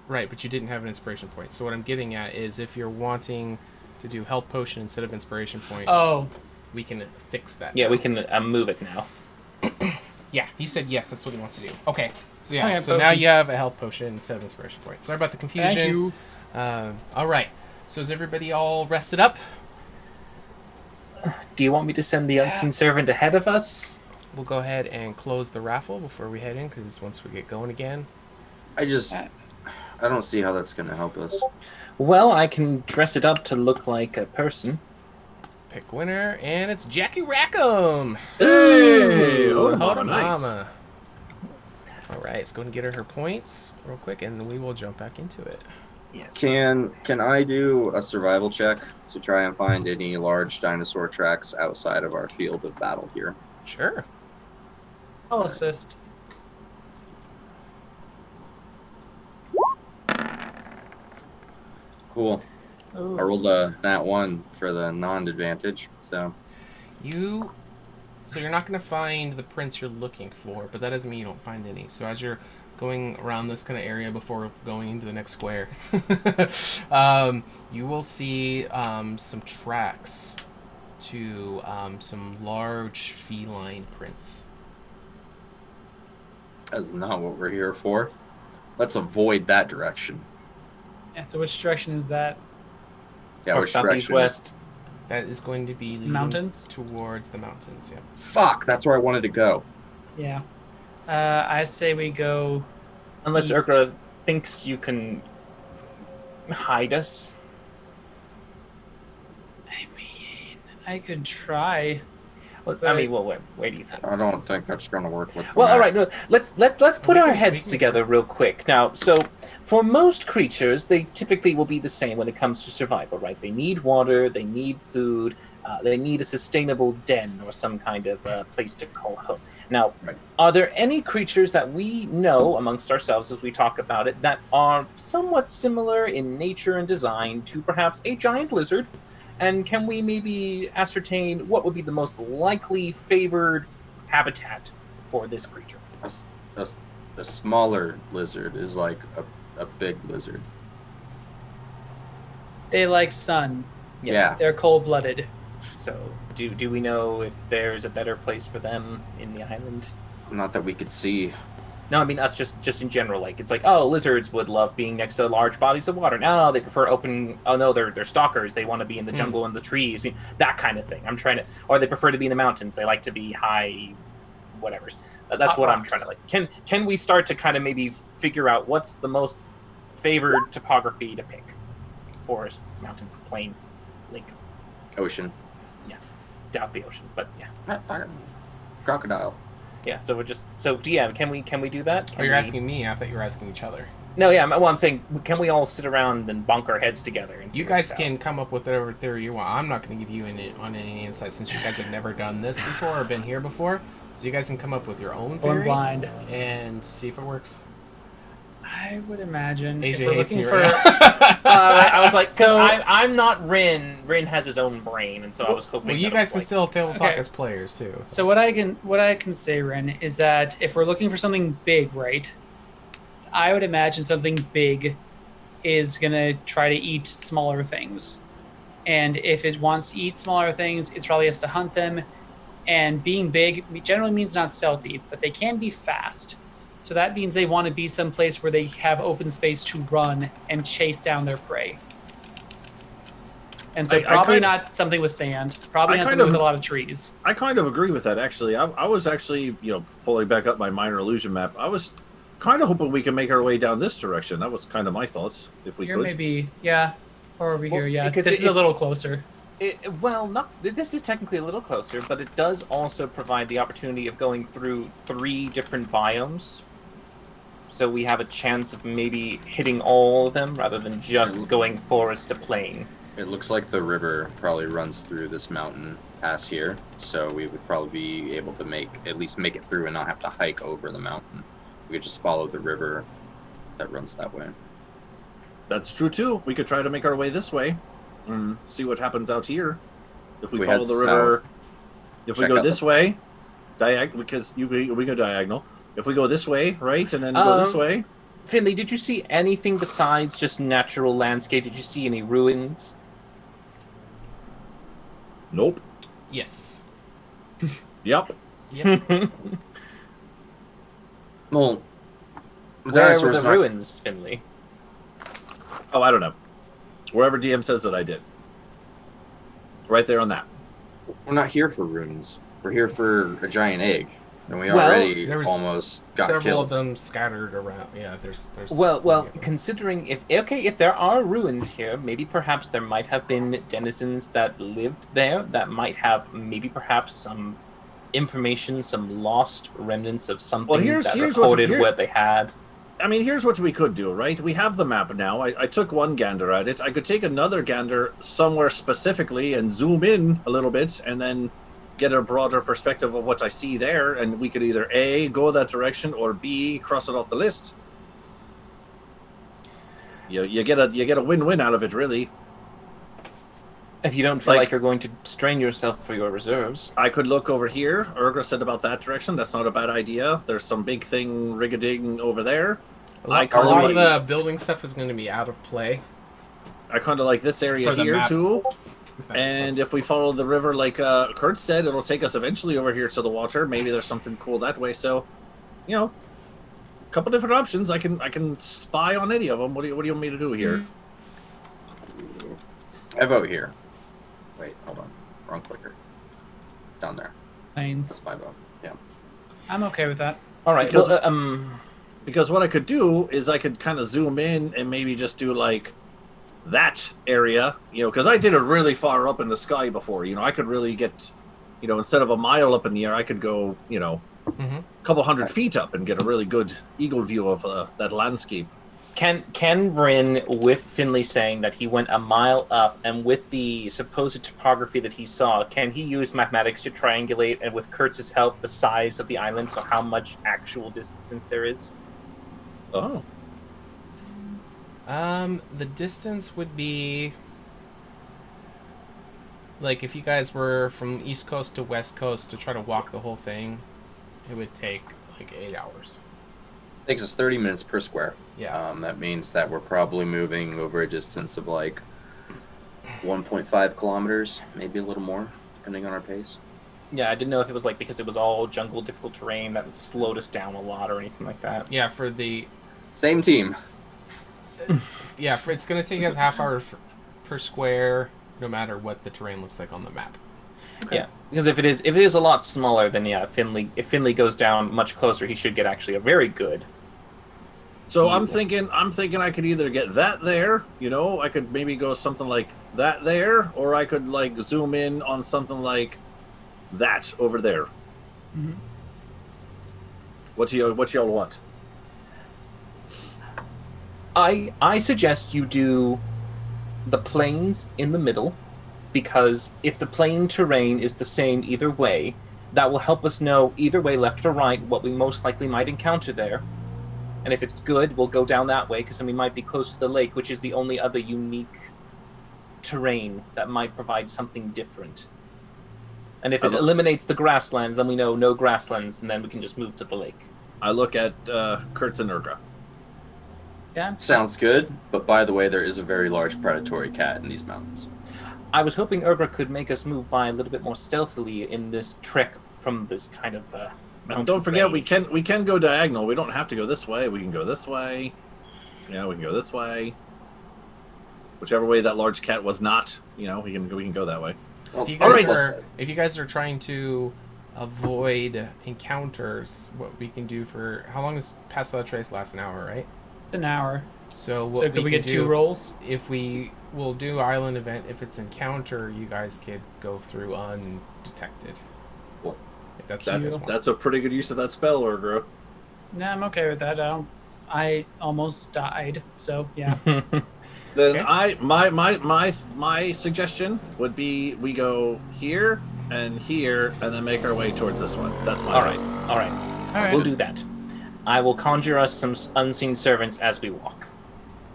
Right, but you didn't have an inspiration point. So what I'm getting at is if you're wanting to do health potion instead of inspiration point, Oh, we can fix that. Yeah, now. we can move it now. Yeah, he said yes. That's what he wants to do. Okay. So yeah. Okay, So now potion. you have a health potion instead of inspiration point. Sorry about the confusion. Thank you. All right. So is everybody all rested up? Do you want me to send the unseen servant ahead of us? We'll go ahead and close the raffle before we head in, because once we get going again. I don't see how that's gonna help us. Well, I can dress it up to look like a person. Pick winner, and it's Jackie Rackham. Hey, Hold HotA on, nice. mama. All right, let's go and get her points real quick, and then we will jump back into it. Yes. Can I do a survival check to try and find any large dinosaur tracks outside of our field of battle here? Sure. I'll assist. Cool. Ooh. I rolled that one for the non-advantage, so So you're not going to find the prints you're looking for, but that doesn't mean you don't find any. So as you're going around this kind of area before going into the next square, you will see some tracks to some large feline prints. that's not what we're here for. Let's avoid that direction. Yeah, so which direction is that? Yeah, North, which south, east, direction? west. That is going to be leading Mountains? towards the mountains. Yeah. Fuck, that's where I wanted to go. Yeah. I say we go. Unless East. Urgra thinks you can hide us. I mean, I could try. Well, But- I mean, well, where do you think? I don't think that's gonna work with. the Well, all map. right. No, let's put We our can- heads we can- together real quick now. So, for most creatures, they typically will be the same when it comes to survival, right? They need water, they need food, they need a sustainable den or some kind of place to call home. Now, Right. are there any creatures that we know amongst ourselves as we talk about it that are somewhat similar in nature and design to perhaps a giant lizard? And can we maybe ascertain what would be the most likely favored habitat for this creature? A smaller lizard is like a big lizard. They like sun. Yeah. They're cold-blooded. So, do we know if there's a better place for them in the island? Not that we could see. No, I mean us just in general. Like it's like, oh, lizards would love being next to large bodies of water. No, they prefer open. Oh no, they're stalkers. They want to be in the jungle and the trees, that kind of thing. I'm trying to, or they prefer to be in the mountains. They like to be high, whatever. That's Hot what I'm rocks. trying to like. Can we start to kind of maybe figure out what's the most favored topography to pick? Forest, mountain, plain, lake. Ocean. Doubt the ocean, but yeah. Crocodile. Yeah, so we're just DM. Can we do that? Oh, Can you're we- asking me. I thought you were asking each other. No, yeah. Well, I'm saying, can we all sit around and bonk our heads together? And You figure guys this out? can come up with whatever theory you want. I'm not going to give you any insight since you guys have never done this before or been here before. So you guys can come up with your own Going theory blind. and see if it works. I would imagine. if AJ we're hates looking me for. right now. I was like, So- I'm not Rin. Rin has his own brain, and so I was hoping. Well, you that it guys was can like- still tabletop Okay. as players too. So what I can say, Ren, is that if we're looking for something big, right? I would imagine something big is gonna try to eat smaller things, and if it wants to eat smaller things, it probably has to hunt them. And being big generally means not stealthy, but they can be fast. So that means they want to be someplace where they have open space to run and chase down their prey. And so I probably kind- not something with sand. Probably I not kind something of- with a lot of trees. I kind of agree with that, actually. I was actually, pulling back up my minor illusion map. I was kind of hoping we could make our way down this direction. That was kind of my thoughts, if we Here could. maybe, yeah. Or over here, yeah. because This is a little closer. This is technically a little closer, but it does also provide the opportunity of going through 3 different biomes. So we have a chance of maybe hitting all of them rather than just going forest to plain. It looks like the river probably runs through this mountain pass here, so we would probably be able to at least make it through and not have to hike over the mountain. We could just follow the river that runs that way. That's true, too. We could try to make our way this way and see what happens out here. If we We follow head the river. south. If we Check go out this the- way, because we go diagonal. If we go this way, right, and then go this way. Finley, did you see anything besides just natural landscape? Did you see any ruins? Nope. Yes. Yep. Yep. Well, Where were dinosaurs the not- ruins, Finley? Oh, I don't know. Wherever DM says that I did. Right there on that. We're not here for runes. We're here for a giant egg, and we Well, already there was almost got Several killed. of them scattered around. Yeah, there's. Well, considering if there are ruins here, maybe perhaps there might have been denizens that lived there that might have maybe perhaps some information, some lost remnants of something that recorded what they had. I mean, here's what we could do, right? We have the map now. I took one gander at it. I could take another gander somewhere specifically and zoom in a little bit and then get a broader perspective of what I see there. And we could either A, go that direction, or B, cross it off the list. You get a win-win out of it, really. If you don't feel like you're going to strain yourself for your reserves. I could look over here. Urgra said about that direction. That's not a bad idea. There's some big thing rig-a-ding over there. A lot of the building stuff is going to be out of play. I kind of like this area here, too. And if we follow the river like Kurt said, it'll take us eventually over here to the water. Maybe there's something cool that way. So, you know, a couple different options. I can spy on any of them. What do you want me to do here? I vote here. Wait, hold on. Wrong clicker. Down there. Plains. My vote. Yeah. I'm okay with that. All right. Because, well, because what I could do is I could kind of zoom in and maybe just do like that area, you know, because I did it really far up in the sky before. You know, I could really get, you know, instead of a mile up in the air, I could go, you know, a couple 100 feet up and get a really good eagle view of that landscape. Can Bryn, with Finley saying that he went a mile up, and with the supposed topography that he saw, can he use mathematics to triangulate, and with Kurtz's help, the size of the island, so how much actual distance there is? Oh. The distance would be like if you guys were from East Coast to West Coast to try to walk the whole thing, it would take like 8 hours. Takes us 30 minutes per square. Yeah. That means that we're probably moving over a distance of like 1.5 kilometers, maybe a little more, depending on our pace. Yeah, I didn't know if it was like because it was all jungle, difficult terrain that slowed us down a lot or anything like that. Yeah, for the same team. Yeah, it's going to take us half hour per square, no matter what the terrain looks like on the map. Okay. Yeah, because if it is a lot smaller, then yeah, if Finley goes down much closer, he should get actually a very good. So I'm thinking I could either get that there, you know, I could maybe go something like that there, or I could like zoom in on something like that over there. Mm-hmm. What y'all want? I suggest you do the plains in the middle, because if the plain terrain is the same either way, that will help us know either way, left or right, what we most likely might encounter there. And if it's good, we'll go down that way, because then we might be close to the lake, which is the only other unique terrain that might provide something different. And if it eliminates the grasslands, then we know no grasslands, and then we can just move to the lake. I look at Kurtz and Urgra. Yeah. Sounds good, but by the way, there is a very large predatory cat in these mountains. I was hoping Urgra could make us move by a little bit more stealthily in this trek from this kind of and don't forget, we can go diagonal. We don't have to go this way. We can go this way. Yeah, we can go this way. Whichever way that large cat was not, you know, we can go that way. If you guys are trying to avoid encounters, what we can do for how long does Pass Without Trace last? An hour, right? An hour. So what could we get 2 rolls? If we will do island event, if it's encounter, you guys could go through undetected. Well, if that's a pretty good use of that spell, Urgra. Yeah, I'm okay with that. I almost died, so yeah. Then okay. My suggestion would be we go here and then make our way towards this one. That's my all right. We'll do that. I will conjure us some unseen servants as we walk.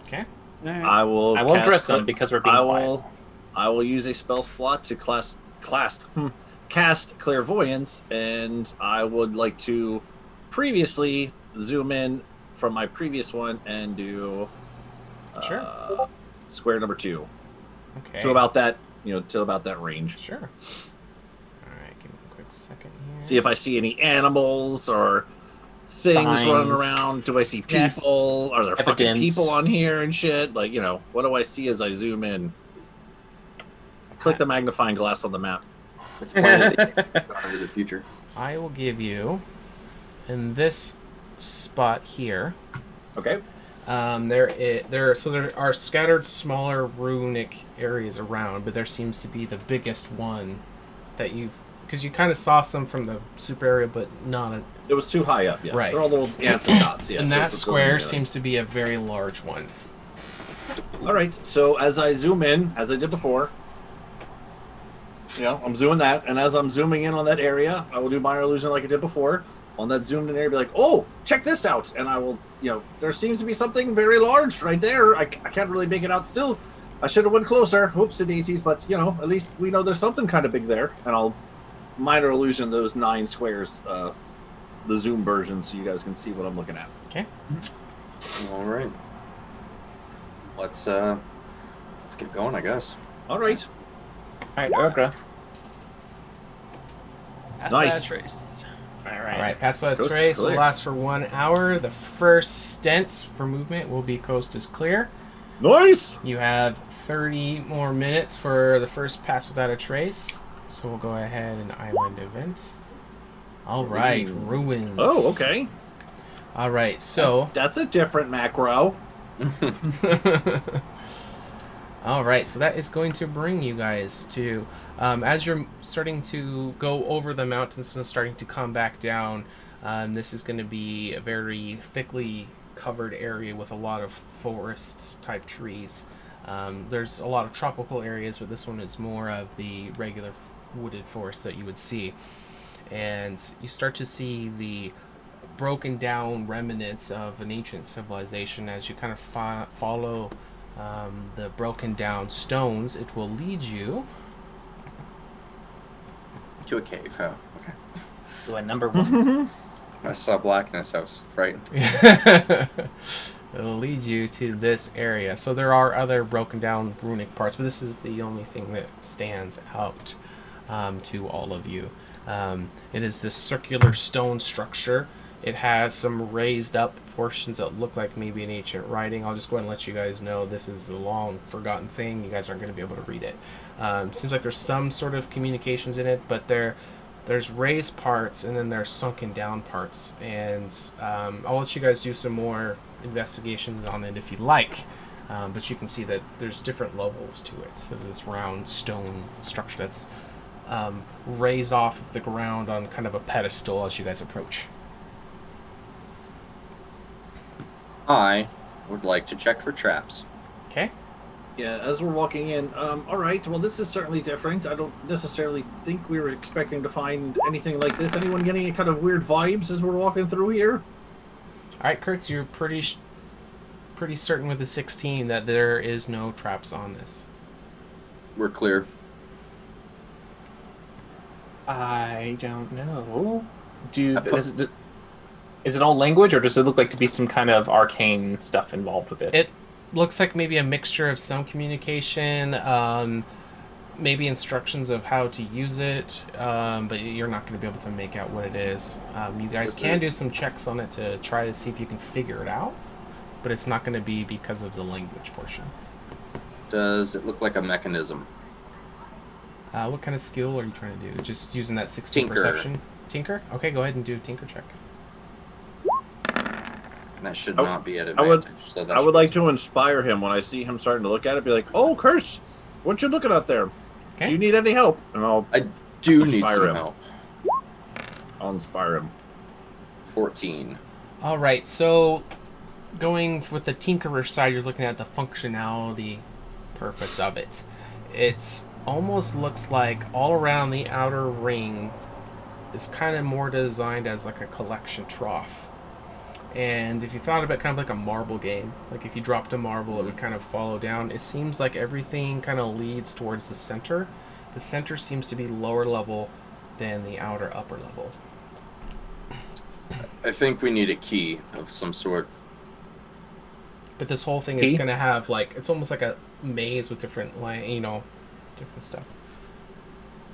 Okay. Right. I won't dress them because we're being quiet. I will use a spell slot to cast clairvoyance, and I would like to previously zoom in from my previous one and do square number 2. Okay. To about that, to about that range. Sure. All right, give me a quick second here. See if I see any animals or things Signs. running around? Do I see Yes. people? Are there fucking Evidence. people on here and shit? Like, what do I see as I zoom in? Click the magnifying glass on the map. It's planning into the future. I will give you, in this spot here, Okay. there are scattered smaller runic areas around, but there seems to be the biggest one that because you kind of saw some from the super area, but not. It was too high up, yeah. Right. They're all little ants and dots, yeah. And so that it's square really- seems to be a very large one. All right, so as I zoom in, as I did before, I'm zooming that, and as I'm zooming in on that area, I will do minor illusion like I did before. On that zoomed in area, be like, oh, check this out. And I will, there seems to be something very large right there. I can't really make it out still. I should have went closer. Whoops, daisies, but, at least we know there's something kind of big there. And I'll minor illusion those 9 squares, the zoom version, so you guys can see what I'm looking at. Okay. All right. Let's get going, I guess. All right. All right, Urgra. Pass Nice. that trace. All All right. right, Pass Without Coast is Trace will clear. last for 1 hour. The first stent for movement will be Coast is Clear. Nice! You have 30 more minutes for the first Pass Without a Trace. So we'll go ahead and island event. All right, Ruins. Oh, okay. All right, so... That's a different macro. All right, so that is going to bring you guys to, as you're starting to go over the mountains and starting to come back down, this is going to be a very thickly covered area with a lot of forest-type trees. There's a lot of tropical areas, but this one is more of the regular wooded forest that you would see. And you start to see the broken down remnants of an ancient civilization as you kind of follow the broken down stones. It will lead you To a cave. Oh, okay. Do a number 1. I saw blackness. I was frightened. It'll lead you to this area. So there are other broken down runic parts, but this is the only thing that stands out to all of you. It is this circular stone structure. It has some raised up portions that look like maybe an ancient writing. I'll just go ahead and let you guys know this is a long forgotten thing. You guys aren't going to be able to read it. Seems like there's some sort of communications in it, but there's raised parts and then there's sunken down parts. And I'll let you guys do some more investigations on it if you like. But you can see that there's different levels to it. So this round stone structure that's raised off of the ground on kind of a pedestal as you guys approach. I would like to check for traps. Okay. Yeah, as we're walking in, all right, well, this is certainly different. I don't necessarily think we were expecting to find anything like this. Anyone getting any kind of weird vibes as we're walking through here? All right, Kurtz, you're pretty certain with the 16 that there is no traps on this. We're clear. I don't know. Is it all language, or does it look like to be some kind of arcane stuff involved with it? It looks like maybe a mixture of some communication, maybe instructions of how to use it, but you're not going to be able to make out what it is. You guys can do some checks on it to try to see if you can figure it out, but it's not going to be because of the language portion. Does it look like a mechanism? What kind of skill are you trying to do? Just using that 16 Tinker. perception? Tinker? Okay, go ahead and do a tinker check. That should I- not be at I would- advantage. So that I would should- like to inspire him when I see him starting to look at it, be like, oh, Curse, what you looking out there? Okay. Do you need any help? And I'll do need inspire some him. help. I'll inspire him. 14. All right, so going with the tinkerer side, you're looking at the functionality purpose of it. It almost looks like all around the outer ring is kind of more designed as like a collection trough. And if you thought about it kind of like a marble game, like if you dropped a marble, it would kind of follow down. It seems like everything kind of leads towards the center. The center seems to be lower level than the outer upper level. I think we need a key of some sort. But this whole thing is Key? going to have like, it's almost like a maze with different, different stuff.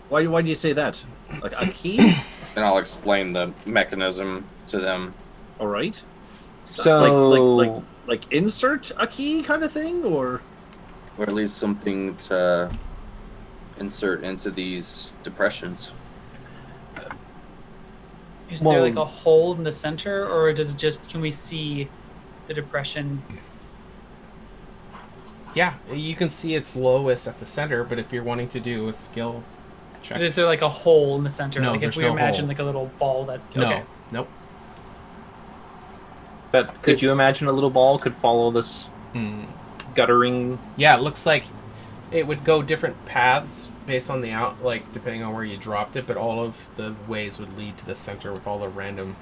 Why do you say that? Like a key? And I'll explain the mechanism to them. All right. So Like insert a key kind of thing, or Or at least something to insert into these depressions. Is there like Well- a hole in the center, or does it just can we see the depression? Yeah, you can see it's lowest at the center, but if you're wanting to do a skill check, Is there like a hole in the center? No, like if there's we no imagine hole. like a little ball that. no, Okay. nope. but could you imagine a little ball could follow this Mm. guttering? Yeah, it looks like it would go different paths based on the like depending on where you dropped it, but all of the ways would lead to the center with all the random.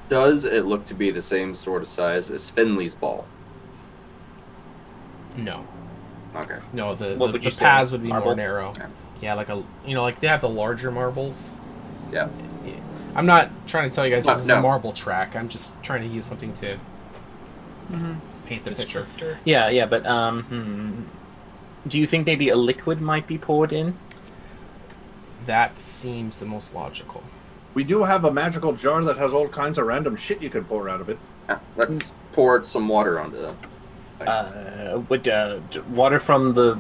Does it look to be the same sort of size as Finley's ball? No, Okay. no, the What would you say? paths would be Marble? more narrow. Okay. Yeah, like like they have the larger marbles. Yeah. I'm not trying to tell you guys this is a No. marble track. I'm just trying to use something to paint the picture. Descriptor. Yeah, but do you think maybe a liquid might be poured in? That seems the most logical. we do have a magical jar that has all kinds of random shit you can pour out of it. Yeah, let's pour some water onto them. Would water from the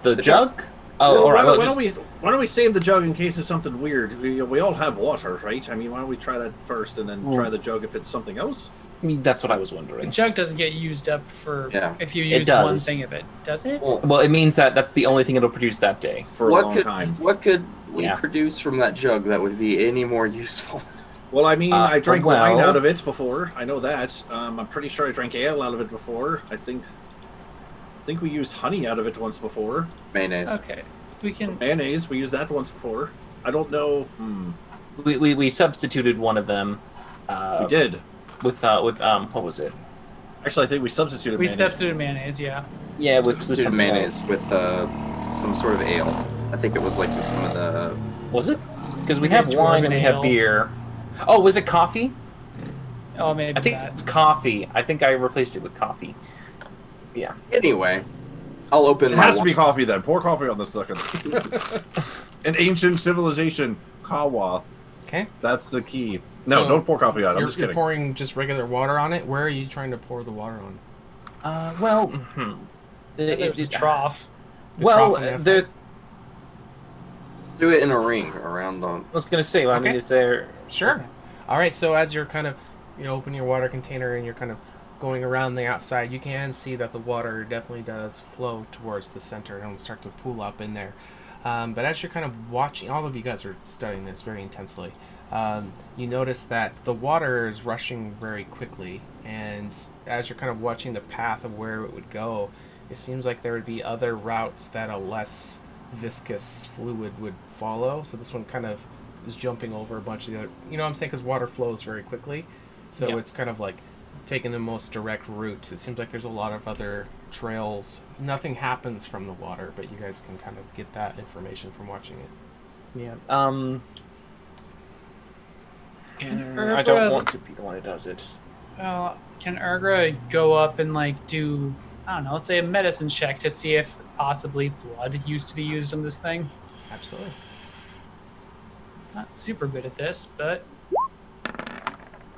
The jug? Oh, Well, all right. why don't we save the jug in case it's something weird? We all have water, right? I mean, why don't we try that first and then try the jug if it's something else? I mean, that's what I was The wondering. jug doesn't get used up for Yeah. if you It use one does. thing of it, does it? Well, it means that's the only thing it'll produce that day. For a long time. What could we Yeah. produce from that jug that would be any more useful? Well, I mean, I drank wine well- out of it before. I know that. I'm pretty sure I drank ale out of it before. I think we used honey out of it once before. Mayonnaise. Okay, we can. Mayonnaise, we used that once before. I don't know. We substituted one of them. We did. With what was it? Actually, I think we substituted We mayonnaise. substituted mayonnaise, yeah. Yeah, with Substituted something mayonnaise else. with some sort of ale. I think it was like with some of the. Was it? Because we We have did wine and we have ale. beer. Oh, was it coffee? Oh, maybe I think that. it's coffee. I think I replaced it with coffee. Yeah. Anyway, I'll open. It has to be coffee then. Pour coffee on this second. An ancient civilization, Kawa. Okay. That's the key. No, So, don't pour coffee on it. I'm You're, just you're kidding. pouring just regular water on it. Where are you trying to pour the water on? Well, There's a trough. The well, trough on the outside? there. Do it in a ring around the. I was gonna say. Well, I mean, Okay. is there? Sure. All right. So as you're kind of, open your water container and you're kind of going around the outside, you can see that the water definitely does flow towards the center and it'll start to pool up in there. But as you're kind of watching, all of you guys are studying this very intensely. You notice that the water is rushing very quickly, and as you're kind of watching the path of where it would go, it seems like there would be other routes that a less viscous fluid would follow. So this one kind of is jumping over a bunch of the other, you know what I'm saying? Because water flows very quickly. So Yeah. it's kind of like taking the most direct route. It seems like there's a lot of other trails. Nothing happens from the water, but you guys can kind of get that information from watching it. Yeah. Urgra- I don't want to be the one who does it. Can Urgra go up and like do, I don't know, let's say a medicine check to see if possibly blood used to be used on this thing? Absolutely. Not super good at this, but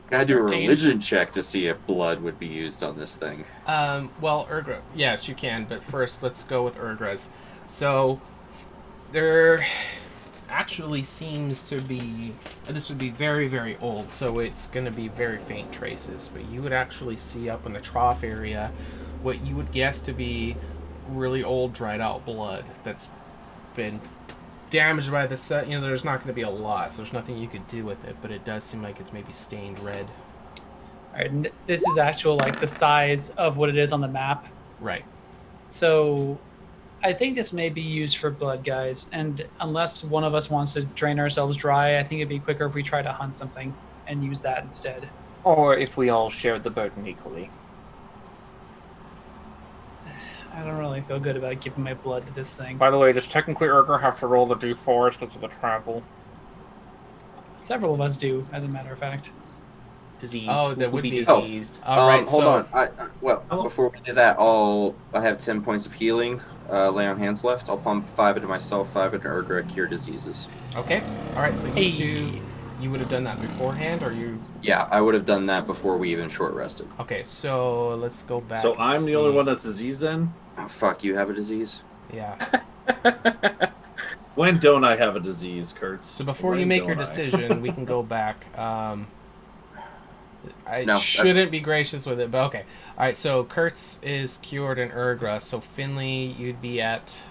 Can I do a 13. religion check to see if blood would be used on this thing? Well, Urgra, yes, you can, but first let's go with Urgra's. So, there actually seems to be, this would be very, very old, so it's going to be very faint traces, but you would actually see up in the trough area what you would guess to be really old, dried out blood that's been damaged by the sun. There's not going to be a lot, so there's nothing you could do with it, but it does seem like it's maybe stained red. all right, and this is actual like the size of what it is on the map. Right. So I think this may be used for blood, guys, and unless one of us wants to drain ourselves dry, I think it'd be quicker if we try to hunt something and use that instead. Or if we all shared the burden equally. I don't really feel good about giving my blood to this thing. By the way, does technically Urgra have to roll the d4s because of the travel? Several of us do, as a matter of fact. Diseased. Oh, that Who would be- diseased. All right, Hold so on. Before we do that, I have 10 points of healing. Lay on hands left. I'll pump 5 into myself, 5 into Urgra, cure diseases. Okay. All right. So you Hey. two, You would have done that beforehand, or you? Yeah, I would have done that before we even short rested. Okay, so let's go back. So and I'm the see. only one that's diseased then? Oh, fuck, you have a disease? Yeah. When don't I have a disease, Kurtz? So before When you make your don't I? decision, we can go back. I No, shouldn't be gracious with it, but okay. All right, so Kurtz is cured in Urgra, so Finley, you'd be at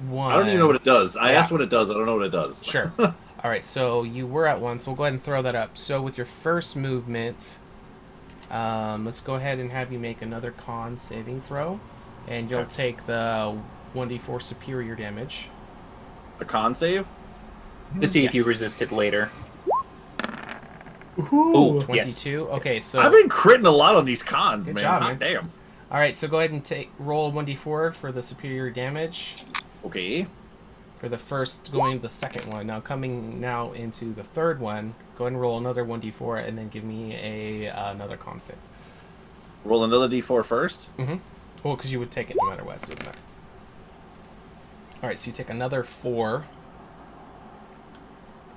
1. I don't even know what it does. I Yeah. asked what it does. I don't know what it does. Sure. All right, so you were at 1, so we'll go ahead and throw that up. So with your first movement, let's go ahead and have you make another con saving throw, and you'll take the 1d4 superior damage. A con save? To see if you Yes. resist it later. Ooh, Yes. 22. Okay, so I've been critting a lot on these cons, Good man. job, Hot man. damn. all right, so go ahead and roll 1d4 for the superior damage. Okay. For the first, going into the second one. Now coming now into the third one, go ahead and roll another 1d4 and then give me another con save. Roll another d4 first. Well, because you would take it no matter what, so it doesn't matter. Alright, so you take another 4.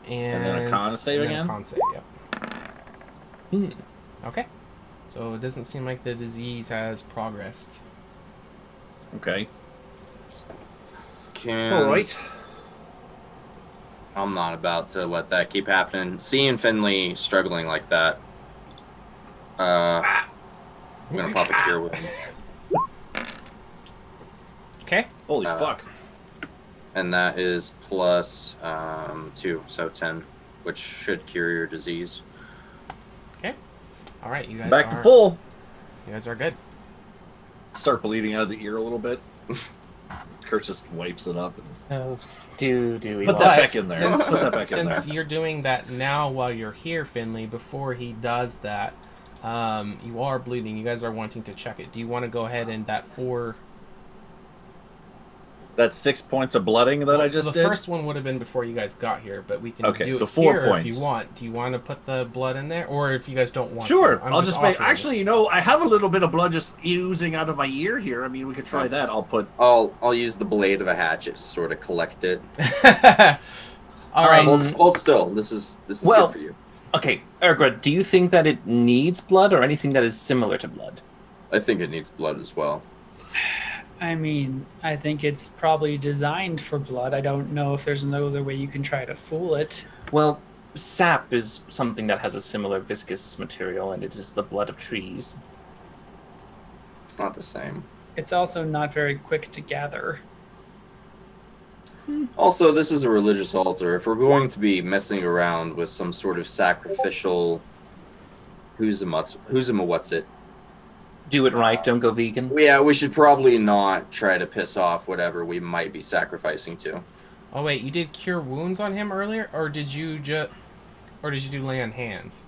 And then a con save and then again? A con save, yep. Okay. So it doesn't seem like the disease has progressed. Okay. All right. I'm not about to let that keep happening. Seeing Finley struggling like that, I'm gonna pop a cure wounds. Okay. Holy fuck. And that is plus 2, so 10, which should cure your disease. Okay. Alright, you guys Back are to full. You guys are good. Start bleeding out of the ear a little bit. Kurt just wipes it up. And Oh, do we put want- that back in there. Since, Put that back in since there. you're doing that now while you're here, Finley, before he does that, you are bleeding. You guys are wanting to check it. Do you want to go ahead and that 4... That's 6 points of blooding that I just the did? first one would have been before you guys got here, but we can Okay, do it the 4 here points. if you want. Do you want to put the blood in there? Or if you guys don't want Sure, to? I'm I'll just make. offering it. Actually, you know, I have a little bit of blood just oozing out of my ear here. I mean, we could try that. I'll use the blade of a hatchet to sort of collect it. All right. Hold still. This is Well, good for you. Okay, Ergra, do you think that it needs blood or anything that is similar to blood? I think it needs blood as well. I mean, I think it's probably designed for blood. I don't know if there's another way you can try to fool it. Well, sap is something that has a similar viscous material, and it is the blood of trees. It's not the same. It's also not very quick to gather. Also, this is a religious altar. If we're going to be messing around with some sort of sacrificial who's a what's it? Do it right, don't go vegan. Yeah, we should probably not try to piss off whatever we might be sacrificing to. Oh wait, you did cure wounds on him earlier, or did you do lay on hands?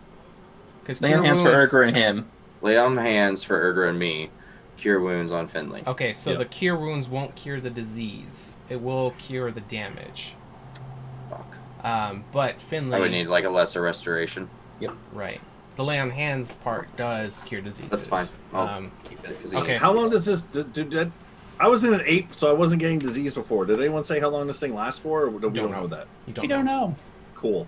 Because Lay on hands for Ergra and him. Lay on hands for Ergra and me. Cure wounds on Finley. Okay, so Yep. the cure wounds won't cure the disease. It will cure the damage. Fuck. But Finley, I would need like a lesser restoration. right? The lay on hands part does cure diseases. That's fine. I'll keep it 'cause he okay. needs- How long does this? I was in an ape, so I wasn't getting disease before. Did anyone say how long this thing lasts for, or do we don't know that? You We don't know. Cool.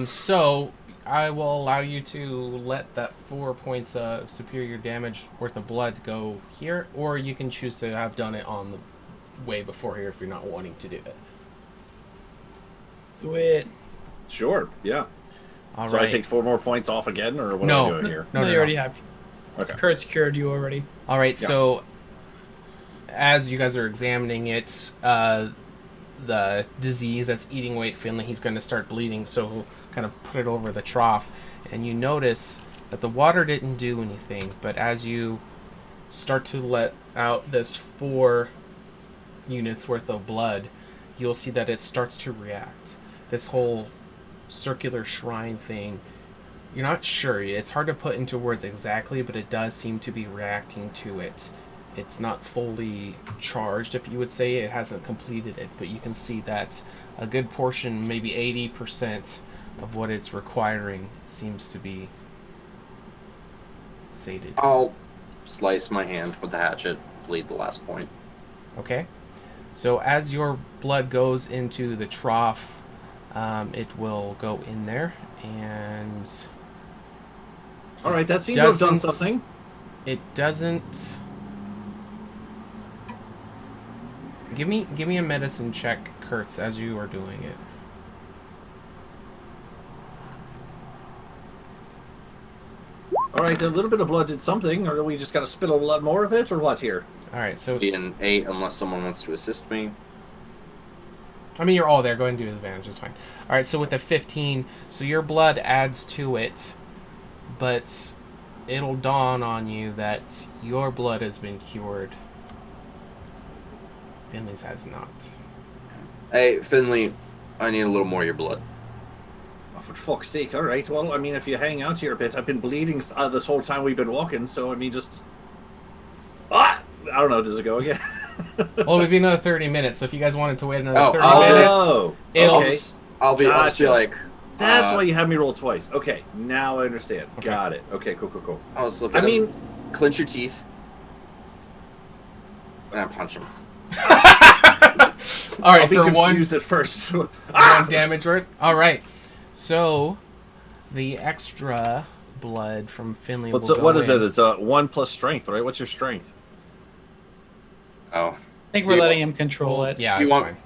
So I will allow you to let that 4 points of superior damage worth of blood go here, or you can choose to have done it on the way before here if you're not wanting to do it. Do it. Sure. Yeah. All So right. I take 4 more points off again, or what No. am I doing here? No, you already have. Okay. Kurt's cured you already. All right, Yeah. so as you guys are examining it, the disease that's eating away at Finley, he's going to start bleeding, so he'll kind of put it over the trough. And you notice that the water didn't do anything, but as you start to let out this 4 units worth of blood, you'll see that it starts to react. This whole circular shrine thing, you're not sure. It's hard to put into words exactly, but it does seem to be reacting to it. It's not fully charged, if you would say. It hasn't completed it, but you can see that a good portion, maybe 80% of what it's requiring seems to be sated. I'll slice my hand with the hatchet, bleed the last point. Okay? So as your blood goes into the trough, it will go in there, and All right, that seems to have done doesn't- something. it doesn't. Give me a medicine check, Kurtz, as you are doing it. All right, a little bit of blood did something, or we just got to spit a lot more of it, or what here? All right, so Be an 8 unless someone wants to assist me. I mean, you're all there. Go ahead and do advantage. It's fine. All right, so with a 15, so your blood adds to it, but it'll dawn on you that your blood has been cured. Finley's has not. Hey, Finley, I need a little more of your blood. Oh, for fuck's sake! All right, well, I mean, if you hang out here a bit, I've been bleeding this whole time we've been walking, so I mean, just I don't know. Does it go again? Well, it'll be another 30 minutes, so if you guys wanted to wait another Oh, 30 oh, minutes, Oh, it'll okay. I'll just be Gotcha. like. That's why you had me roll twice. Okay, now I understand. Okay. Got it. Okay, cool. I was looking. I at him, mean, clench your teeth, and I punch him. all right, I'll be for one confused at first. one damage worth. All right, so the extra blood from Finley will go What is in. it? It's 1 plus strength, right? What's your strength? Oh. I think Do we're you letting him control it. Yeah, Do you it's want- fine.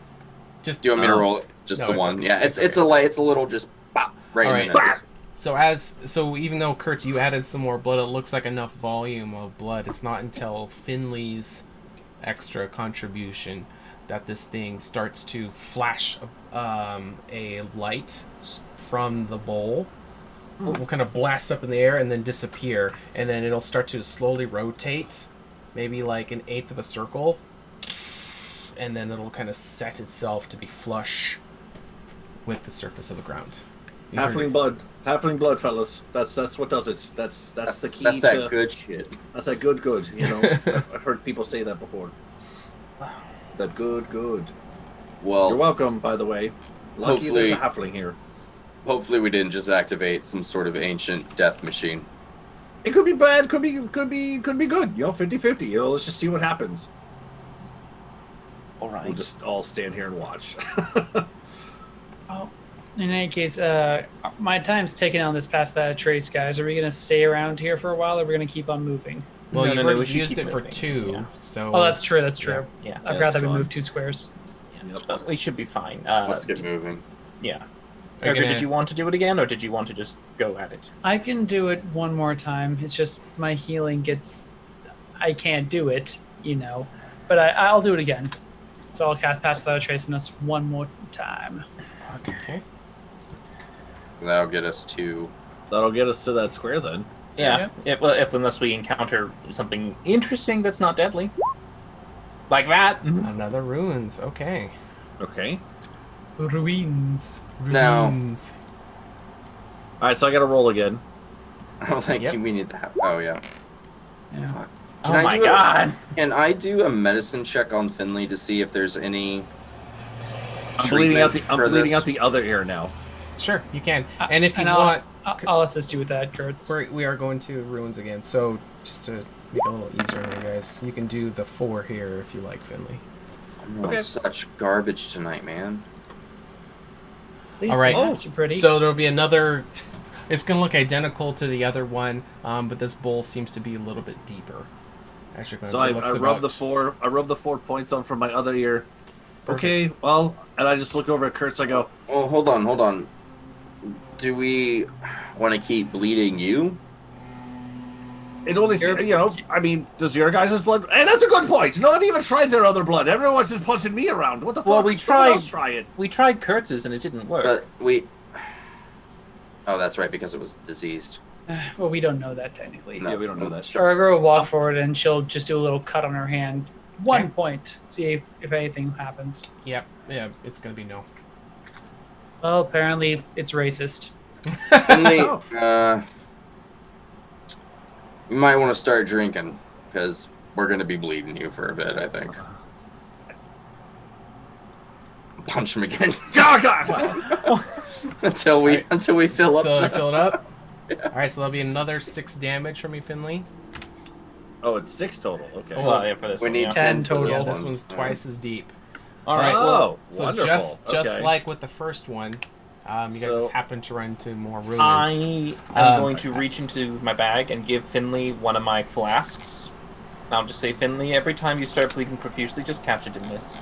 Just Do you want me to roll it? Just no, the it's one. okay. Yeah, It's it's okay. it's a little just pop right All in right. the nose. So even though Kurtz, you added some more blood, it looks like enough volume of blood. It's not until Finley's extra contribution that this thing starts to flash a light from the bowl. It will kind of blast up in the air and then disappear, and then it'll start to slowly rotate, maybe like an eighth of a circle, and then it'll kind of set itself to be flush with the surface of the ground. You heard Halfling blood, fellas. That's what does it. That's the key. That's that good shit. That's that good. You know, I've heard people say that before. That good. Well, You're welcome, by the way. Lucky there's a Hopefully- halfling here. hopefully we didn't just activate some sort of ancient death machine. It could be bad. Could be good. You know, 50-50. You know, let's just see what happens. All right. We'll just all stand here and watch. Well, in any case, my time's ticking on this past that trace, guys. Are we gonna stay around here for a while, or are we gonna keep on moving? Well, No, you've no, we already should used keep it for moving. 2, Yeah. so... Oh, that's true. That's true. Yeah. I Yeah, forgot it's that we gone. moved 2 squares. Yep. We should be fine. Let's get moving. Yeah. Are you Edgar, gonna- did you want to do it again, or did you want to just go at it? I can do it one more time. It's just my healing gets. I can't do it, you know. But I'll do it again. So I'll cast Pass Without a Trace on us one more time. Okay. That'll get us to. That'll get us to that square then. Yeah. If unless we encounter something interesting that's not deadly, like that. Another ruins. Okay. Okay. Ruins. Now- Ruins. All right, so I got to roll again. I don't think Yep. we need to have. Oh yeah. Yeah. Fuck. Oh Can I my do a- god. Can I do a medicine check on Finley to see if there's any? I'm bleeding out the treatment for other ear now. Sure, you can. And if you and I'll- want, I'll assist you with that, Kurtz. we are going to ruins again. So just to make it a little easier on you guys, you can do the 4 here if you like, Finley. I'm Okay. on such garbage tonight, man. These All right. maps are pretty. So there'll be another. It's gonna look identical to the other one, but this bowl seems to be a little bit deeper. Actually, So I rub the 4 points on from my other ear. Okay, well, and I just look over at Kurtz. I go, Oh, hold on. Do we want to keep bleeding you? it only, Your- you know, I mean, does your guys' blood? Hey, that's a good point. No one even tries their other blood. Everyone's just punching me around. What the fuck? Well, we Someone tried- else try it. We tried Kurtz's and it didn't work. But we. Oh, that's right, because it was diseased. Well, we don't know that technically. Yeah, we don't know that. Sure. Or will walk forward and she'll just do a little cut on her hand. One Okay. point. See if anything happens. Yep. Yeah, it's gonna be no. Well, apparently it's racist. Finley, Oh. we might want to start drinking because we're gonna be bleeding you for a bit. I think. Punch him again God. until we fill up. So fill it up. All right, so that'll be another 6 damage from me, Finley. Oh, it's 6 total. Okay. Oh, Well, yeah, for this we one, need yeah. 10 10 for Yeah, total. this one's twice as deep. All right. Oh, Well, So wonderful. just Okay. like with the first one, You guys just happen to run into more ruins. I am going to reach into my bag and give Finley one of my flasks. I'll just say, Finley, every time you start bleeding profusely, just catch it in this.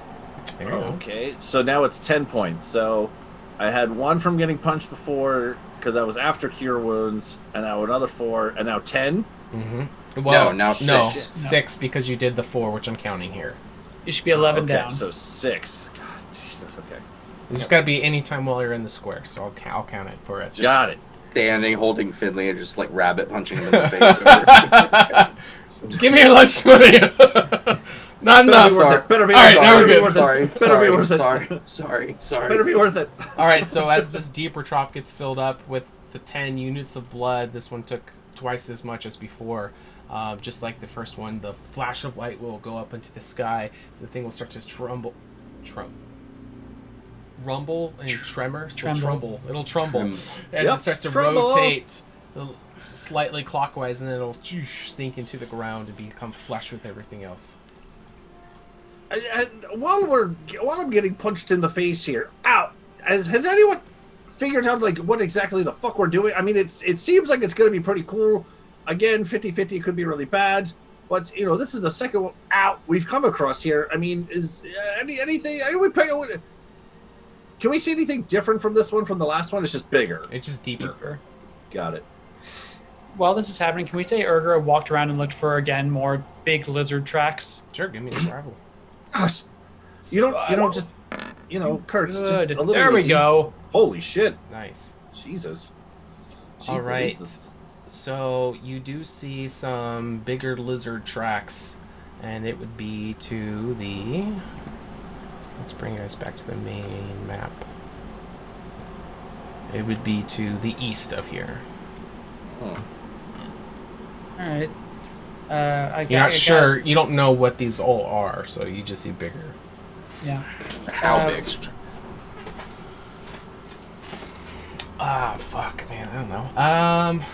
There you go. Okay, so now it's 10 points. So I had 1 from getting punched before because I was after cure wounds, and now another 4, and now 10. Mm-hmm. Well, now 6. No, 6 because you did the 4, which I'm counting here. You should be 11 Okay, down. so 6. God, Jesus, okay. It's just got to be any time while you're in the square, so I'll count it for it. Just Got it. Standing, holding Finley, and just like rabbit punching him in the face. Give me your lunch money. Not enough. Better be All worth right, it. now we're good. Better be worth it. Sorry. Better be worth it. All right, so as this deeper trough gets filled up with the 10 units of blood, this one took twice as much as before. Just like the first one, the flash of light will go up into the sky. The thing will start to rumble and tremor. So tremble. It'll tremble as it starts to rotate slightly clockwise, and then it'll sink into the ground and become flush with everything else. While I'm getting punched in the face here, has anyone figured out like what exactly the fuck we're doing? I mean, it seems like it's going to be pretty cool. Again, 50-50 could be really bad, but this is the second one we've come across here. I mean, is anything? Can we see anything different from this one from the last one? It's just bigger. It's just deeper. Got it. While this is happening, can we say Urgra walked around and looked for again more big lizard tracks? Sure, give me a survival. Gosh, you don't just Kurt's just a little. There we easy. go. Holy shit! Nice. Jesus. All right. Jesus. So you do see some bigger lizard tracks, and it would be to the. Let's bring you guys back to the main map. It would be to the east of here. All right. You're not sure. You don't know what these all are, so you just see bigger. Yeah. How big? Fuck, man. I don't know.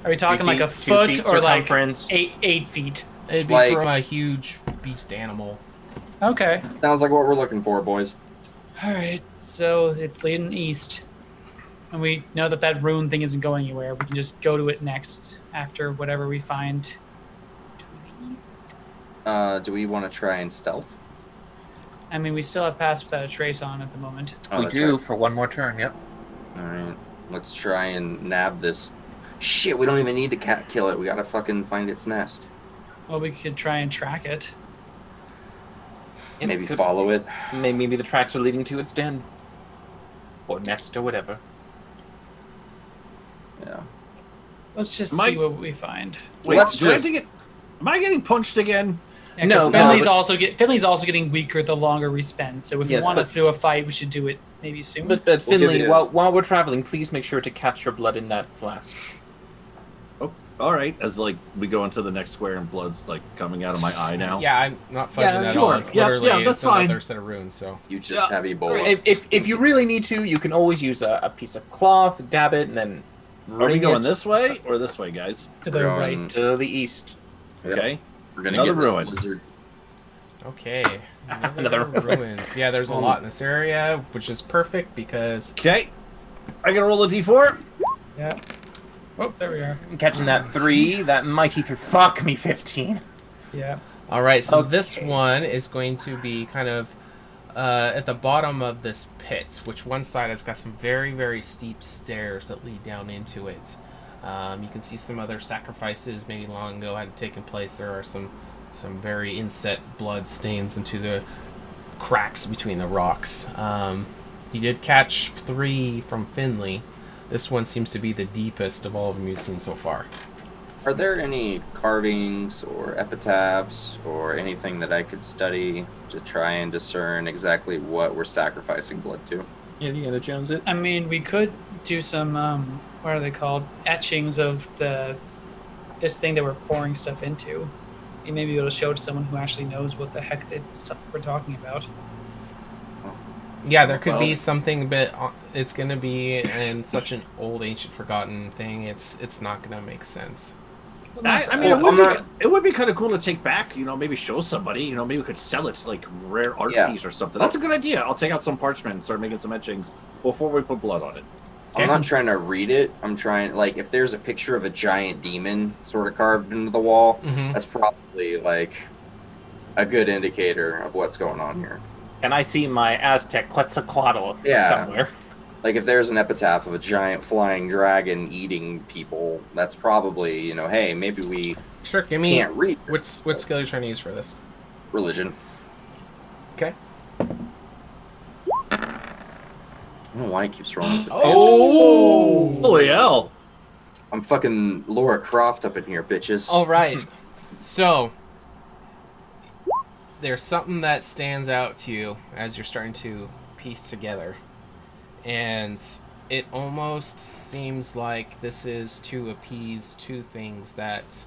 Are we talking like a 2 foot feet or like circumference? 8 feet? It'd be Like- from a huge beast animal. Okay. Sounds like what we're looking for, boys. All right. So it's leading east, and we know that rune thing isn't going anywhere. We can just go to it next after whatever we find. To the east. Do we want to try and stealth? I mean, we still have Pass Without a Trace on at the moment. Oh, We that's do right. for one more turn, yep. All right, let's try and nab this. Shit, we don't even need to kill it. We gotta fucking find its nest. Well, we could try and track it. Maybe follow it. Maybe the tracks are leading to its den. Or nest or whatever. Yeah. Let's just Mike- see what we find. Wait, Let's do I just- think it? Am I getting punched again? Yeah, No, 'cause no, Finley's also getting weaker the longer we spend. So if Yes, we want but- to do a fight, we should do it maybe soon. But We'll give Finley, you- while we're traveling, please make sure to catch your blood in that flask. Oh, all right. As like we go into the next square and blood's like coming out of my eye now. Yeah, I'm not fudging Yeah, at sure. all. It's Yeah, literally yeah, that's it's another fine. set of runes. So You just have Ebola. If you really need to, you can always use a piece of cloth, dab it, and then Are we ring going it this way or this way, guys? to the Going- right. to the east. Yep. Okay. We're gonna Another get this ruin. lizard. okay, Another ruins. Yeah, there's a lot in this area, which is perfect because Okay. I gotta roll a d4. Yeah. Oh, there we are. I'm catching that 3, that mighty 3. Fuck me, 15. Yeah. all right. So Okay. this one is going to be kind of at the bottom of this pit, which one side has got some very, very steep stairs that lead down into it. You can see some other sacrifices maybe long ago had taken place. There are some very inset blood stains into the cracks between the rocks. You did catch 3 from Finley. This one seems to be the deepest of all of them you've seen so far. Are there any carvings or epitaphs or anything that I could study to try and discern exactly what we're sacrificing blood to? Indiana Jones it. I mean, we could do some what are they called? Etchings of this thing that we're pouring stuff into. You may be able to show it to someone who actually knows what the heck it's stuff we're talking about. Yeah, there could Well- be something, but it's going to be in such an old, ancient, forgotten thing. It's not going to make sense. I mean, it would be kind of cool to take back. You know, maybe show somebody. You know, maybe we could sell it like rare art piece or something. That's a good idea. I'll take out some parchment and start making some etchings before we put blood on it. I'm not trying to read it. I'm trying, like, if there's a picture of a giant demon sort of carved into the wall, that's probably, like, a good indicator of what's going on here. And I see my Aztec Quetzalcoatl somewhere. Like, if there's an epitaph of a giant flying dragon eating people, that's probably, you know, hey, maybe we can't read this. What skill are you trying to use for this? Religion. Okay. I don't know why it keeps rolling with the Oh! Holy hell! I'm fucking Laura Croft up in here, bitches. All right. So, there's something that stands out to you as you're starting to piece together. And it almost seems like this is to appease two things that,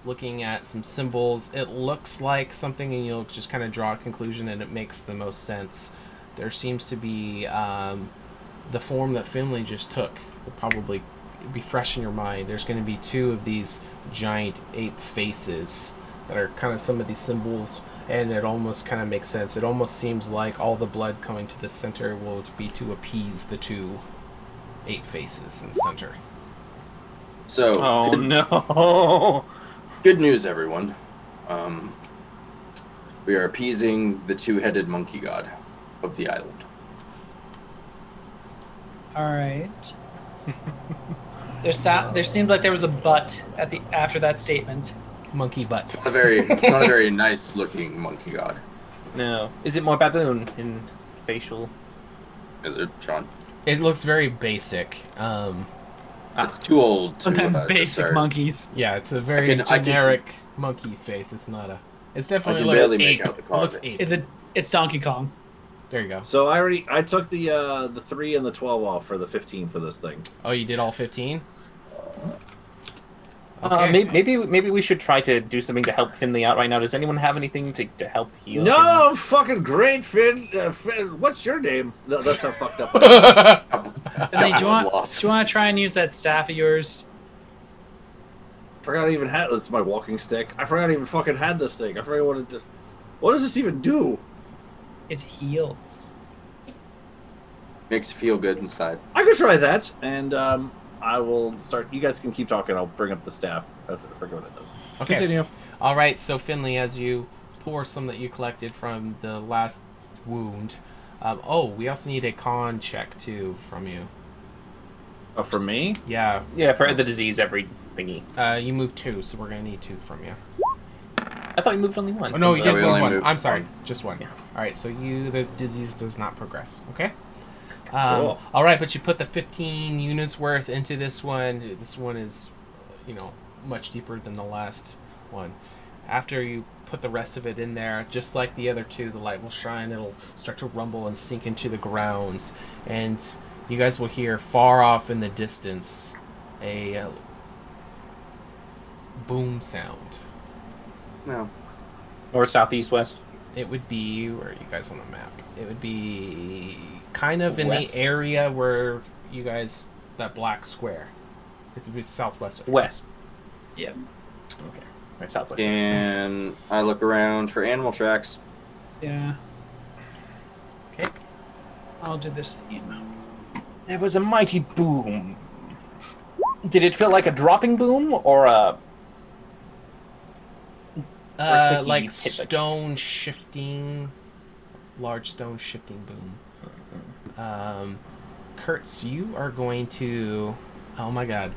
looking at some symbols, it looks like something and you'll just kind of draw a conclusion and it makes the most sense. There seems to be the form that Finley just took will probably be fresh in your mind. There's going to be two of these giant ape faces that are kind of some of these symbols, and it almost kind of makes sense. It almost seems like all the blood coming to the center will be to appease the two ape faces in the center. So, no. Good news, everyone. We are appeasing the two-headed monkey god of the island. All right. There seemed like there was a butt after that statement. Monkey butt. It's not a very nice looking monkey god. No. Is it more baboon in facial? Is it, Sean? It looks very basic. It's too old to basic monkeys. Yeah, it's a very generic monkey face. It's not a. It's definitely looks ape. It looks ape. It's Donkey Kong. There you go. So I took the 3 and the 12 off for the 15 for this thing. Oh, you did all 15? Okay. Maybe we should try to do something to help Finley out right now. Does anyone have anything to help heal him? I'm fucking great, Finn. Finn, what's your name? That's how fucked up. Finley, do you want to try and use that staff of yours? Forgot I even had. That's my walking stick. I forgot I even fucking had this thing. I forgot what it does. What does this even do? It heals. Makes you feel good inside. I could try that, and I will start. You guys can keep talking. I'll bring up the staff. I forget what it does. Okay. Continue. All right. So Finley, as you pour some that you collected from the last wound. We also need a con check too from you. Oh, from me? Yeah. Yeah, for the disease every thingy. You moved 2, so we're gonna need 2 from you. I thought you moved only 1. Oh, no, you did move 1. moved I'm sorry, one. just 1. Yeah. All right, so the disease does not progress. Okay. Cool. All right, but you put the 15 units worth into this one. This one is, much deeper than the last one. After you put the rest of it in there, just like the other 2, the light will shine. It'll start to rumble and sink into the ground, and you guys will hear far off in the distance a boom sound. No. North, south, east, west. It would be, where are you guys on the map? It would be kind of in West. the area where you guys, that black square. It would be southwest. West. Yeah. Okay. Right, southwest. And I look around for animal tracks. Yeah. Okay. I'll do this thing. There was a mighty boom. Did it feel like a dropping boom or a... Like stone shifting, large stone shifting boom. Kurtz, you are going to... Oh my god.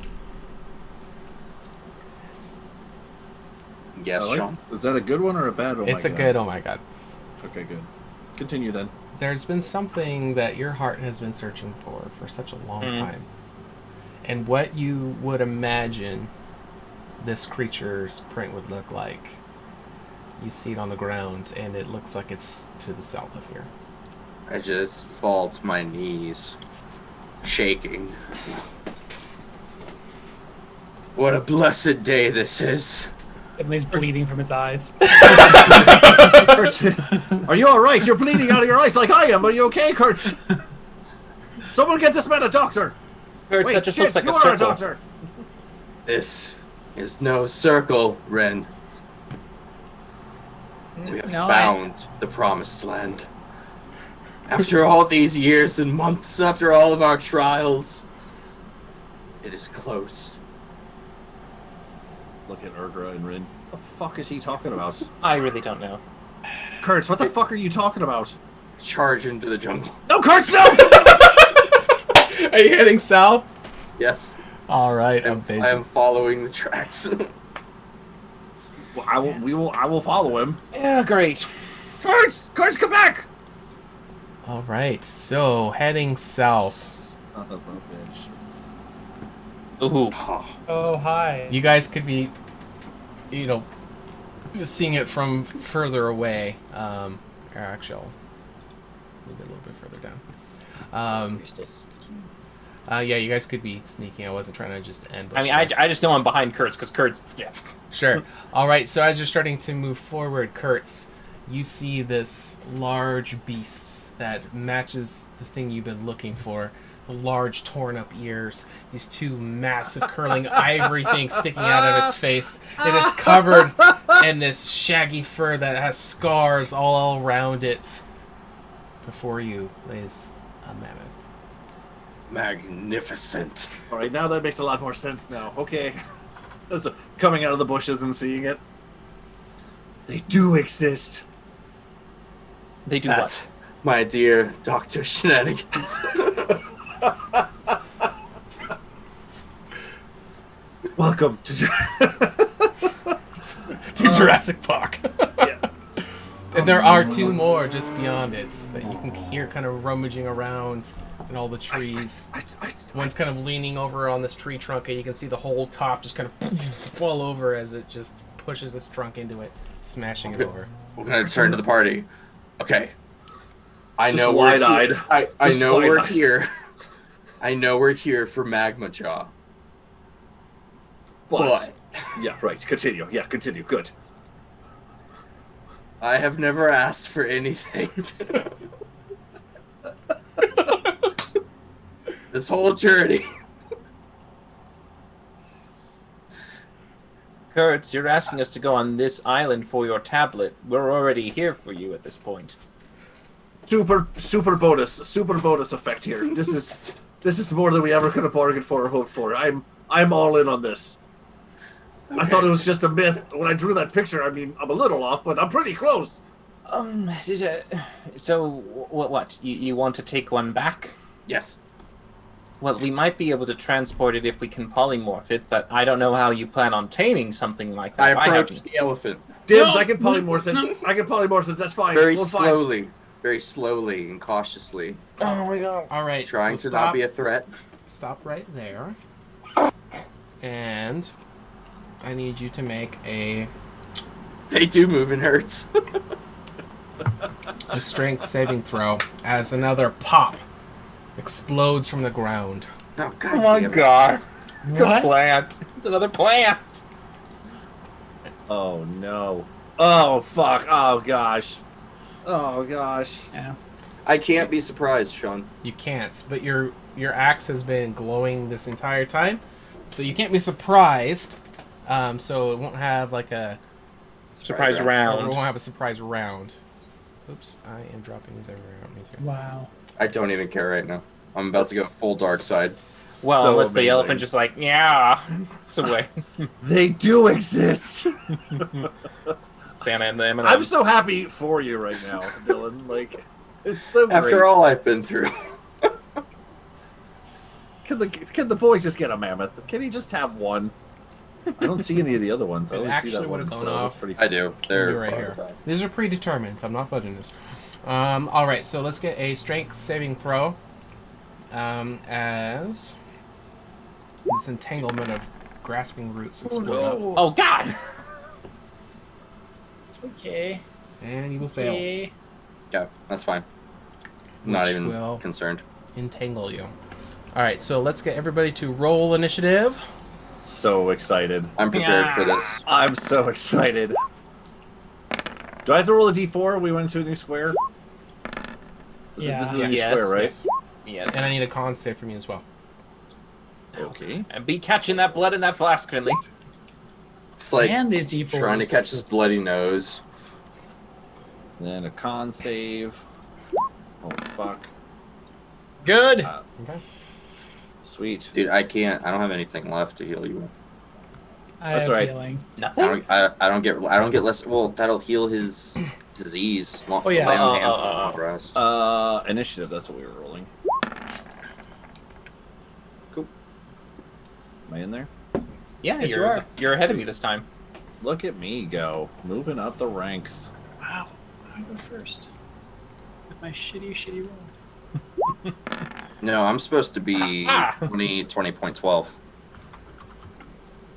Yes, Sean. Is that a good one or a bad one? It's a good oh my god. Okay, good. Continue then. There's been something that your heart has been searching for such a long time. And what you would imagine this creature's print would look like. You see it on the ground, and it looks like it's to the south of here. I just fall to my knees, shaking. What a blessed day this is. Finley's bleeding from his eyes. Are you all right? You're bleeding out of your eyes like I am. Are you okay, Kurt? Someone get this man a doctor. Kurt, that just looks like you a are circle. a doctor. This is no circle, Ren. We have No, found the promised land. After all these years and months, after all of our trials, it is close. Look at Urgra and Rin. What the fuck is he talking about? I really don't know. Kurtz, what the fuck are you talking about? Charge into the jungle. No, Kurtz, no! Are you heading south? Yes, All right, I am following the tracks. Well, I will follow him. Yeah, great. Kurtz, come back! All right, so heading south. Son of a bitch. Ooh. Oh, hi. You guys could be, seeing it from further away. Actually, I'll move it a little bit further down. Yeah, you guys could be sneaking. I wasn't trying to just ambush. I mean, you guys. I just know I'm behind Kurtz, because Kurtz, yeah. Sure. All right. So as you're starting to move forward, Kurtz, you see this large beast that matches the thing you've been looking for. The large, torn-up ears. These two massive, curling ivory things sticking out of its face. It is covered in this shaggy fur that has scars all around it. Before you lays a mammoth. Magnificent. All right, now that makes a lot more sense now. Okay. That's coming out of the bushes and seeing it. They do exist. They do That, what? my dear Dr. Shenanigans. Welcome to Jurassic Park. Yeah. And there are two more just beyond it that you can hear kind of rummaging around in all the trees. One's kind of leaning over on this tree trunk, and you can see the whole top just kind of fall over as it just pushes this trunk into it, smashing it over. We're gonna turn to the party. Okay. I Just know wide-eyed. we're here. I Just know we're wide-eyed. here. I know we're here for Magma Jaw. But yeah, right. Continue. Yeah, continue. Good. I have never asked for anything. This whole journey. Kurtz, you're asking us to go on this island for your tablet. We're already here for you at this point. Super bonus effect here. This is more than we ever could have bargained for or hoped for. I'm all in on this. Okay. I thought it was just a myth. When I drew that picture, I mean, I'm a little off, but I'm pretty close. So what? You want to take one back? Yes. Well, we might be able to transport it if we can polymorph it, but I don't know how you plan on taming something like that. I approached the elephant. Dibs, I can polymorph it. I can polymorph it. That's fine. Very slowly and cautiously. Oh my god. All right. Trying so to not be a threat. Stop right there. And I need you to make a They do move and hurts. strength saving throw as another pop explodes from the ground. Oh, God Oh my damn it. god. It's a What? plant. It's another plant. Oh no. Oh fuck. Oh gosh. Oh gosh. Yeah. I can't be surprised, Sean. You can't, but your axe has been glowing this entire time, so you can't be surprised. So it won't have like a Surprise It round. won't have a surprise round. Oops, I am dropping these everywhere. I don't need to. Wow. I don't even care right now. I'm about to go full dark side. Well, So unless the amazing. elephant just like, yeah, it's away. They do exist. Santa and the M&Ms. I'm so happy for you right now, Dylan. Like, it's so great. After all I've been through. Can the boys just get a mammoth? Can he just have one? I don't see any of the other ones. I It only see actually that would've one, gone so that's off. pretty. I do. They're They're right far here. back. These are predetermined. I'm not fudging this. All right, so let's get a strength saving throw. As this entanglement of grasping roots explode up, Oh god! Okay. and you will fail. Okay. Yeah, that's fine. Not Which even will concerned. entangle you. All right, so let's get everybody to roll initiative. So excited. I'm prepared for this. I'm so excited. Do I have to roll a d4? We went to a new square. This is a new Yes. square, right? Yes. Yes. And I need a con save from you as well. Okay. And be catching that blood in that flask, Finley. It's like And these D4s. trying to catch his bloody nose. Then a con save. Oh fuck. Good. Okay. Sweet. Dude, I can't. I don't have anything left to heal you. I That's have right. healing. Nothing. I don't get less. Well, that'll heal his disease. Oh, yeah. Lay on hands is a long rest. Initiative. That's what we were rolling. Cool. Am I in there? Yeah, Yes, you are. you're ahead of me this time. Look at me go, moving up the ranks. Wow. I go first. With my shitty roll. No, I'm supposed to be Ah. 20.12.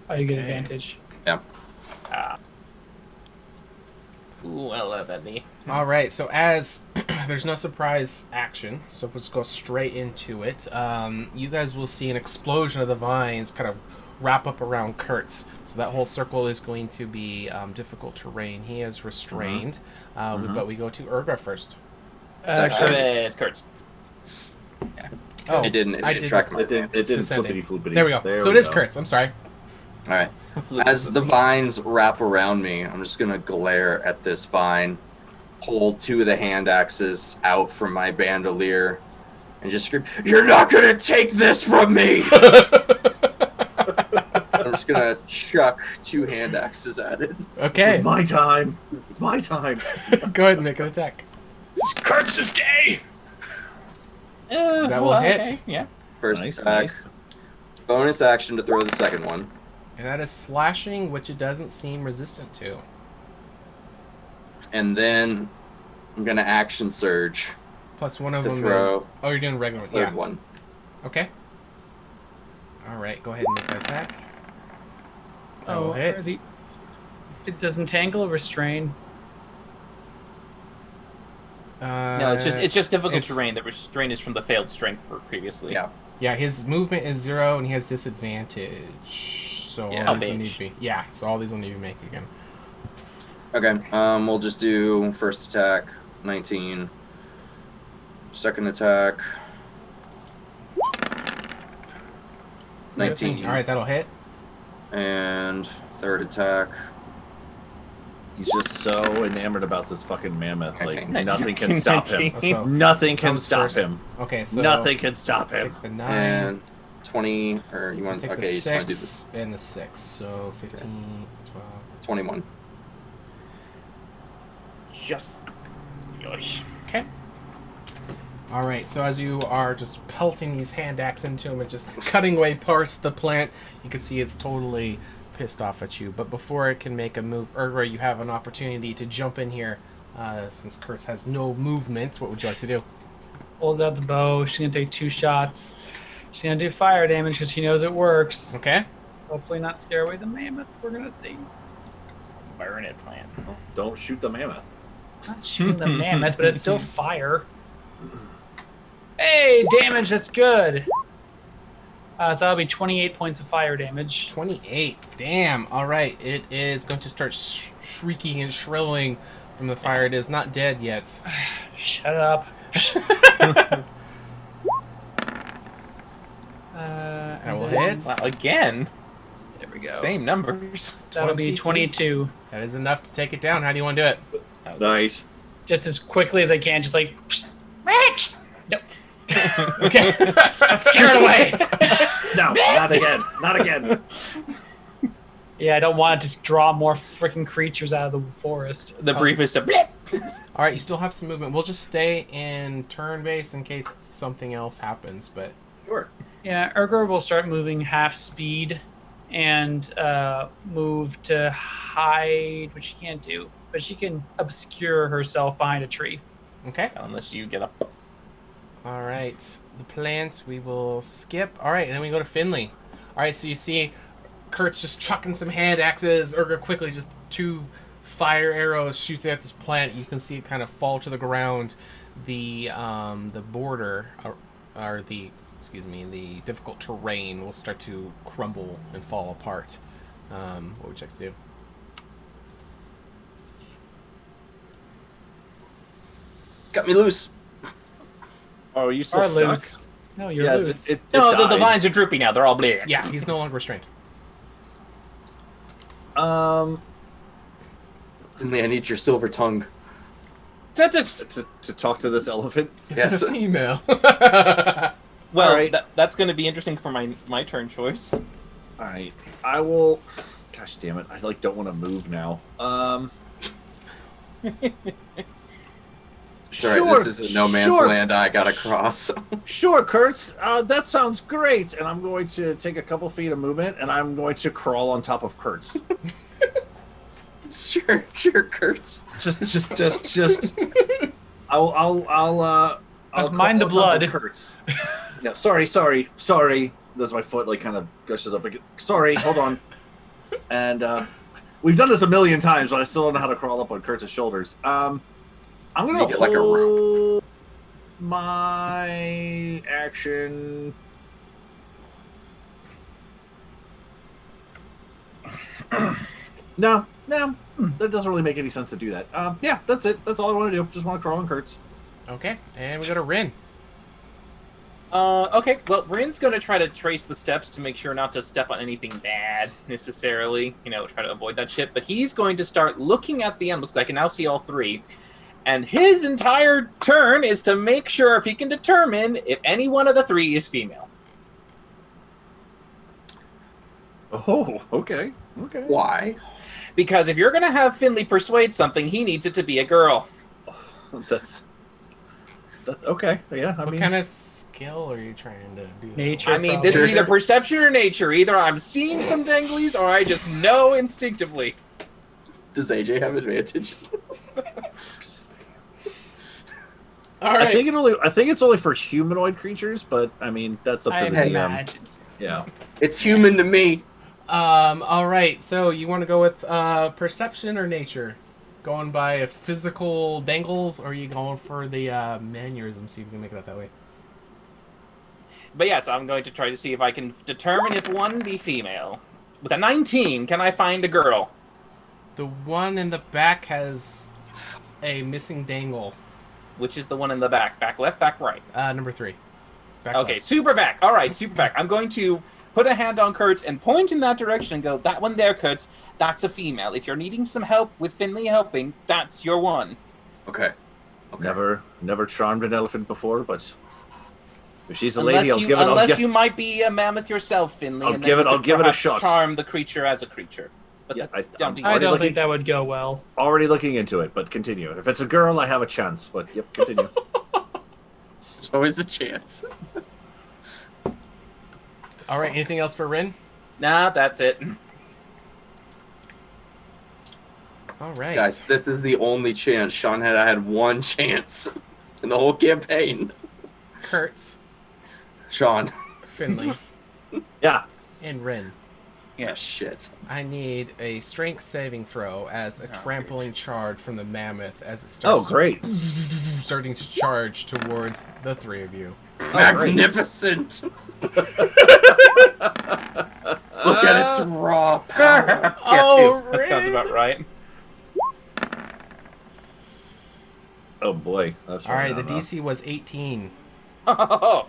Oh, you get advantage. Yeah. Ooh, I love that knee. All right. So as there's no surprise action, so let's go straight into it. You guys will see an explosion of the vines kind of wrap up around Kurtz. So that whole circle is going to be difficult terrain. He is restrained, but we go to Urga first. It's Kurtz. Oh, It didn't I track did my It didn't Descending. flippity floopity. There we go. So it is Kurtz. I'm sorry. All right. As the vines wrap around me, I'm just gonna glare at this vine, pull two of the hand axes out from my bandolier, and just scream, "You're not gonna take this from me!" I'm just gonna chuck two hand axes at it. Okay. It's my time. It's my time. Go ahead and make an attack. It's Kurtz's day! That will hit. Okay. Yeah. First Nice, attack. nice. Bonus action to throw the second one. And that is slashing, which it doesn't seem resistant to. And then I'm gonna action surge Plus one of to them. throw Oh, you're doing regular. the third Yeah. one. Okay. All right. Go ahead and make that attack. That will Oh, hit. it does entangle or restrain. No, it's just difficult it's- terrain. The restraint is from the failed strength for previously. Yeah. Yeah, his movement is 0 and he has disadvantage. So Yeah, all these will need bitch. to be. Yeah, so all these will need to make again. Okay. We'll just do first attack, 19. Second attack, 19. All right, that'll hit. And third attack, He's just so enamored about this fucking mammoth. Like 19. nothing can stop him. So Nothing can comes stop first. him. Okay, so Nothing can stop him. Take the 9. and 20. Or you want? Take Okay, the you just want to do 6 and the 6. So 15, 12. the 21. Just. Okay. All right. So as you are just pelting these hand axe into him and just cutting away parts of the plant, you can see it's totally pissed off at you. But before it can make a move, Urgra, you have an opportunity to jump in here. Since Kurtz has no movement, what would you like to do? Pulls out the bow. She's gonna take 2 shots. She's gonna do fire damage because she knows it works. Okay. Hopefully not scare away the mammoth. We're gonna see. Burn it, plan. Don't shoot the mammoth. Not shooting the mammoth, but it's still fire. Hey, damage, that's good. So that'll be 28 points of fire damage. 28. Damn. All right. It is going to start shrieking and shrilling from the fire. It is not dead yet. Shut up. That will and then- hit. Wow, again. There we go. Same numbers. That'll be 22. That is enough to take it down. How do you want to do it? Nice. Just as quickly as I can, just like. Nope. Okay. Scare it away. No, not again. Not again. Yeah, I don't want it to draw more freaking creatures out of the forest. The briefest of blip. All right, you still have some movement. We'll just stay in turn base in case something else happens. But Sure. Yeah, Urgur will start moving half speed and move to hide, which she can't do, but she can obscure herself behind a tree. okay. Unless you get up. All right, the plant we will skip. All right, and then we go to Finley. All right, so you see Kurt's just chucking some hand axes. Urga quickly just 2 fire arrows shoots at this plant. You can see it kind of fall to the ground. The border or the difficult terrain will start to crumble and fall apart. What would you like to do? Got me loose. Oh, are you still Or stuck? loose. No, you're Yeah, loose. it No, the died. vines are droopy now. They're all bleeding. Yeah, he's no longer restrained. Finley, I need your silver tongue. To talk to this elephant. It's Yes. a female. Well, Alright. that's going to be interesting for my turn choice. All right, I will. Gosh damn it! I don't want to move now. Sorry, this is a no man's land I gotta cross. Sure, Kurtz. That sounds great. And I'm going to take a couple feet of movement, and I'm going to crawl on top of Kurtz. Sure, Kurtz. Just. I'll mind the crawl on top blood. of Kurtz. Yeah, sorry. That's my foot, kind of gushes up again. Sorry, hold on. And we've done this a million times, but I still don't know how to crawl up on Kurtz's shoulders. I'm gonna Make it like a hold my action. No, that doesn't really make any sense to do that. Yeah, that's it. That's all I want to do. Just want to crawl on Kurtz. Okay, and we go to Rin. Okay, well, Rin's going to try to trace the steps to make sure not to step on anything bad, necessarily. Try to avoid that shit. But he's going to start looking at the emblems. I can now see all three. And his entire turn is to make sure if he can determine if any one of the three is female. Oh, okay. Why? Because if you're going to have Finley persuade something, he needs it to be a girl. That's okay. Yeah, What kind of skill are you trying to do? Nature. I mean, this probably. is either perception or nature. Either I'm seeing some danglies or I just know instinctively. Does AJ have advantage? All right. I think it's only for humanoid creatures, but I mean that's up to I the DM. imagine. Yeah. It's human to me. All right. So you want to go with perception or nature? Going by physical dangles, or are you going for the mannerism? See if you can make it out that way. But yes, I'm going to try to see if I can determine if one be female. With a 19, can I find a girl? The one in the back has a missing dangle. Which is the one in the back? Back left, back right? Number 3. Back Okay, left. super back. All right, super back. I'm going to put a hand on Kurtz and point in that direction and go, that one there, Kurtz, that's a female. If you're needing some help with Finley helping, that's your one. Okay. Never charmed an elephant before, but if she's a lady, I'll give it. Unless you might be a mammoth yourself, Finley. I'll give it a shot. Charm the creature as a creature. But Yeah, that's down to you. I don't looking- think that would go well. Already looking into it, but continue. If it's a girl, I have a chance. But yep, continue. There's always a chance. All right. Anything else for Rin? Nah, that's it. All right. Guys, this is the only chance. I had one chance in the whole campaign. Kurtz, Sean. Finley, Yeah. and Rin. Yeah, shit. I need a strength saving throw as a Oh, trampling charge from the mammoth as it Oh, starts great. starting to charge towards the three of you. Magnificent. Look at its raw power. Oh, That sounds Rin. about right. Oh boy. That's All right, the not enough. DC was 18. Oh,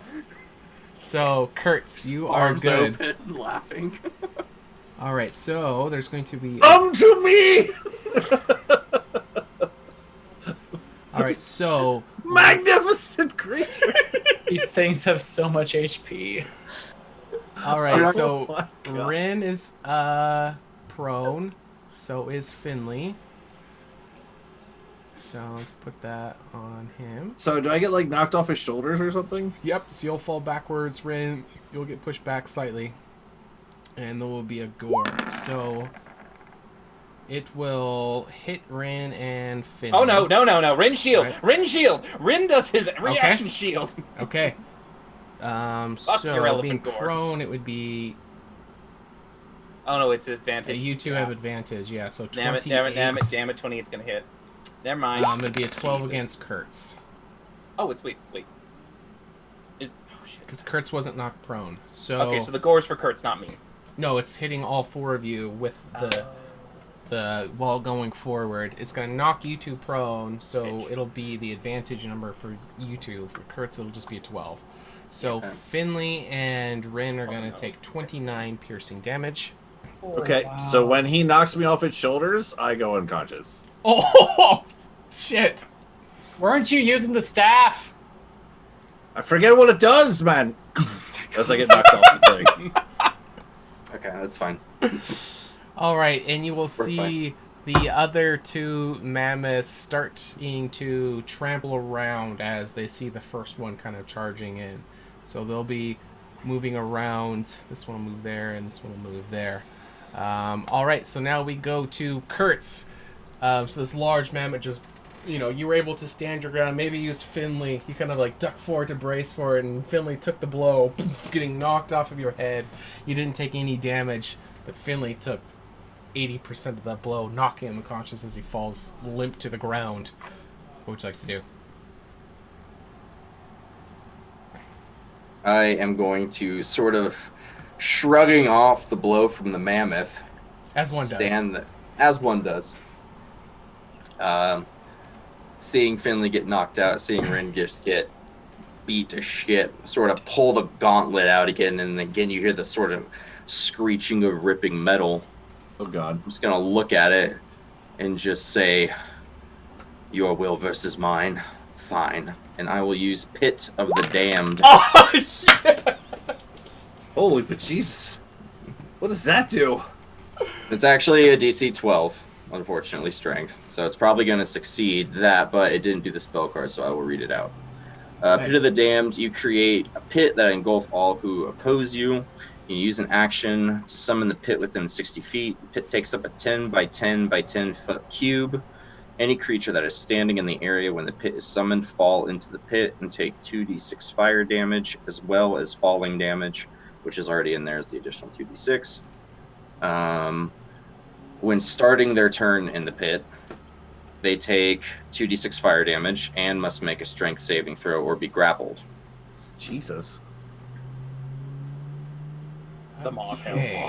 So, Kurtz, you are Arms good. open, laughing. All right, so there's going to be. Come to me, All right, so magnificent creature. These things have so much HP. all right, Oh so my God. Rin is prone. So is Finley. So let's put that on him. So do I get knocked off his shoulders or something? Yep, so you'll fall backwards, Rin. You'll get pushed back slightly. And there will be a gore. So it will hit Rin and Finley. oh no. Rin shield. Right. Rin shield. Rin does his reaction shield. Okay. Fuck So your elephant being gore. prone, it would be Oh no, it's advantage. you two have advantage. Yeah, so 28. Damn it. 28's gonna hit. Never mind. It'd be a 12 Jesus. against Kurtz. Oh, it's wait. Is oh shit. Because Kurtz wasn't knocked prone. So, Okay, so the gore's for Kurtz, not me. no, it's hitting all four of you with the while going forward. It's going to knock you two prone, so Bitch. it'll be the advantage number for you two. For Kurtz, it'll just be a 12. So Okay. Finley and Rin are going to no. take 29 piercing damage. Oh, Okay, wow. so when he knocks me off its shoulders, I go unconscious. Oh, shit. Weren't you using the staff? I forget what it does, man. As I get knocked off the thing. Okay, that's fine. All right, and you will We're see the other two mammoths starting to trample around as they see the first one kind of charging in. So they'll be moving around. This one will move there, and this one will move there. All right, so now we go to Kurtz. So this large mammoth just, you were able to stand your ground. Maybe use Finley. He kind of like ducked forward to brace for it, and Finley took the blow, getting knocked off of your head. You didn't take any damage, but Finley took 80% of that blow, knocking him unconscious as he falls limp to the ground. What would you like to do? I am going to sort of shrugging off the blow from the mammoth. As one does. As one does. Seeing Finley get knocked out, seeing Rin just get beat to shit, sort of pull the gauntlet out again, and again you hear the sort of screeching of ripping metal. Oh god. I'm just gonna look at it and just say, your will versus mine. Fine. And I will use Pit of the Damned. Oh, yeah. Holy bejesus. What does that do? It's actually a DC 12, unfortunately, strength. So it's probably going to succeed that, but it didn't do the spell card, so I will read it out. Pit of the Damned, you create a pit that engulf all who oppose you. You use an action to summon the pit within 60 feet. The pit takes up a 10 by 10 by 10 foot cube. Any creature that is standing in the area when the pit is summoned fall into the pit and take 2d6 fire damage, as well as falling damage, which is already in there as the additional 2d6. When starting their turn in the pit, they take 2d6 fire damage and must make a strength saving throw or be grappled. Jesus. The mock Okay.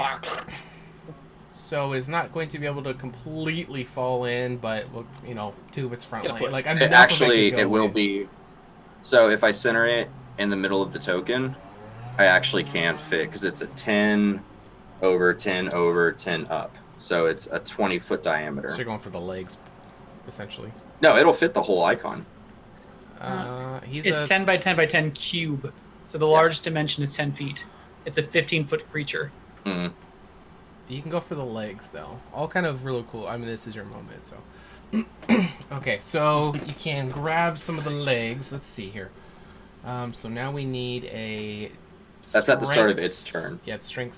So it's not going to be able to completely fall in, but two of its front Get a leg. foot. Like It will be. So if I center it in the middle of the token, I actually can fit because it's a 10 over 10 over 10 up. So it's a 20-foot diameter. So you're going for the legs, essentially. No, it'll fit the whole icon. It's 10 by 10 by 10 cube. So the largest dimension is 10 feet. It's a 15-foot creature. Mm. You can go for the legs, though. All kind of really cool. I mean, this is your moment, so. Okay, so you can grab some of the legs. Let's see here. So now we need a... That's at the start of its turn. Yeah, strength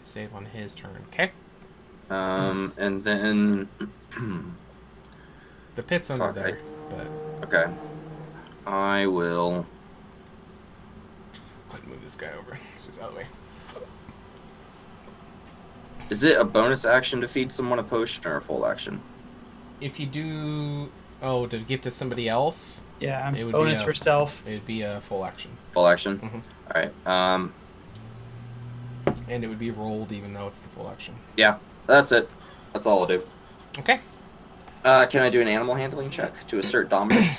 save on his turn. Okay. And then... The pit's under there, but... Okay. I will... Go ahead and move this guy over. So he's out of the way. Is it a bonus action to feed someone a potion or a full action? If you do... Oh, to give to somebody else? Yeah, it would bonus be for self. It would be a full action. Full action? Mhm. All right. And it would be rolled even though it's the full action. Yeah, that's it. That's all I'll do. Okay. Can I do an animal handling check to assert dominance?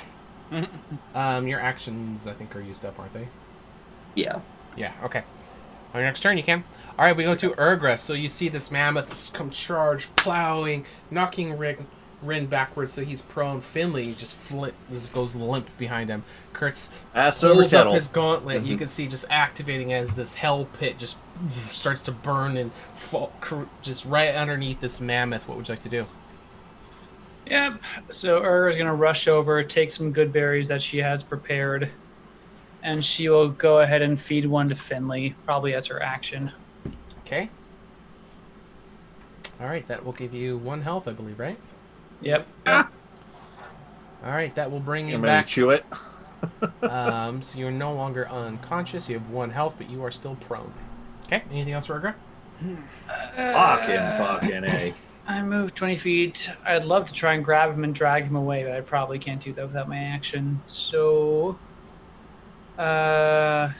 Your actions, I think, are used up, aren't they? Yeah. Yeah, okay. On your next turn, you can. All right, we go to Urgra. So you see this mammoth come charge, plowing, knocking Rin backwards so he's prone. Finley just goes limp behind him. Kurtz pulls up his gauntlet. Mm-hmm. You can see just activating as this hell pit just starts to burn and fall just right underneath this mammoth. What would you like to do? Yep. So Urgra's going to rush over, take some good berries that she has prepared, and she will go ahead and feed one to Finley, probably as her action. Okay. All right, that will give you 1 health, I believe, right? Yep. All right, that will bring you back. Chew it. So you're no longer unconscious. You have 1 health, but you are still prone. Okay. Anything else for Urgra? Fucking A. I moved 20 feet. I'd love to try and grab him and drag him away, but I probably can't do that without my action. So, yeah,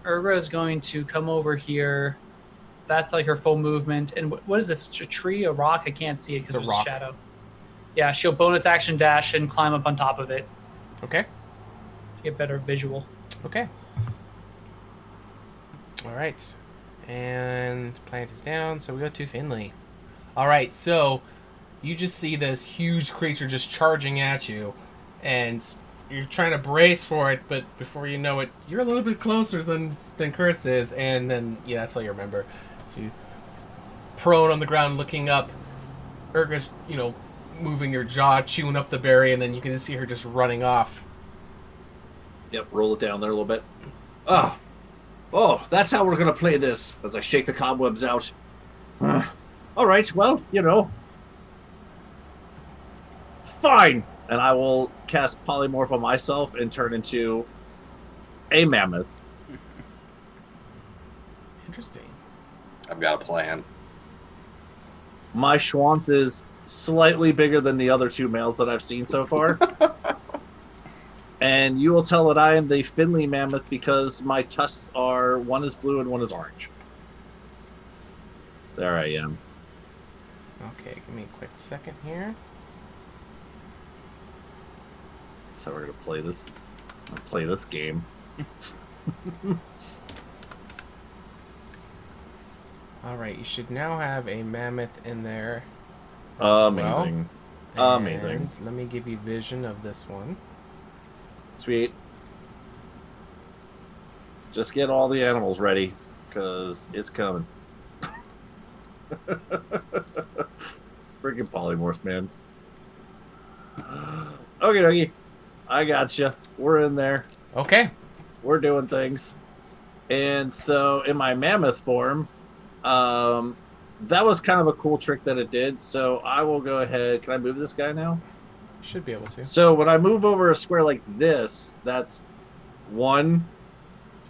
Urgra is going to come over here. That's like her full movement. And what is this? A tree? A rock? I can't see it because there's a shadow. Yeah, she'll bonus action dash and climb up on top of it. Okay. To get better visual. Okay. All right. And plant is down, so we go to Finley. Alright, so you just see this huge creature just charging at you, and you're trying to brace for it, but before you know it, you're a little bit closer than Kurtz is, and then, yeah, that's all you remember. So you prone on the ground looking up, Urga's, moving her jaw, chewing up the berry, and then you can just see her just running off. Yep, roll it down there a little bit. Oh, that's how we're going to play this, as I shake the cobwebs out. All right, well, fine. And I will cast Polymorph on myself and turn into a mammoth. Interesting. I've got a plan. My Schwanz is slightly bigger than the other two males that I've seen so far. And you will tell that I am the Finley mammoth because my tusks are, one is blue and one is orange. There I am. Okay, give me a quick second here. That's how we're gonna play this. Play this game. Alright, you should now have a mammoth in there. Amazing. Well. Amazing. And let me give you vision of this one. Sweet. Just get all the animals ready, because it's coming. Freaking polymorph, man. Okay, dokie. I gotcha. We're in there. Okay. We're doing things. And so, in my mammoth form, that was kind of a cool trick that it did. So I will go ahead. Can I move this guy now? Should be able to. So when I move over a square like this, that's 1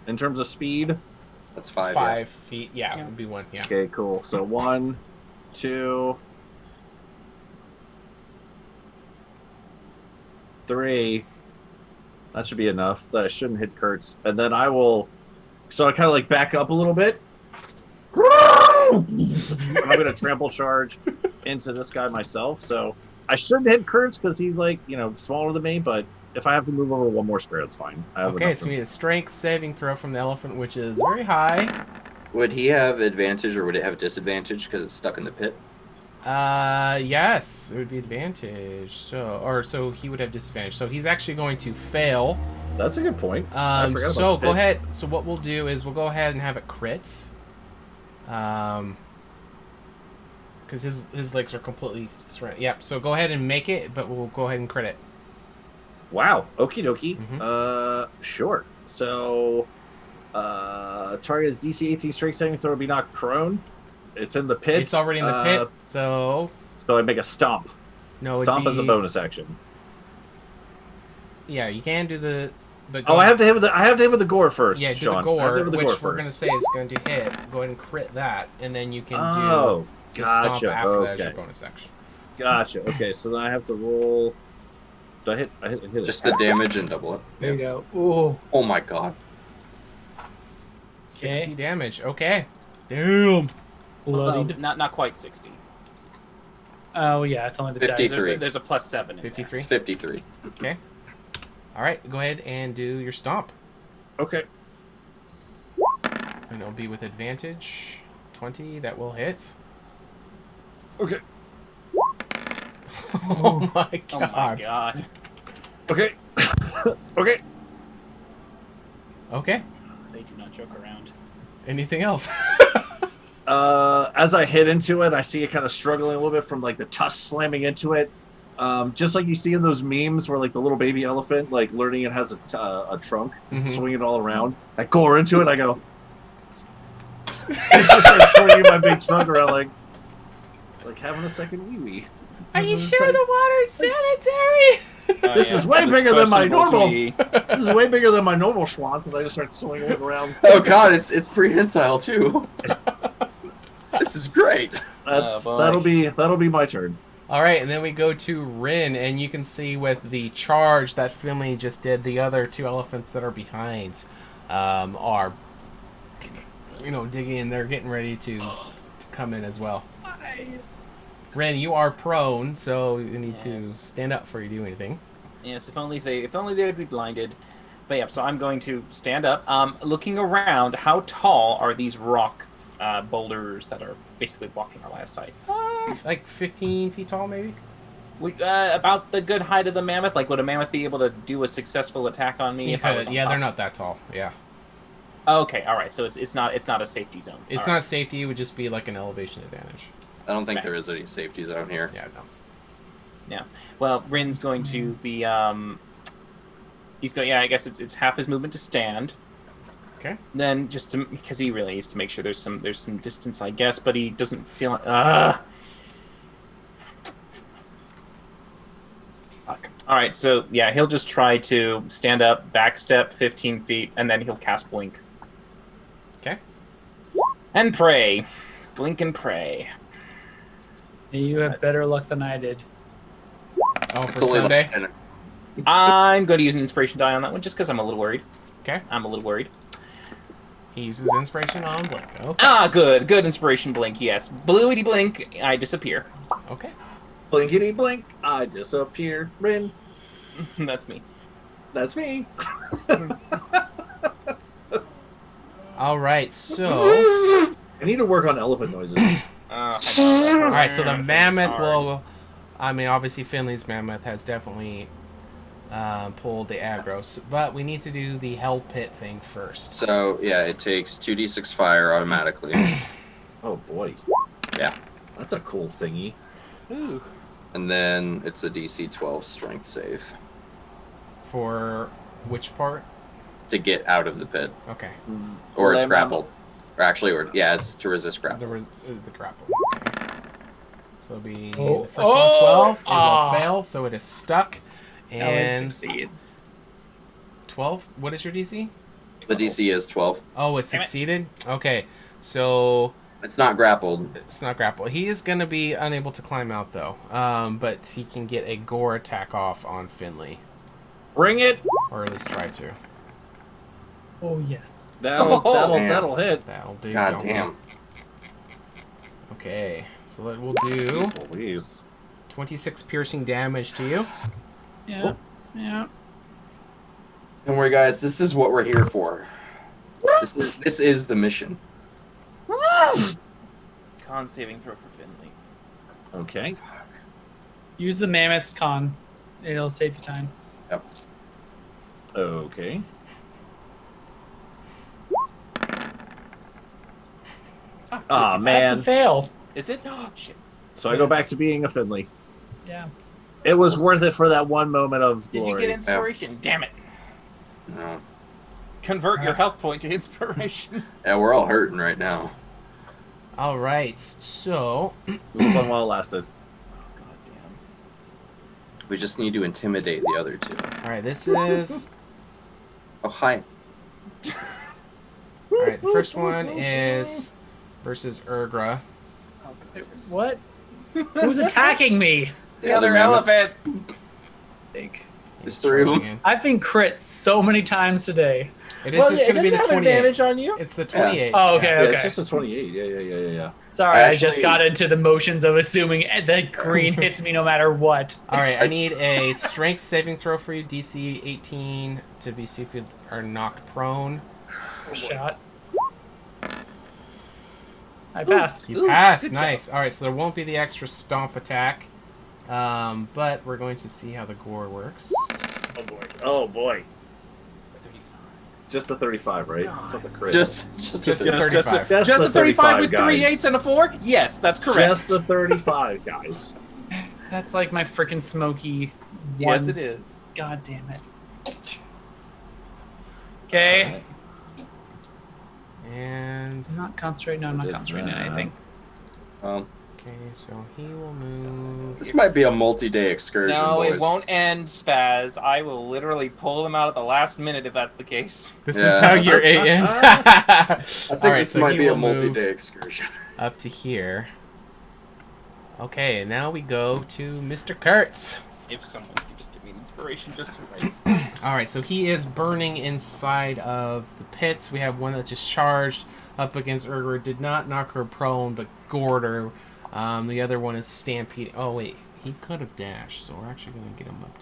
in terms of speed. That's 5. 5 feet. Yeah, it would be 1. Yeah. Okay, cool. So 1, 2, 3. That should be enough. That I shouldn't hit Kurtz. And then I will. So I kind of like back up a little bit. I'm going to trample charge into this guy myself. So I shouldn't hit Kurtz because he's like, smaller than me. But if I have to move over 1 more square, it's fine. Okay, so we need a strength saving throw from the elephant, which is very high. Would he have advantage or would it have disadvantage because it's stuck in the pit? Yes, it would be advantage. So he would have disadvantage. So he's actually going to fail. That's a good point. I forgot about So the go pit. ahead. So what we'll do is we'll go ahead and have it crit. Because his legs are completely surrounded. Yep. So go ahead and make it, but we'll go ahead and crit it. Wow. Okie dokie. Mhm. Sure. So, target is DC 18 strength saving throw to be knocked prone. It's in the pit. It's already in the pit. So I make a stomp. no, it'd Stomp be, as a bonus action. Yeah, you can do the. But Oh, I have to hit with the gore first. Yeah, do Sean. the I have to gore, hit with the which gore we're going to first. say is going to hit. Go ahead and crit that, and then you can Oh, do the stomp gotcha. after that as your Okay. bonus action. Gotcha. Okay, so then I have to roll. Do I hit it. Just the damage and double it. There you go. Ooh. Oh my god. 60 damage. Okay. Damn. Bloodied. Not quite 60. Oh, yeah, it's only the 53. dice. There's a plus 7 in there. 53. It's 53. Okay. All right, go ahead and do your stomp. Okay. And it'll be with advantage. 20, that will hit. Okay. Oh my god. Oh my god. Okay. Okay. Okay. They do not joke around. Anything else? As I hit into it, I see it kind of struggling a little bit from like the tusk slamming into it. Just like you see in those memes where like the little baby elephant, like learning it has a trunk, Mhm. swing it all around. I gore into it. I go. It's just like swinging my big trunk around, like it's like having a second wee wee. Are you sure the water's sanitary? This is way There's bigger than my questionable normal. to me. This is way bigger than my normal Schwanz, and I just start swinging it around. Oh god, it's prehensile too. This is great. That's boy. that'll be my turn. All right, and then we go to Rin, and you can see with the charge that Finley just did, the other 2 elephants that are behind are, digging in. They're getting ready to come in as well. Rin, you are prone, so you need to Yes. stand up before you do anything. Yes, if only they would be blinded. But yeah, so I'm going to stand up. Looking around, how tall are these rock boulders that are basically blocking our line of sight. Like 15 feet tall, maybe. About the good height of the mammoth. Like, would a mammoth be able to do a successful attack on me if I was on top? They're not that tall. Yeah. Okay, all right. So it's not a safety zone. It's not safety. It would just be like an elevation advantage. I don't think there is any safety zone here. Yeah, no. Yeah. Well, Rin's going to be he's going. Yeah, I guess it's half his movement to stand. Okay. Then because he really needs to make sure there's some distance, I guess, but he doesn't feel. Fuck. All right, so yeah, he'll just try to stand up, back step 15 feet, and then he'll cast Blink. Okay. And pray. Blink and pray. You have better luck than I did. Oh, for Sunday? I'm going to use an inspiration die on that one just because I'm a little worried. Okay. I'm a little worried. He uses inspiration on Blink. Okay. Good. Good inspiration Blink, yes. Bluey blink, I disappear. Okay. Blinkety blink, I disappear. Rin. That's me. That's me. All right, so... I need to work on elephant noises. All right, so the mammoth will... I mean, obviously Finley's mammoth has definitely pulled the aggro, but we need to do the hell pit thing first. So, yeah, it takes 2d6 fire automatically. Oh, boy. Yeah. That's a cool thingy. Ooh. And then it's a DC 12 strength save. For which part? To get out of the pit. Okay. Or it's grappled. Or actually, it's to resist grapple. The grapple. Okay. So it'll be the first one, 12. It will fail, so it is stuck. And 12? What is your DC? The DC is 12. Oh, it succeeded? Okay, so... It's not grappled. It's not grappled. He is going to be unable to climb out, though. But he can get a gore attack off on Finley. Bring it! Or at least try to. Oh, yes. That'll hit. That'll do. God damn. Okay, so we'll do 26 piercing damage to you. Yeah. Yeah. Don't worry, guys. This is what we're here for. This is the mission. Con saving throw for Finley. Okay. Use the mammoth's con. It'll save you time. Yep. Okay. Ah, man. That's a fail. Is it? Oh, shit. So I go back to being a Finley. Yeah. It was worth it for that one moment of glory. Did you get inspiration? Yeah. Damn it. No. Convert your health point to inspiration. Yeah, we're all hurting right now. All right, so... It was fun while it lasted. God damn. We just need to intimidate the other two. All right, this is... Oh, hi. All right, the first one is versus Urgra. Oh, God. What? Who's attacking me? The other elephant. There's three of them. I've been crit so many times today. It is just going to be the 28. Advantage on you? It's the 28. Oh, okay, Yeah, okay. it's just a 28. Yeah. Sorry, I just got into the motions of assuming that green hits me no matter what. All right, I need a strength saving throw for you, DC 18, to be see if you are knocked prone. Shot. I passed. You passed, nice. All right, so there won't be the extra stomp attack, but we're going to see how the gore works. Oh boy. Just a 35, right? It's not the crit. Just the 35. Just a 35 with 3 8s and a 4? Yes, that's correct. Just the 35, guys. That's like my freaking smoky one. Yes, it is. God damn it. Okay. And... I'm not concentrating. No, I'm not concentrating on anything. Okay, so he will move... This might be a multi-day excursion, No, boys. it won't end, Spaz. I will literally pull them out at the last minute if that's the case. This is how your 8 ends? I think this might be a multi-day excursion. Up to here. Okay, and now we go to Mr. Kurtz. If someone could just give me an inspiration just to write. Alright, so he is burning inside of the pits. We have one that just charged up against Urgra. Did not knock her prone, but gored her. The other one is stampeding. Oh, wait. He could have dashed, so we're actually going to get him up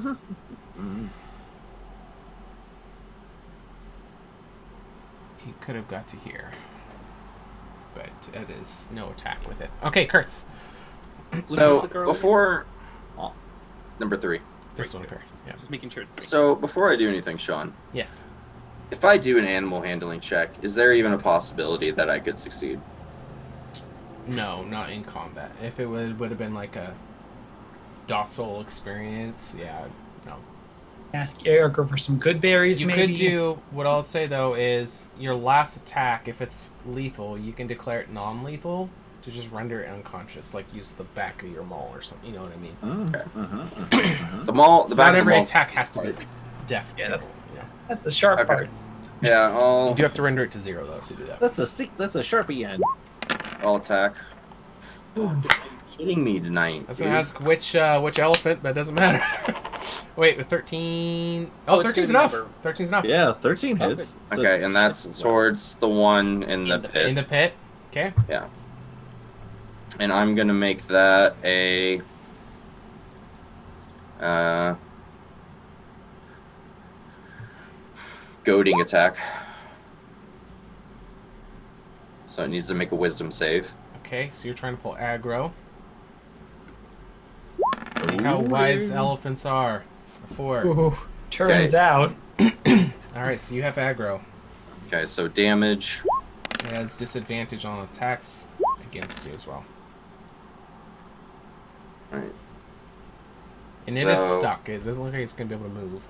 to... he could have got to here. But it is no attack with it. Okay, Kurtz. So the girl before number 3. This one, Perry. Yeah. Just making sure it's So before I do anything, Sean, Yes. if I do an animal handling check, is there even a possibility that I could succeed? No, not in combat. If it would have been like a docile experience, yeah, no. Ask Eric for some good berries, You maybe. could do, what I'll say though is, your last attack, if it's lethal, you can declare it non-lethal to just render it unconscious, like use the back of your maul or something, you know what I mean? Okay. The back Not of the every mall's attack has to be death Yeah, kill, you know. That's the sharp Okay. part. Yeah, You do have to render it to 0 though to do that. That's a Sharpie end. I'll attack. Fuck, are you kidding me tonight? I was gonna ask which elephant, but it doesn't matter. Wait, the 13... Oh, it's 13's gonna enough! number. 13's enough. Yeah, 13 hits. It's a Okay, and that's simple towards the one in the pit. In the pit. Okay. Yeah. And I'm gonna make that a goading attack. So it needs to make a wisdom save. Okay, so you're trying to pull aggro. See how wise elephants are. A 4. Ooh, turns Okay. out. Alright, so you have aggro. Okay, so damage. It has disadvantage on attacks against you as well. Alright. And it is So- stuck. It doesn't look like it's going to be able to move.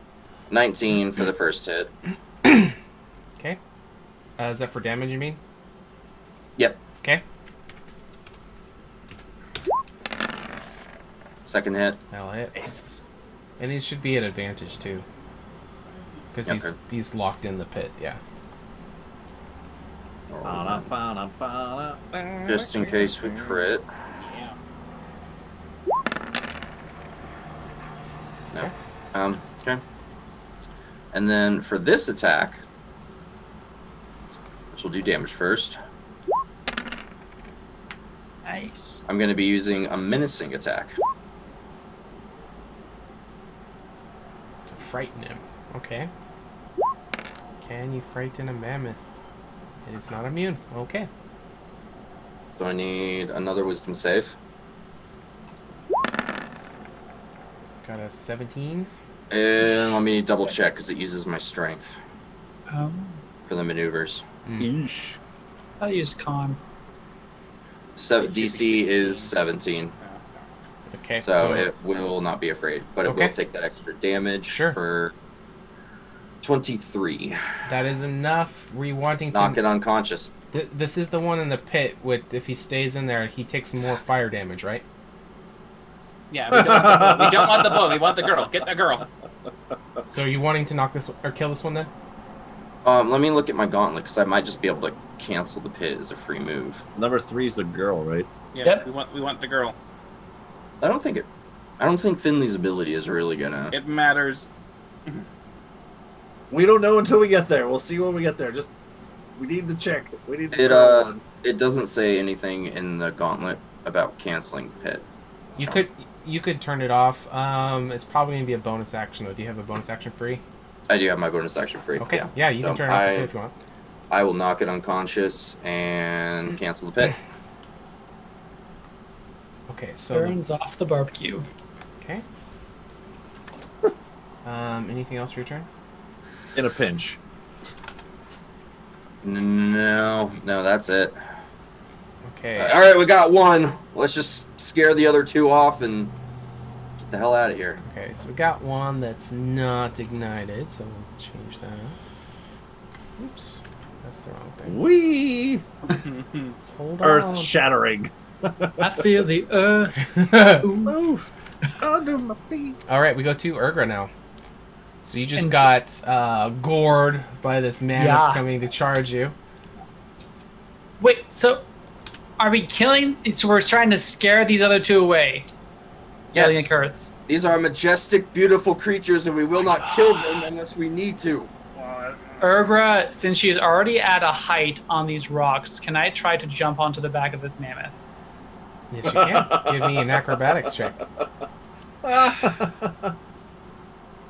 19 for the first hit. Okay. Is that for damage, you mean? Yep. Okay. Second hit. That'll hit. Nice. And these should be at advantage, too. Because Okay. he's locked in the pit, yeah. Just in case we crit. No. Okay. And then for this attack, this will do damage first. Nice. I'm going to be using a menacing attack. To frighten him. Okay. Can you frighten a mammoth? It is not immune. Okay. So I need another wisdom save. Got a 17. And let me double check because it uses my strength for the maneuvers. Eesh. I used con. So DC is 17. Okay. So it will not be afraid, but it Okay. will take that extra damage Sure. for 23. that is enough. Were you wanting to... Knock it unconscious. This is the one in the pit with, if he stays in there, he takes some more fire damage, right? Yeah, we don't want the bull. We don't want the bull. We want the girl. Get the girl. So are you wanting to knock this or kill this one then? Let me look at my gauntlet because I might just be able to cancel the pit as a free move. Number 3's the girl, right? Yeah, Yep. we want the girl. I don't think Finley's ability is really gonna. It matters. We don't know until we get there. We'll see when we get there. Just we need the check. We need the It girl one. it doesn't say anything in the gauntlet about canceling pit. You could turn it off. It's probably gonna be a bonus action though. Do you have a bonus action free? I do have my bonus action free. Okay. Yeah, Yeah, you can So turn it off if you want. I will knock it unconscious and cancel the pit. Okay, so Turns off the barbecue. okay. Anything else for your turn? In a pinch. No, that's it. Okay. All right, we got one. Let's just scare the other two off and get the hell out of here. Okay, so we got one that's not ignited, so we'll change that. Oops, that's the wrong thing. Wee! Hold Earth on. shattering. I feel the earth. Move. Under my feet. All right, we go to Urgra now. So you just And got gored by this mammoth Yeah. coming to charge you. Wait, so are we killing? So we're trying to scare these other two away. Yes. Ellie and Kurtz. These are majestic, beautiful creatures, and we will not kill them unless we need to. Urgra, since she's already at a height on these rocks, can I try to jump onto the back of this mammoth? Yes, you can. Give me an acrobatics check.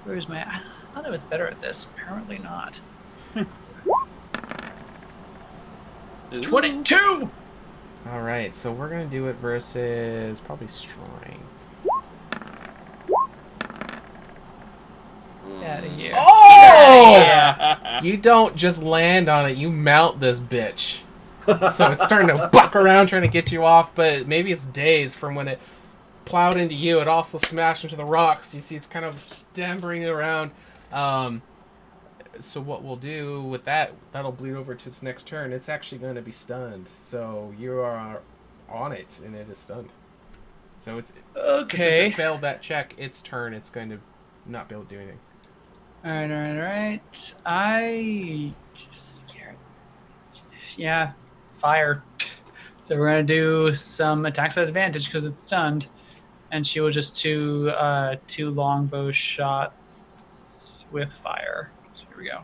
Where's my? I thought I was better at this. Apparently not. 22! All right, so we're gonna do it versus probably strength. Out of here. Oh! Yeah. You don't just land on it; you mount this bitch. So it's starting to buck around, trying to get you off. But maybe it's days from when it plowed into you. It also smashed into the rocks. You see, it's kind of stammering around. So what we'll do with that, that'll bleed over to its next turn. It's actually going to be stunned. So you are on it, and it is stunned. So it's Okay. Since it failed that check, its turn. It's going to not be able to do anything. Alright. I just scared. Yeah, fire. So we're gonna do some attacks at advantage because it's stunned, and she will just do two longbow shots with fire. So here we go.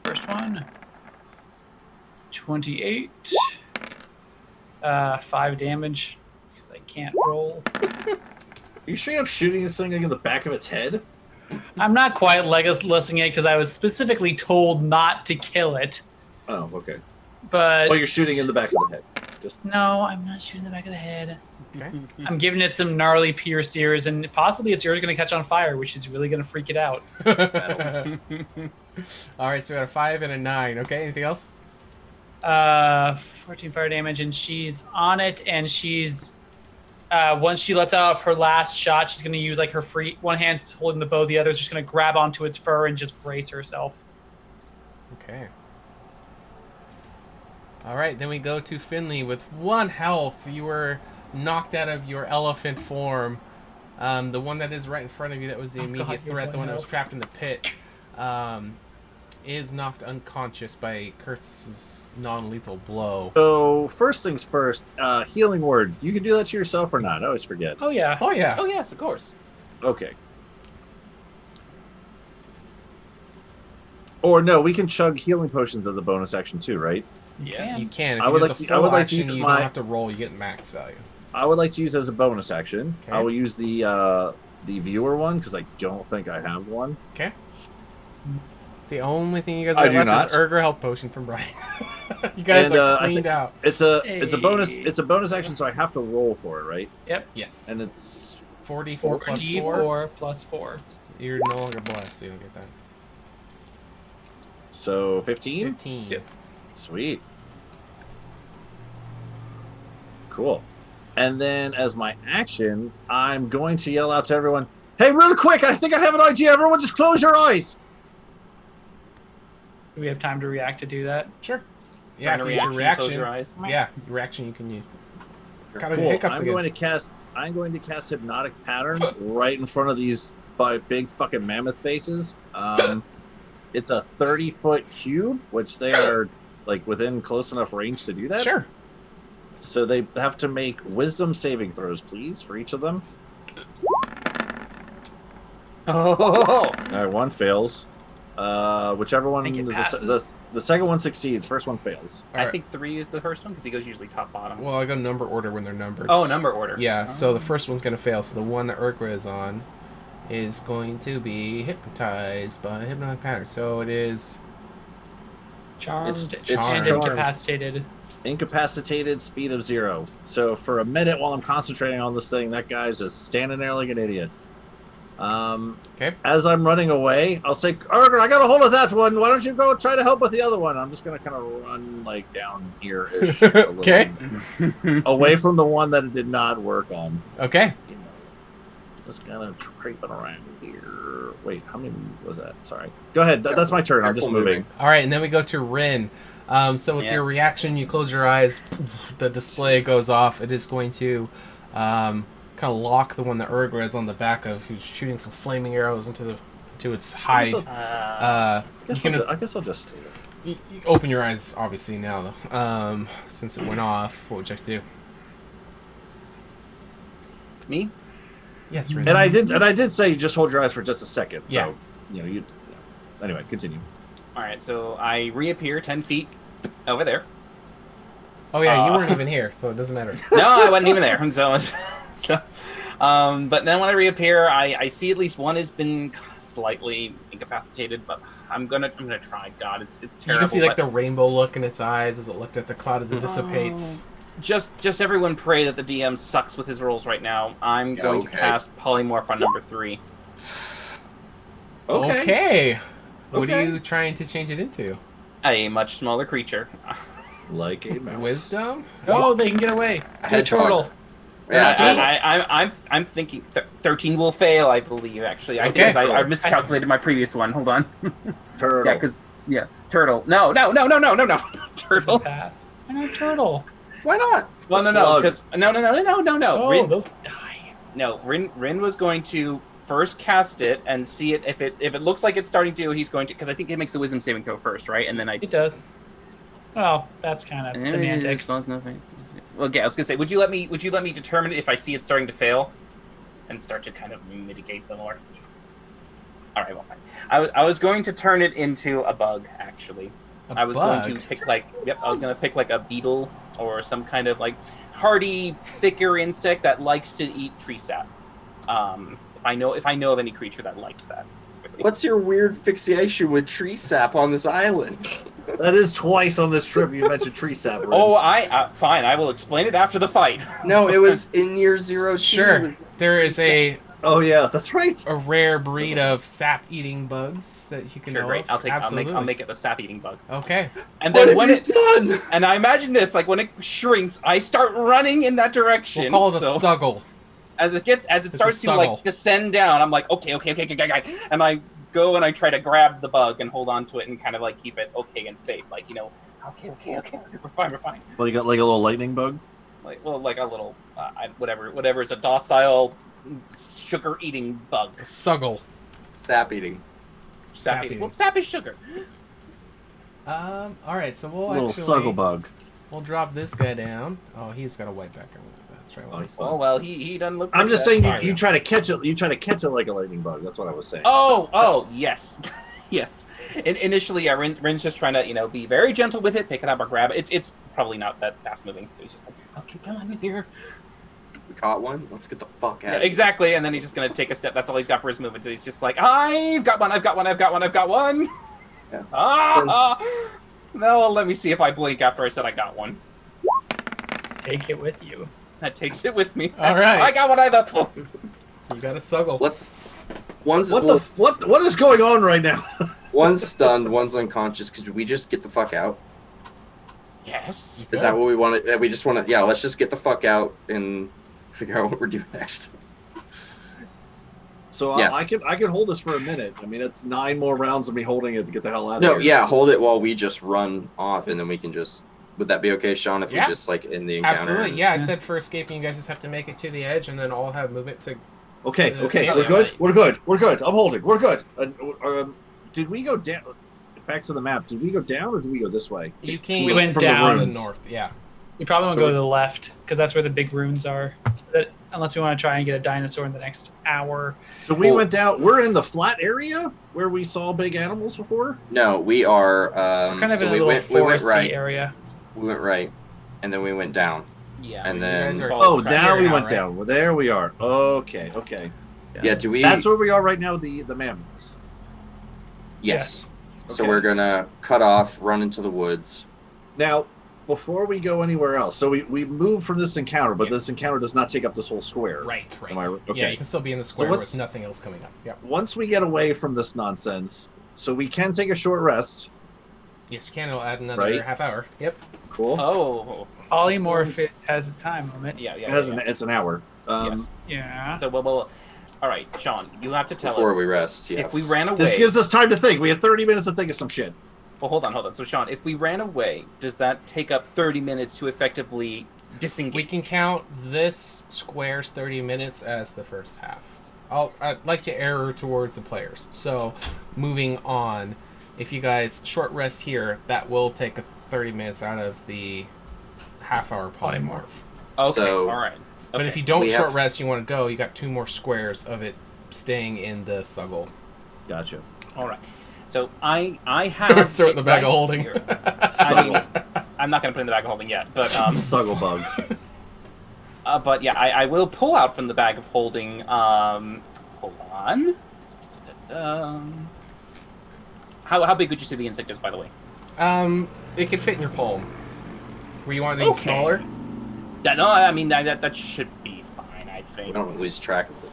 First one. 28. 5 damage because I can't roll. Are you sure I'm shooting this thing in the back of its head? I'm not quite legolasing it because I was specifically told not to kill it. Oh, okay. But You're shooting in the back of the head. No, I'm not shooting the back of the head. Okay. I'm giving it some gnarly pierced ears, and possibly its ears are going to catch on fire, which is really going to freak it out. All right, so we got a 5 and a 9. Okay, anything else? 14 fire damage, and she's on it, and she's once she lets out her last shot, she's going to use like her free one hand holding the bow, the other is just going to grab onto its fur and just brace herself. Okay. All right, then we go to Finley with 1 health. You were knocked out of your elephant form. The one that is right in front of you, that was the immediate threat, the one that was trapped in the pit, is knocked unconscious by Kurtz's non-lethal blow. So, first things first, healing word. You can do that to yourself or not? I always forget. Oh, yeah. Oh, yeah. Oh, yes, of course. Okay. Or no, we can chug healing potions as a bonus action too, right? Yeah. You can. If I you would use like a to- I full would like to action, use you my- don't have to roll. You get max value. I would like to use as a bonus action. Okay. I will use the viewer one because I don't think I have one. Okay. The only thing you guys I got do left not. is Urgra health potion from Brian. You guys And, are I cleaned think- out. It's a bonus. Hey. It's a bonus action, so I have to roll for it, right? Yes. And it's 44 plus 4. D4 plus 4. You're no longer blessed, so you don't get that. so 15. 15. Yep. Sweet. Cool. And then as my action, I'm going to yell out to everyone, "Hey, real quick! I think I have an idea. Everyone, just close your eyes." Do we have time to react to do that? Sure. Yeah, if Find a you use your Close reaction. your eyes. Yeah, reaction you can use. Kind of Cool. hiccups I'm again. going to cast hypnotic pattern right in front of these big fucking mammoth faces. It's a 30-foot cube, which they are like within close enough range to do that. Sure. So they have to make wisdom saving throws, please, for each of them. Oh, All right, one fails. Whichever one Think it is passes? the second one succeeds. First one fails. All I right. think 3 is the first one because he goes usually top bottom. Well, I got number order when they're numbered. Oh, number order. Yeah, so Oh. the first one's going to fail. So the one that Urgra is on is going to be hypnotized by a hypnotic pattern. So it is... Charmed It's and charmed. incapacitated. Incapacitated, speed of 0. So for a minute while I'm concentrating on this thing, that guy's just standing there like an idiot. Okay. As I'm running away, I'll say, "Urger, I got a hold of that one. Why don't you go try to help with the other one?" I'm just gonna kind of run like down here-ish, a little, Okay. away from the one that it did not work on. Okay. You know, just kind of creeping around here. Wait, how many was that? Sorry. Go ahead. That's my turn. I'm just Careful moving. All right, and then we go to Rin. So with Yeah. your reaction, you close your eyes, the display goes off. It is going to kind of lock the one that Urgra is on the back of, who's shooting some flaming arrows into its hide. I guess I'll just You open your eyes, obviously, now, though. Since it went off, what would you like to do? Me? Yes, Rin. And I did say just hold your eyes for just a second. So, Yeah. Anyway, continue. All right, so I reappear 10 feet over there. Oh, yeah, you weren't even here, so it doesn't matter. No, I wasn't even there. But then when I reappear, I see at least one has been slightly incapacitated, but I'm gonna try. God, it's terrible. You can see like but the rainbow look in its eyes as it looked at the cloud as it dissipates. just everyone pray that the DM sucks with his rolls right now. I'm going to cast Polymorph on number 3. Okay. What are you trying to change it into? A much smaller creature. Like a mouse. Wisdom? Oh, they can get away. A Get a turtle. Yeah, I'm thinking 13 will fail, I believe, actually. Because I miscalculated my previous one. Hold on. Turtle. Turtle. No. Turtle. Pass. Why not turtle? Why not? Well, no, because no. Oh, Rin, those die. no, Rin was going to first cast it and see it if it looks like it's starting to. He's going to, because I think it makes a wisdom saving throw first, right? And then It does. Well, that's kind of semantics. Well, yeah, I was gonna say, would you let me determine if I see it starting to fail, and start to kind of mitigate the more. All right, well, fine. I was going to turn it into a bug, actually. I was going to pick I was going to pick like a beetle or some kind of like hardy, thicker insect that likes to eat tree sap. If I know of any creature that likes that specifically. What's your weird fixation with tree sap on this island? That is twice on this trip you mentioned tree sap. Rin. Oh, fine. I will explain it after the fight. No, it was in year 0. Sure. There is Oh yeah, that's right. a rare breed of sap-eating bugs that you can know Great. of. I'll make it the sap eating bug. Okay. And What then have when you it done? and I imagine this, like when it shrinks, I start running in that direction. We'll call it a so suggle. as it starts to suggle. like descend down, I'm like, okay, and I go and I try to grab the bug and hold on to it and kind of like keep it okay and safe, like okay, we're fine. Well, you got like a little lightning bug. Like a little whatever is a docile sugar eating bug. Suggle. Sap eating. Sap eating. Well, sap is sugar. All right, so we'll Little actually suggle bug. we'll drop this guy down. Oh, he's got a white background. That's right. Oh well, he doesn't look. I'm like just that. saying you try to catch it. You try to catch it like a lightning bug. That's what I was saying. Oh, yes. Yes. Initially, Rin's just trying to, be very gentle with it, pick it up or grab it. It's probably not that fast moving, so he's just like, okay, come on in here. We caught one. Let's get the fuck out. Yeah, exactly. And then he's just gonna take a step. That's all he's got for his movement. So he's just like, I've got one. Yeah. No, let me see if I blink after I said I got one. Take it with you. That takes it with me. All right. I got one. I got one. You got a suggle. What is going on right now? One's stunned, one's unconscious. Could we just get the fuck out? Yes. Is that what we want to? We just want to. Yeah, let's just get the fuck out and figure out what we're doing next. So Yeah. I can hold this for a minute. I mean, it's 9 more rounds of me holding it to get the hell out of No, here. yeah, hold it while we just run off, and then we can just. Would that be okay, Sean? If Yeah. we just like in the encounter? Absolutely. Yeah, I said for escaping, you guys just have to make it to the edge, and then all have movement to. Okay, Yeah, we're good. yeah. We're good. I'm holding. We're good. Did we go down? Back to the map. Did we go down or did we go this way? You came We went from the down. the ruins. north. Yeah. You probably want So to go to the left because that's where the big runes are. Unless we want to try and get a dinosaur in the next hour. So we went down. We're in the flat area where we saw big animals before. No, we are. We're kind of so in a we little went foresty right. area. We went right, and then we went down. Yeah. And You then guys are Oh, here now we now, went right? down. Well, there we are. Okay. yeah, do we? That's where we are right now. The mammoths. Yes. So Okay. we're gonna cut off, run into the woods. Now, before we go anywhere else, so we moved from this encounter, but Yes. this encounter does not take up this whole square. Right. Am I- okay. Yeah, you can still be in the square what's- with nothing else coming up. Yeah. Once we get away from this nonsense, so we can take a short rest. Yes, you can. It'll add another Right. half hour. Yep. Cool. Oh. Polymorph it has a time limit. Yeah. It's an hour. Yes. Yeah. So well. All right, Sean, you have to tell Before us we rest, yeah. if we ran away. This gives us time to think. We have 30 minutes to think of some shit. Well, hold on. So, Sean, if we ran away, does that take up 30 minutes to effectively disengage? We can count this square's 30 minutes as the first half. I'd like to err towards the players. So, moving on, if you guys short rest here, that will take 30 minutes out of the half-hour polymorph. Okay, So- all right. But Okay. if you don't We short have- rest, you want to go, you got 2 more squares of it staying in the suggle. Gotcha. All right. So I have Throw it in the bag of right holding. here. I Suggle. mean, I'm not going to put it in the bag of holding yet, but Suggle bug. yeah, I will pull out from the bag of holding. Hold on. How big would you say the insect is, by the way? It could fit in your palm. Were you wanting it smaller? No, I mean that should be fine. I think. We don't lose track of it.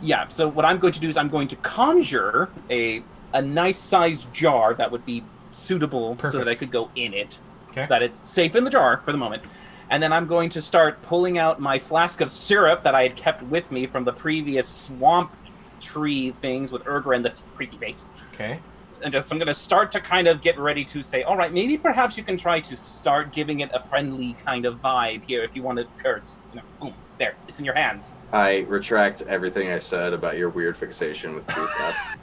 Yeah. So what I'm going to do is I'm going to conjure a nice sized jar that would be suitable so that I could go in it, so that it's safe in the jar for the moment. And then I'm going to start pulling out my flask of syrup that I had kept with me from the previous swamp tree things with Urgra and the creepy base. Okay. And I'm going to start to kind of get ready to say, all right, maybe perhaps you can try to start giving it a friendly kind of vibe here if you want to curse. Boom, there, it's in your hands. I retract everything I said about your weird fixation with tree sap.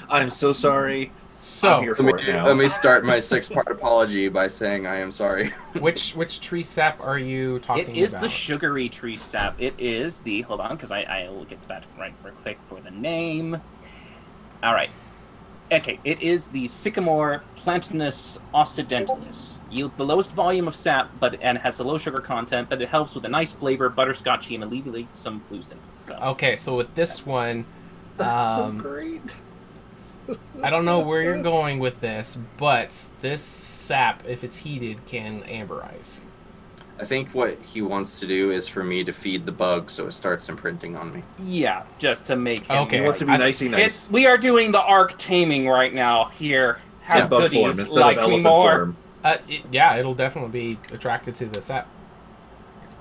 I'm so sorry. So I'm here for it now. Let me start my 6-part apology by saying I am sorry. Which tree sap are you talking about? It is the sugary tree sap. It is the, hold on, because I will get to that right real quick for the name. All right. Okay, it is the Sycamore Plantinus occidentalis. Yields the lowest volume of sap, and has a low sugar content, but it helps with a nice flavor, butterscotchy, and alleviates some flu symptoms. So. Okay, so with this one, that's so great. I don't know where you're going with this, but this sap, if it's heated, can amberize. I think what he wants to do is for me to feed the bug so it starts imprinting on me. Yeah, just to make him... Okay. He wants to be nicey nice. We are doing the arc taming right now. Here, have goodies like me more. Yeah, it'll definitely be attracted to the sap.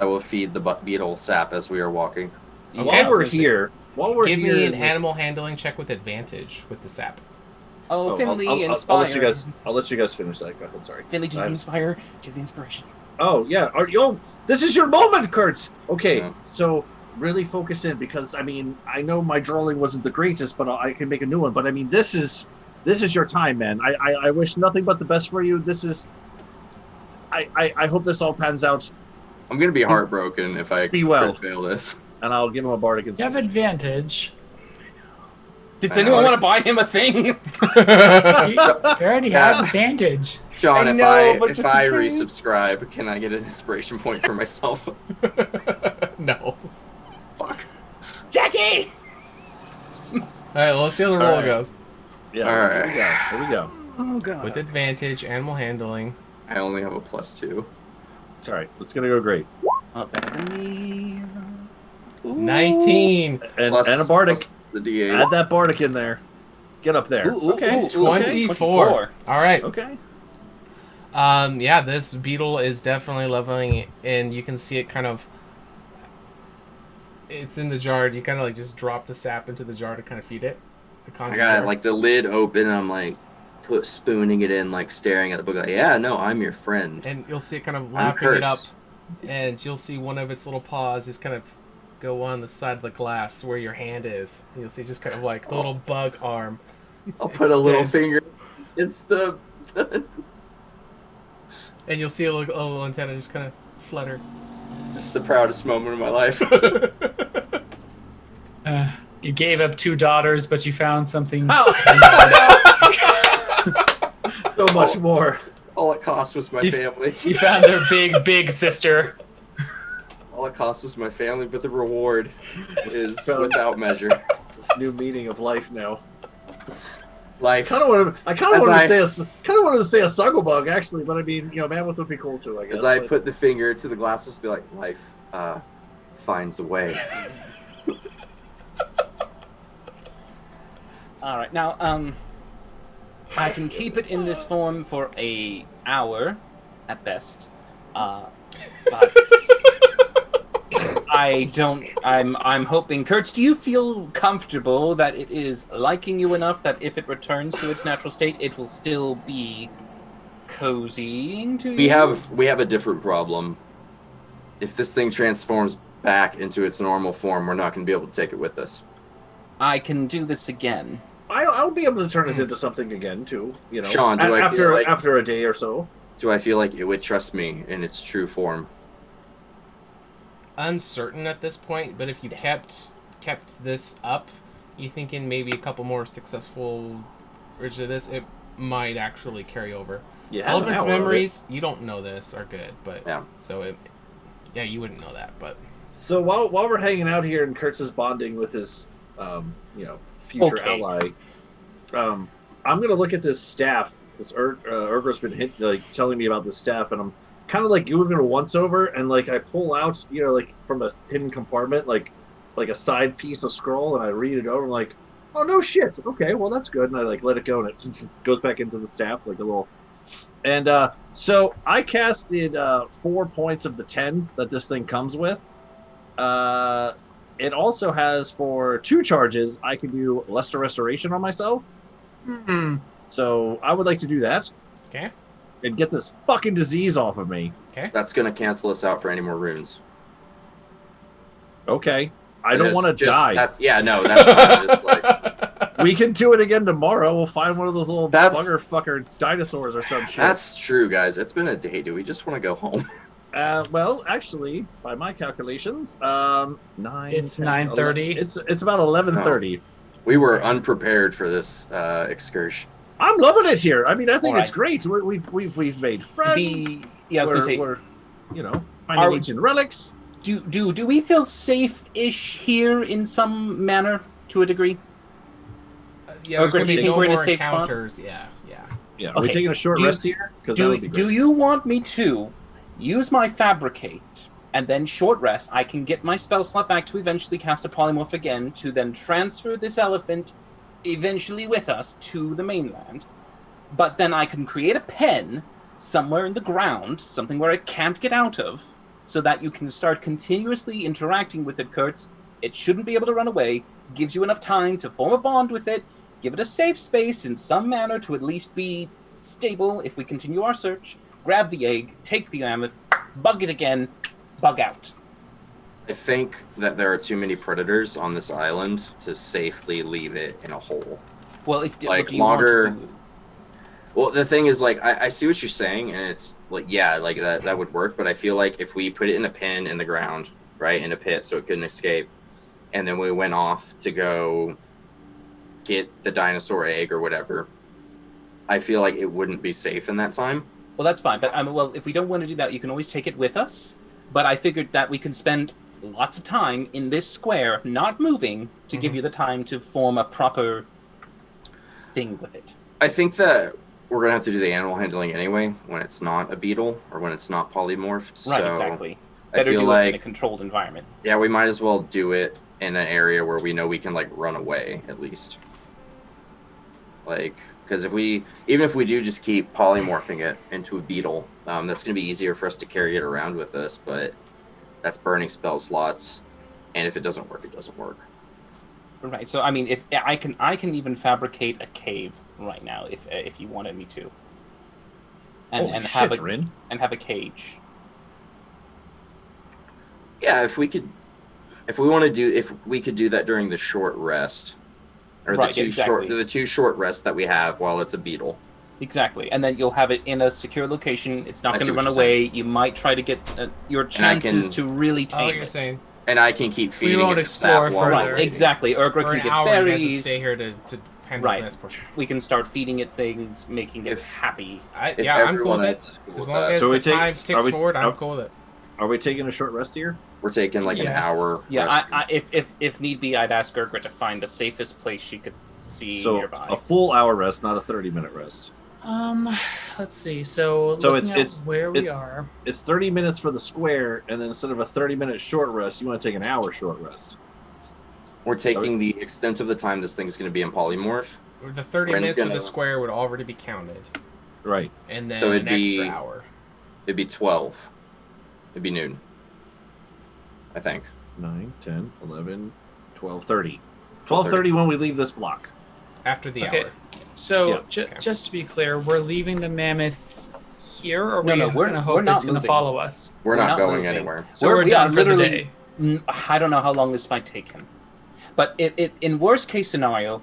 I will feed the beetle sap as we are walking. Okay. While we're here... Give me an animal handling check with advantage with the sap. Oh, Finley, inspire. I'll let you guys finish that. Go ahead, sorry. Finley, do you inspire? Do you have the inspiration? Oh, yeah. This is your moment, Kurtz! Okay, so really focus in, because, I mean, I know my drawing wasn't the greatest, but I can make a new one. But, I mean, this is your time, man. I wish nothing but the best for you. This is... I hope this all pans out. I'm going to be heartbroken if I fail this. And I'll give him a bardic inspiration. You have advantage. Did anyone want to buy him a thing? You already have advantage. John, if I resubscribe, can I get an inspiration point for myself? No. Fuck. Jackie! Alright, well, let's see how the roll goes. Yeah, alright. Here we go. Oh, God. With advantage, animal handling. I only have a +2. It's alright. It's going to go great. Better than me. Ooh. 19. And a bardic. The D8. Add that bardic in there. Get up there. Okay. 24. All right. Okay. Yeah, this beetle is definitely leveling, and you can see it kind of... It's in the jar. You kind of like just drop the sap into the jar to kind of feed it. I got like the lid open, and I'm like spooning it in, like staring at the book. Like, yeah, no, I'm your friend. And you'll see it kind of lapping it up, and you'll see one of its little paws just kind of go on the side of the glass where your hand is. You'll see just kind of like the little bug arm. I'll put a little finger. It's the... And you'll see a little antenna just kind of flutter. It's the proudest moment of my life. You gave up 2 daughters, but you found something. So much more. All it cost was my family. You found their big sister. All it cost was my family, but the reward is without measure. This new meaning of life now. Life. I kind of wanted to say a Sugglebug, actually, but I mean, Mammoth would be cool too, I guess. As I put the finger to the glass, just be like, life finds a way. All right, now I can keep it in this form for an hour at best, but I'm hoping. Kurtz, do you feel comfortable that it is liking you enough that if it returns to its natural state, it will still be cozying to you? We have a different problem. If this thing transforms back into its normal form, we're not going to be able to take it with us. I can do this again. I'll be able to turn it into something again too. Sean, after a day or so. Do I feel like it would trust me in its true form? Uncertain at this point, but if you kept this up, you thinking maybe a couple more successful versions of this, it might actually carry over. Yeah, Elephant's memories, you don't know this, are good, but yeah. So you wouldn't know that, but so while we're hanging out here and Kurtz is bonding with his future Okay. ally. I'm gonna look at this staff. This Urgra's been telling me about this staff, and I'm kind of like giving it a once over, and like I pull out, like from a hidden compartment, like a side piece of scroll, and I read it over. I'm like, oh no shit. Okay, well that's good, and I like let it go, and it goes back into the staff like a little. And so I casted 4 points of the 10 that this thing comes with. It also has for 2 charges, I can do Lesser Restoration on myself. So I would like to do that. Okay. And get this fucking disease off of me. Okay. That's gonna cancel us out for any more runes. Okay. I don't want to die. That's fine. Just like, we can do it again tomorrow. We'll find one of those little fucker dinosaurs or some shit. That's true, guys. It's been a day. Do we just want to go home? Well, actually, by my calculations, 9. It's 10, 9:30. 11, it's about 11:30. We were unprepared for this excursion. I'm loving it here. I mean, I think All it's great. We've made friends. I was gonna say, we're finding ancient relics. do we feel safe-ish here in some manner to a degree? Yeah, there's Urgra, gonna do you be think no we're in a more safe spot? encounters. Yeah. Yeah. Are we Okay. taking a short rest here? Because that would be great. Do you want me to use my fabricate and then short rest? I can get my spell slot back to eventually cast a polymorph again to then transfer this elephant eventually with us to the mainland. But then I can create a pen somewhere in the ground, something where it can't get out of, so that you can start continuously interacting with it, Kurtz. It shouldn't be able to run away. Gives you enough time to form a bond with it, give it a safe space in some manner to at least be stable if we continue our search. Grab the egg, take the mammoth, bug it again, bug out. I think that there are too many predators on this island to safely leave it in a hole. Well, Like, what do you want longer- to do? Well, the thing is, like, I see what you're saying, and it's like, yeah, like that would work. But I feel like if we put it in a pin in the ground, right, in a pit, so it couldn't escape, and then we went off to go get the dinosaur egg or whatever, I feel like it wouldn't be safe in that time. Well, that's fine. But well, if we don't want to do that, you can always take it with us. But I figured that we can spend lots of time in this square, not moving, to give you the time to form a proper thing with it. I think that we're gonna have to do the animal handling anyway when it's not a beetle or when it's not polymorphed. Right, so exactly. I Better feel do it in a like, controlled environment. yeah, we might as well do it in an area where we know we can like run away at least. Like, because even if we do just keep polymorphing it into a beetle, that's gonna be easier for us to carry it around with us. But that's burning spell slots, and if it doesn't work, it doesn't work. Right. So I mean, if I can even fabricate a cave right now, if you wanted me to, and have a cage. Yeah, if we could do that during the short rest, or Right, the two short rests that we have while it's a beetle. Exactly, and then you'll have it in a secure location. It's not I going see to what run you're away. You might try to get your chances to really tame Oh, you're it. saying And I can keep feeding won't it explore sap while further. we're Right, exactly. Urgra for can an get hour you had to berries. stay here to handle Right. this portion. We can start feeding it things, making it If- happy. I'm cool everyone with it. else is cool As with long that. as So the we take- time are ticks we- forward, I'm are- cool with it. Are we taking a short rest here? We're taking like an Yes. hour. Yeah, rest. if need be, I'd ask Urgra to find the safest place she could see So nearby. a full hour rest, not a 30-minute rest. Let's see. So So looking it's at where we it's- are. It's 30 minutes for the square, and then instead of a 30-minute short rest, you want to take an hour short rest. We're taking the extent of the time this thing's going to be in polymorph. The 30 Ren's minutes for gonna- the square would already be counted, Right. and then So it'd an be- extra hour. It'd be 12. It'd be noon. I think. 9, 10, 11, 12, 30. 12:30 when we leave this block. After the Okay. hour. So Yeah. Okay. just to be clear, we're leaving the mammoth here, or No, we're we're- going to we're hope not it's going to moving. follow us. We're We're not not going moving. anywhere. So we're we done are for the literally. day. I don't know how long this might take him, but in worst case scenario,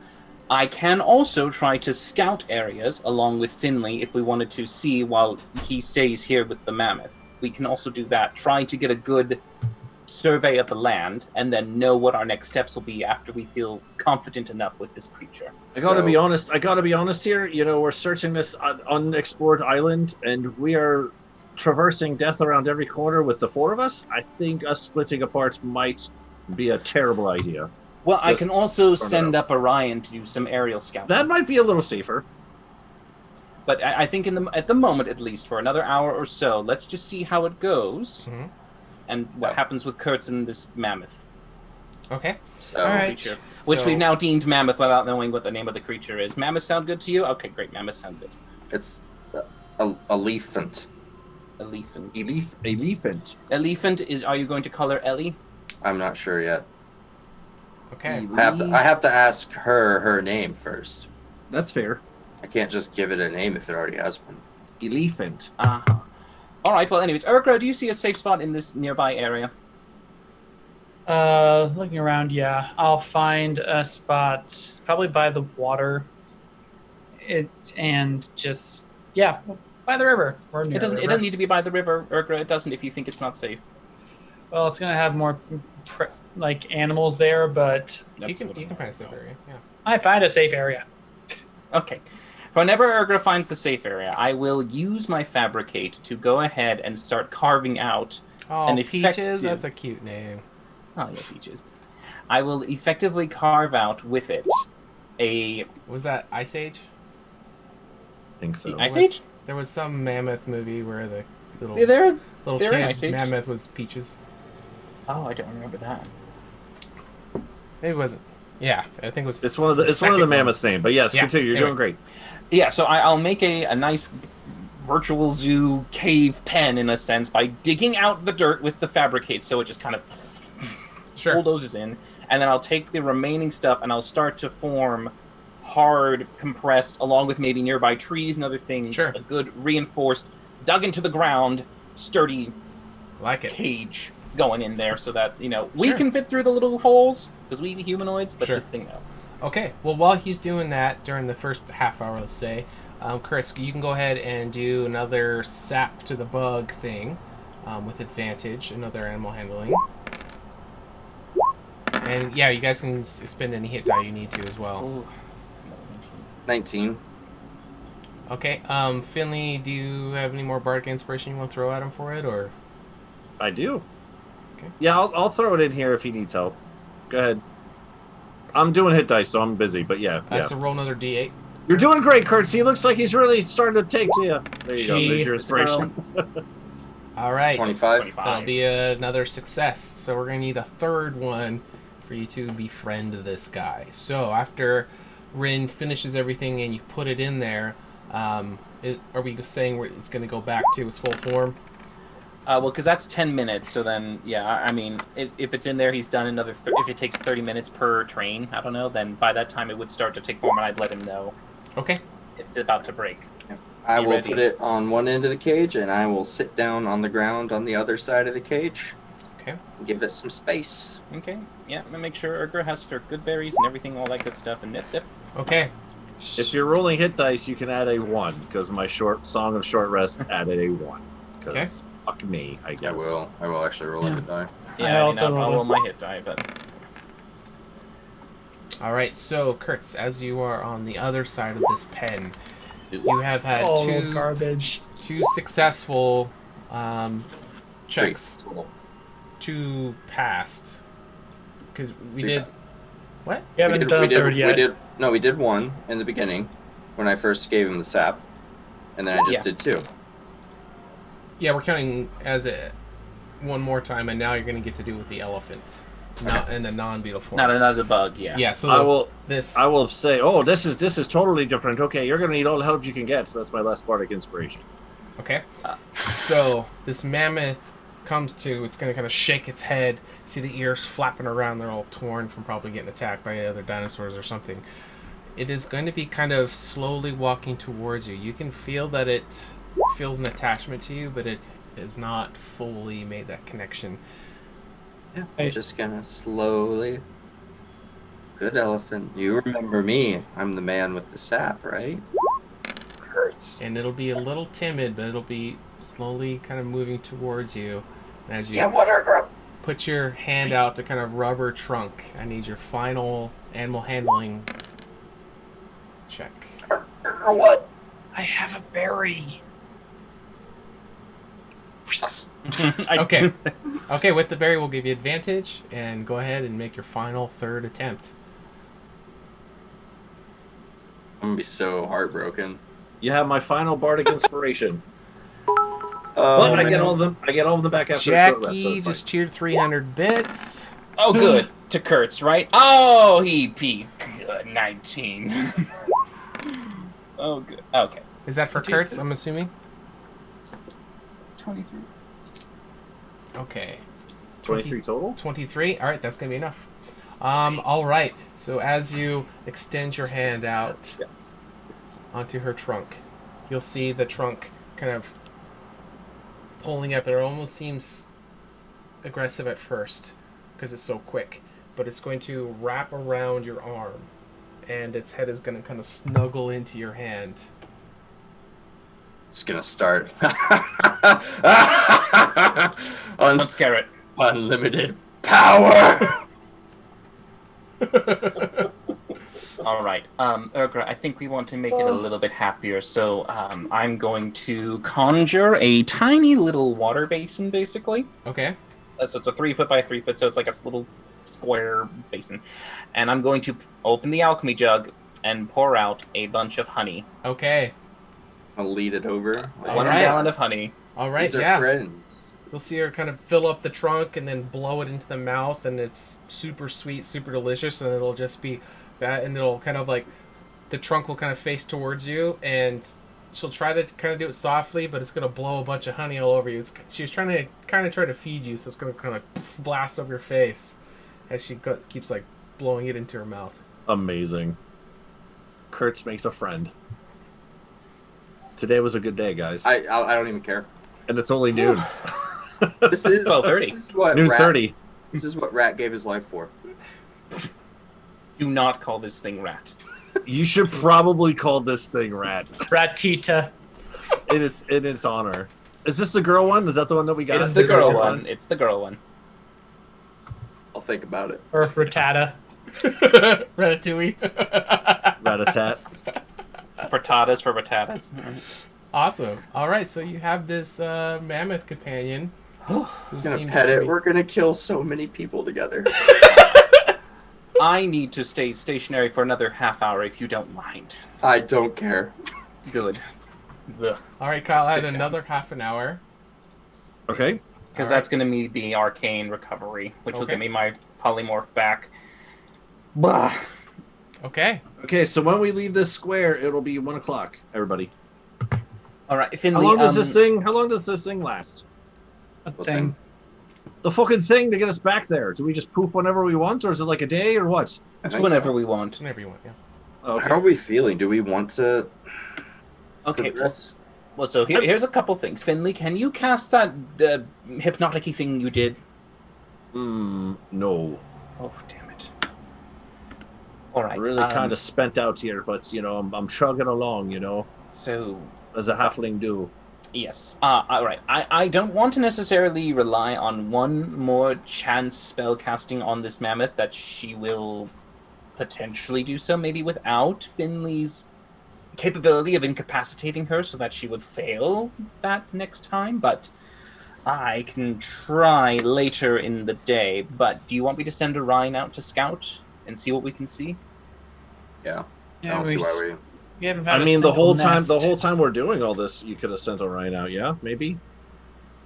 I can also try to scout areas along with Finley if we wanted to see while he stays here with the mammoth. We can also do that. Try to get a good survey of the land, and then know what our next steps will be after we feel confident enough with this creature. I gotta So- be honest. Here. You know, we're searching this unexplored island, and we are traversing death around every corner with the 4 of us. I think us splitting apart might be a terrible idea. Well, I Just can also throwing it send out. up Orion to do some aerial scouting. That might be a little safer. But I think at the moment, at least, for another hour or so, let's just see how it goes, Mhm. and what happens with Kurtz and this mammoth Okay. So All right. creature, which So- we've now deemed mammoth without knowing what the name of the creature is. Mammoth sound good to you? Okay, great. Mammoth sound good. it's a elephant. Elephant. Elephant. Elephant is. Are you going to call her Ellie? I'm not sure yet. Okay. I have to ask her name first. That's fair. I can't just give it a name if it already has one. Elephant. Uh-huh. All right. Well, anyways, Urgra, do you see a safe spot in this nearby area? Looking around, yeah, I'll find a spot probably by the water. And just by the river or near It doesn't. the It river. doesn't need to be by the river, Urgra. It doesn't if you think it's not safe. Well, it's gonna have more like animals there, but You can find a safe area. Yeah. I find a safe area. Okay. Whenever Urgra finds the safe area, I will use my fabricate to go ahead and start carving out. Oh, An Peaches. effective- That's a cute name. Oh yeah, Peaches. I will effectively carve out with it a. Was that Ice Age? I think so. Ice Was- Age? There was some mammoth movie where the little Yeah, they're in kid Ice Age. mammoth was Peaches. Oh, I don't remember that. Maybe it wasn't. Yeah, I think it was. It's one of the second one. mammoth's name. But yes, Yeah, continue. You're anyway. doing great. Yeah, so I'll make a nice virtual zoo cave pen in a sense by digging out the dirt with the fabricate, so it just kind of Sure. bulldozes in, and then I'll take the remaining stuff and I'll start to form hard, compressed, along with maybe nearby trees and other things. Sure. A good reinforced, dug into the ground, sturdy Like it. cage going in there, so that we Sure. can fit through the little holes because we humanoids, but Sure. this thing no. Okay. Well, while he's doing that during the first half hour, let's say, Chris, you can go ahead and do another sap to the bug thing with advantage, another animal handling. And yeah, you guys can spend any hit die you need to as well. Ooh. 19. Okay. Finley, do you have any more bardic inspiration you want to throw at him for it, or? I do. Okay. Yeah, I'll throw it in here if he needs help. Go ahead. I'm doing hit dice, so I'm busy. But yeah. So roll another d8. You're doing great, Kurt. He looks like he's really starting to take to you. There you go. Gee, There's your it's a girl. inspiration. All right. 25. That'll be another success. So we're gonna need a third one for you to befriend this guy. So after Rin finishes everything and you put it in there, are we saying it's gonna go back to its full form? Well, because that's 10 minutes, so then, yeah, I mean, if it's in there, he's done another... if it takes 30 minutes per train, I don't know, then by that time it would start to take form, and I'd let him know Okay. it's about to break. I Be will ready. put it on one end of the cage, and I will sit down on the ground on the other side of the cage. Okay. And give it some space. Okay, yeah, and make sure Urgra has her good berries and everything, all that good stuff, and nip. Okay. If you're rolling hit dice, you can add a 1, because my Song of Short Rest added a 1. Because fuck me, I guess. I will actually roll a die. Yeah, also I'll rolled roll a- my hit die, but... All right. So Kurtz, as you are on the other side of this pen, you have had Oh, garbage. two successful checks. Great. 2 passed. Because we Three did. passed. What? We haven't done a third yet. We did one in the beginning when I first gave him the sap, and then I just Yeah. did 2. Yeah, we're counting as a one more time, and now you're going to get to do with the elephant, not in the non-beetle form. Not as a bug, yeah. Yeah, so I will say, this is totally different. Okay, you're gonna need all the help you can get. So that's my last bardic inspiration. Okay. So this mammoth comes to, it's going to kind of shake its head. See the ears flapping around. They're all torn from probably getting attacked by other dinosaurs or something. It is going to be kind of slowly walking towards you. You can feel that it feels an attachment to you, but it has not fully made that connection. Yeah, Hey. I'm just gonna slowly. Good elephant. You remember me? I'm the man with the sap, right? Curse. And it'll be a little timid, but it'll be slowly kind of moving towards you. And as you Yeah, what are grub? put your hand out to kind of rub her trunk, I need your final animal handling check. Or what? I have a berry. Okay. Okay, with the berry, we'll give you advantage, and go ahead and make your final third attempt. I'm gonna be so heartbroken. You have my final bardic inspiration. Oh, But I man. get all of them. I get all of them back after a short rest. So Jackie it's just fine. cheered 300 bits. Oh, good. To Kurtz, right? Oh, he peaked. Good. 19. Oh, good. Okay. Is that for Kurtz, I'm assuming? 23. Okay. 23 total. 23. All right, that's gonna be enough. All right. So as you extend your hand out Yes. onto her trunk, you'll see the trunk kind of pulling up. It almost seems aggressive at first because it's so quick, but it's going to wrap around your arm, and its head is going to kind of snuggle into your hand. Just gonna start. Don't scare it. Unlimited power. All right. Urgra, I think we want to make it a little bit happier, so I'm going to conjure a tiny little water basin, basically. Okay. So it's a 3 foot by 3 foot, so it's like a little square basin. And I'm going to open the alchemy jug and pour out a bunch of honey. Okay. I'll lead it over. All 1 right. gallon of honey. All right. These are Yeah. friends. You'll see her kind of fill up the trunk and then blow it into the mouth, and it's super sweet, super delicious, and it'll just be that, and it'll kind of like, the trunk will kind of face towards you, and she'll try to kind of do it softly, but it's going to blow a bunch of honey all over you. She's trying to kind of try to feed you, so it's going to kind of blast over your face as she keeps like blowing it into her mouth. Amazing. Kurtz makes a friend. Today was a good day, guys. I don't even care. And it's only noon. This is 12:30. This is what Noon Rat, 30. This is what Rat gave his life for. Do not call this thing rat. You should probably call this thing Rat Ratita. in its honor. Is this the girl one? Is that the one that we got? It's the Is that girl your one. It's the girl one. I'll think about it. Or Ratata. Ratatouille. Rat-a-tat. Frittatas for batatas. Awesome. All right, so you have this mammoth companion. Who We're gonna seems pet to it. be- We're gonna kill so many people together. I need to stay stationary for another half hour if you don't mind. I don't care. Good. Ugh. All right, Kyle, add Sit down. another half an hour. Okay. Because All that's going to be the arcane recovery, which will Okay. give me my polymorph back. Bah. Okay. Okay, so when we leave this square, it'll be 1 o'clock, everybody. All right, Finley. How long does this thing last? A What thing. The fucking thing to get us back there. Do we just poop whenever we want, or is it like a day, or what? I think Whenever so. we want. Whenever you want, yeah. Okay. How are we feeling? Do we want to Okay. progress? Well, so here's a couple things. Finley, can you cast that hypnotic-y thing you did? No. Oh, damn it. All right. Really kind of spent out here, but, I'm chugging along, So, as a halfling do. yes. All right. I don't want to necessarily rely on one more chance spell casting on this mammoth that she will potentially do so, maybe without Finley's capability of incapacitating her so that she would fail that next time, but I can try later in the day. But do you want me to send Orion out to scout and see what we can see? Yeah. I Yeah, don't see why we haven't I found a mean, the single whole nest. time we're doing all this, you could have sent Orion out, yeah? Maybe?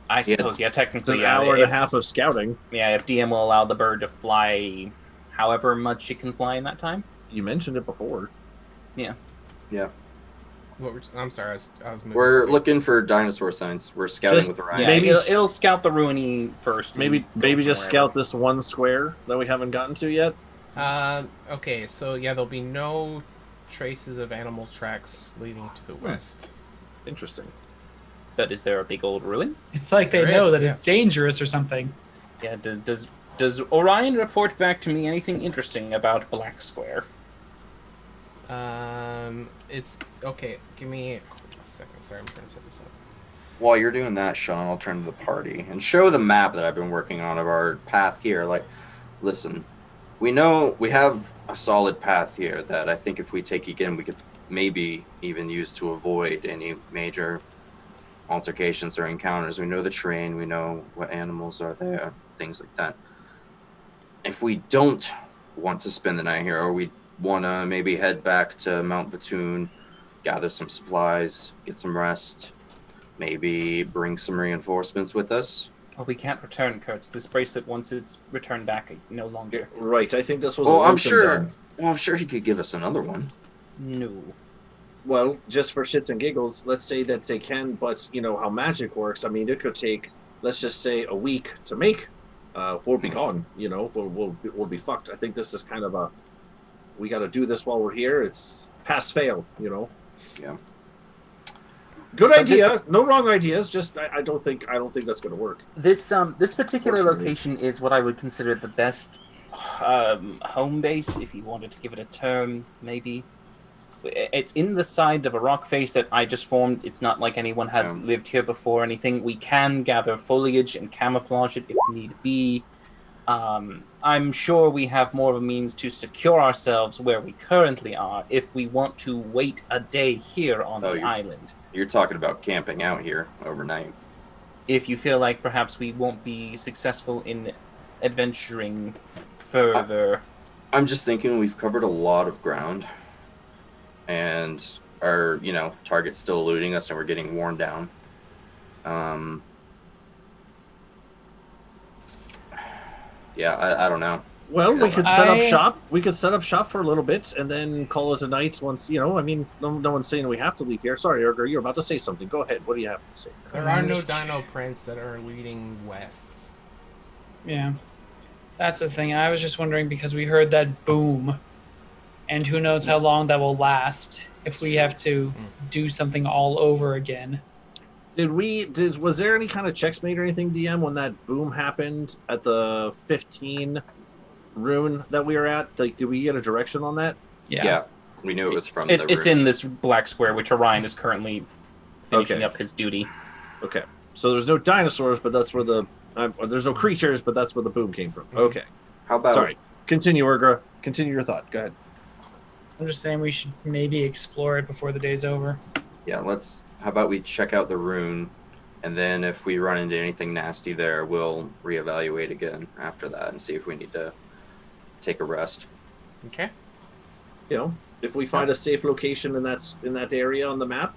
I suppose, yeah, It's technically, an yeah. hour and a If- half of scouting. Yeah, if DM will allow the bird to fly however much it can fly in that time. You mentioned it before. I'm sorry, I was moving. We're something. looking for dinosaur signs. We're scouting Just- with Orion. Yeah, Maybe- it'll scout the ruiny first. and Maybe go just from scout this one square that we haven't gotten to yet. Okay, so yeah, there'll be no traces of animal tracks leading to the west. Interesting. wherever. But is there a big old ruin? It's like they There know is, that yeah. it's dangerous or something. Yeah. Does Orion report back to me anything interesting about Black Square? It's okay. Give me a quick second. Sorry, I'm trying to set this up. While you're doing that, Sean, I'll turn to the party and show the map that I've been working on of our path here. Like, listen, we know we have a solid path here that I think if we take again, we could maybe even use to avoid any major altercations or encounters. We know the terrain. We know what animals are there, things like that. If we don't want to spend the night here, or we want to maybe head back to Mount Batoon, gather some supplies, get some rest, maybe bring some reinforcements with us. Well, we can't return, Kurtz. This bracelet, once it's returned back, no longer. Right. I think this was. Well, a I'm once and sure. done. Well, I'm sure he could give us another one. No. Well, just for shits and giggles, let's say that they can, but you know how magic works. I mean, it could take, let's just say, a week to make. We'll be gone. You know, we'll be fucked. I think this is kind of a. We got to do this while we're here. It's pass fail. You know. Yeah. Good idea. No wrong ideas. Just I don't think that's going to work. This particular Fortunately. location is what I would consider the best home base, if you wanted to give it a term, maybe. It's in the side of a rock face that I just formed. It's not like anyone has lived here before or anything. We can gather foliage and camouflage it if need be. I'm sure we have more of a means to secure ourselves where we currently are if we want to wait a day here on the island. You're talking about camping out here overnight. If you feel like perhaps we won't be successful in adventuring further. I'm just thinking we've covered a lot of ground. And our, target's still eluding us and we're getting worn down. Yeah, I don't know. Well, we could set up shop. We could set up shop for a little bit and then call it a night once, I mean, no one's saying we have to leave here. Sorry, Erger, you're about to say something. Go ahead. What do you have to say? There are no dino prints that are leading west. Yeah. That's the thing. I was just wondering because we heard that boom. And who knows how long that will last if we have to do something all over again. Was there any kind of checks made or anything, DM, when that boom happened at the 15 rune that we were at? Like, did we get a direction on that? Yeah. We knew it was from It's in this black square, which Orion is currently finishing up his duty. Okay. So there's no dinosaurs, but that's where there's no creatures, but that's where the boom came from. Okay. How about... Sorry. Continue, Ergra. Continue your thought. Go ahead. I'm just saying we should maybe explore it before the day's over. Yeah, how about we check out the rune, and then if we run into anything nasty there, we'll reevaluate again after that and see if we need to take a rest. Okay. If we find a safe location in that area on the map,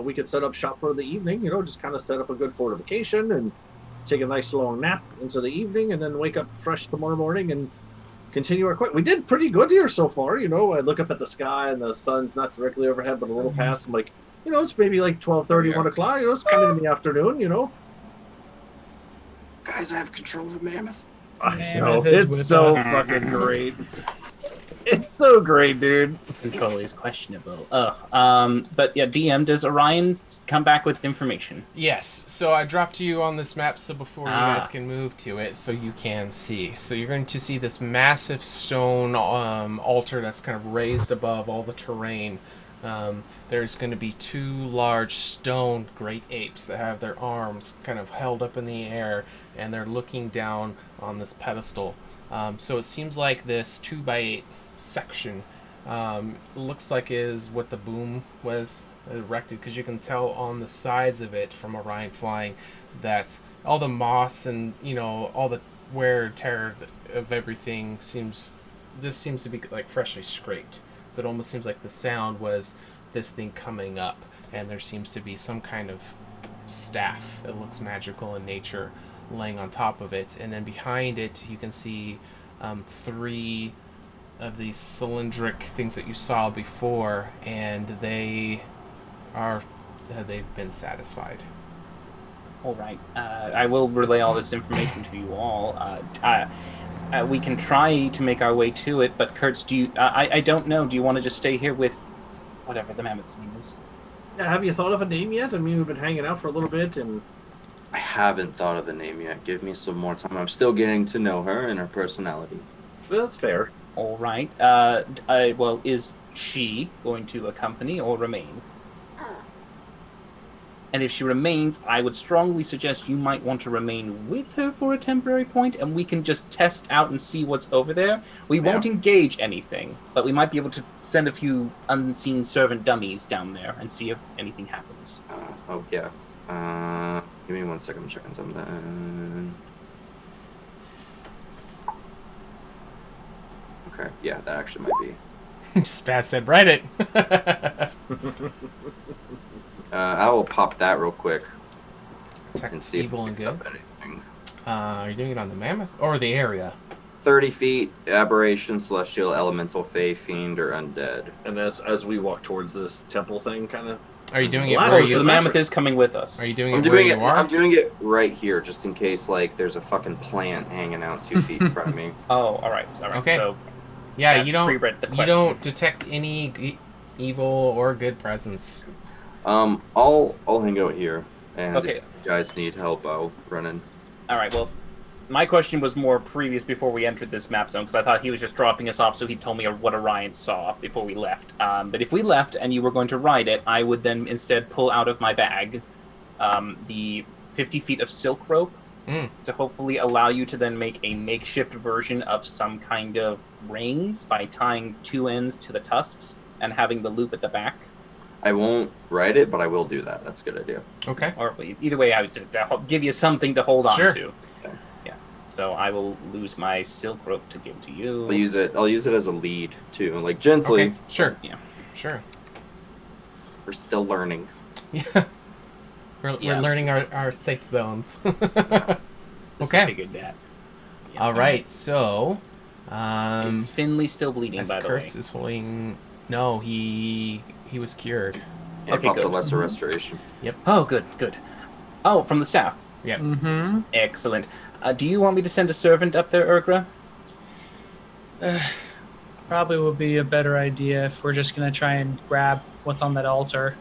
we could set up shop for the evening, just kind of set up a good fortification and take a nice long nap into the evening and then wake up fresh tomorrow morning and continue our quest. We did pretty good here so far, I look up at the sky and the sun's not directly overhead, but a little past. I'm like, it's maybe like 12:30, 1 o'clock. It's kind of in the afternoon, Guys, I have control of a mammoth. I know. It's so fucking great. It's so great, dude. Control is questionable. But yeah, DM, does Orion come back with information? Yes. So I dropped you on this map so before you guys can move to it so you can see. So you're going to see this massive stone altar that's kind of raised above all the terrain. There's going to be 2 large stone great apes that have their arms kind of held up in the air and they're looking down on this pedestal. So it seems like this 2x8 section looks like is what the boom was erected, because you can tell on the sides of it from Orion flying that all the moss and all the wear and tear of everything seems to be like freshly scraped. So it almost seems like the sound was this thing coming up, and there seems to be some kind of staff that looks magical in nature laying on top of it, and then behind it you can see 3 of these cylindric things that you saw before, and they've been satisfied. All right. I will relay all this information to you all. We can try to make our way to it, but Kurtz, I don't know. Do you want to just stay here with whatever the mammoth's name is? Yeah, have you thought of a name yet? I mean, we've been hanging out for a little bit, and I haven't thought of a name yet. Give me some more time. I'm still getting to know her and her personality. Well, that's fair. All right. Well, is she going to accompany or remain? And if she remains, I would strongly suggest you might want to remain with her for a temporary point, and we can just test out and see what's over there. We won't engage anything, but we might be able to send a few unseen servant dummies down there and see if anything happens. Yeah. Give me 1 second. I'm checking something. Okay, yeah, that actually might be. Spaz said, write it. I will pop that real quick Attack and see if evil it and picks good. up anything. Are you doing it on the mammoth or the area? 30 feet, aberration, celestial, elemental, fey, fiend, or undead. And as we walk towards this temple thing, kind of. Are you doing it Last where Oh, so you? the mammoth is coming with us. Are you doing I'm it where doing you it. are? I'm doing it right here, just in case like there's a fucking plant hanging out 2 feet in front of me. Oh, all right. Okay. So Yeah, that you don't. pre-read the You question. don't detect any evil or good presence. I'll hang out here, and Okay. if you guys need help, I'll run in. All right. Well, my question was more previous before we entered this map zone because I thought he was just dropping us off so he told me what Orion saw before we left. But if we left and you were going to ride it, I would then instead pull out of my bag the 50 feet of silk rope to hopefully allow you to then make a makeshift version of some kind of reins by tying 2 ends to the tusks and having the loop at the back. I won't ride it, but I will do that. That's a good idea. Okay. Or either way, I would just give you something to hold on Sure. to. Yeah. So I will lose my silk rope to give to you. I'll use it as a lead too, like gently. Okay. Sure. Yeah. Sure. We're still learning. Yeah. We're Yeah, learning our safe zones. Just Okay. figured that. Yeah. All right. So, Is Finley still bleeding, as by the way? Kurtz is holding. No, he was cured. Yeah, Okay, popped a good. lesser restoration. Oh, good, good. Oh, from the staff. Yep. Mm-hmm. Excellent. Do you want me to send a servant up there, Urgra? Probably would be a better idea if we're just gonna try and grab what's on that altar.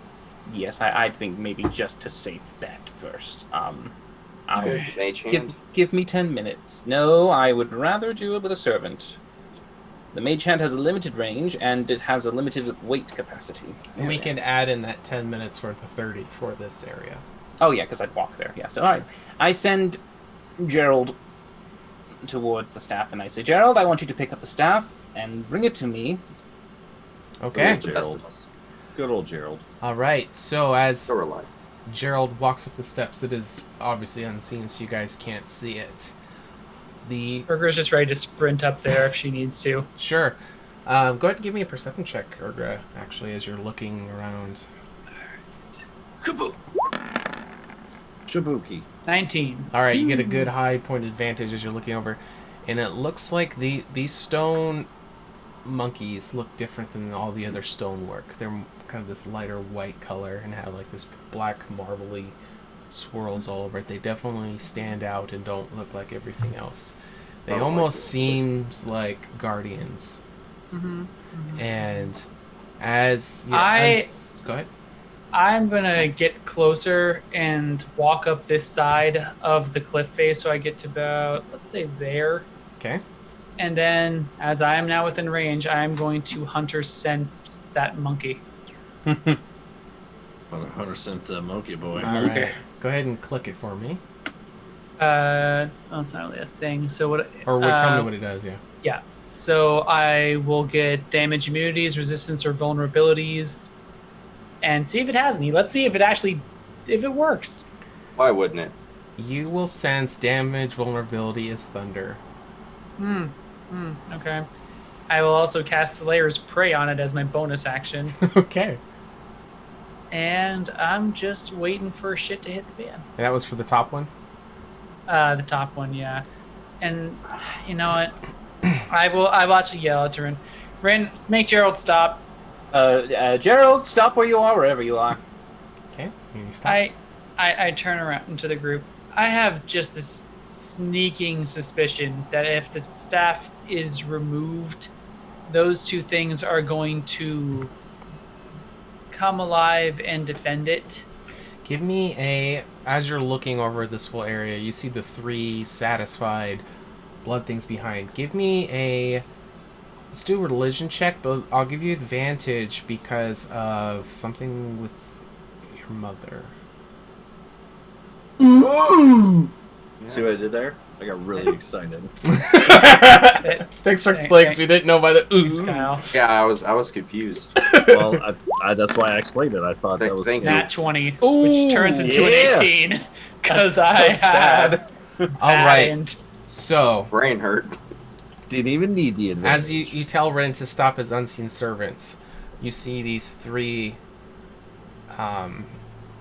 Yes, I think maybe just to save that first. I'll Mage hand. give me 10 minutes. No, I would rather do it with a servant. The mage hand has a limited range, and it has a limited weight capacity. And we can add in that 10 minutes for the 30 for this area. Oh, yeah, because I'd walk there. Yeah, so, all right. I send Gerald towards the staff, and I say, Gerald, I want you to pick up the staff and bring it to me. Okay. Who's the best of us? Good old Gerald. All right. So as So rely. Gerald walks up the steps, it is obviously unseen, so you guys can't see it. Urgra's just ready to sprint up there if she needs to. Sure. Go ahead and give me a perception check, Urgra, actually, as you're looking around. Kaboo! Shibuki. 19. All right, you get a good high point advantage as you're looking over, and it looks like these stone monkeys look different than all the other stonework. They're kind of this lighter white color and have like this black marbly swirls all over it. They definitely stand out and don't look like everything else. They Oh, almost like seems like guardians. Mm-hmm. And as go ahead. I'm gonna get closer and walk up this side of the cliff face so I get to about, let's say, there. Okay. And then, as I am now within range, I am going to Hunter Sense that monkey. Hunter sense that monkey boy. All right. Go ahead and click it for me, Oh, it's not really a thing. So what? or tell me what it does. Yeah. Yeah. So I will get damage immunities, resistance, or vulnerabilities, and see if it has any. Let's see if it works. Why wouldn't it? You will sense damage vulnerability as thunder. Okay. I will also cast Slayer's Prey on it as my bonus action. Okay. And I'm just waiting for shit to hit the fan. And that was for the top one? The top one, yeah. And you know what? I will actually yell at Rin. Rin, make Gerald stop. Gerald, stop where you are, wherever you are. Okay. And he stops. I turn around into the group. I have just this sneaking suspicion that if the staff is removed, those two things are going to come alive and defend it. Give me as you're looking over this whole area, you see the 3 satisfied blood things behind. Give me let's do a religion check, but I'll give you advantage because of something with your mother. See what I did there? I got really excited. Thanks for explaining, 'cause we didn't know by the Thanks, ooh. Kyle. Yeah, I was confused. Well, that's why I explained it. I thought that was Thank you. Nat 20, Ooh, which turns into yeah. an 18. Because That's so I had All right. and So, Brain hurt. didn't even need the advantage. as you tell Ren to stop his unseen servants, you see these three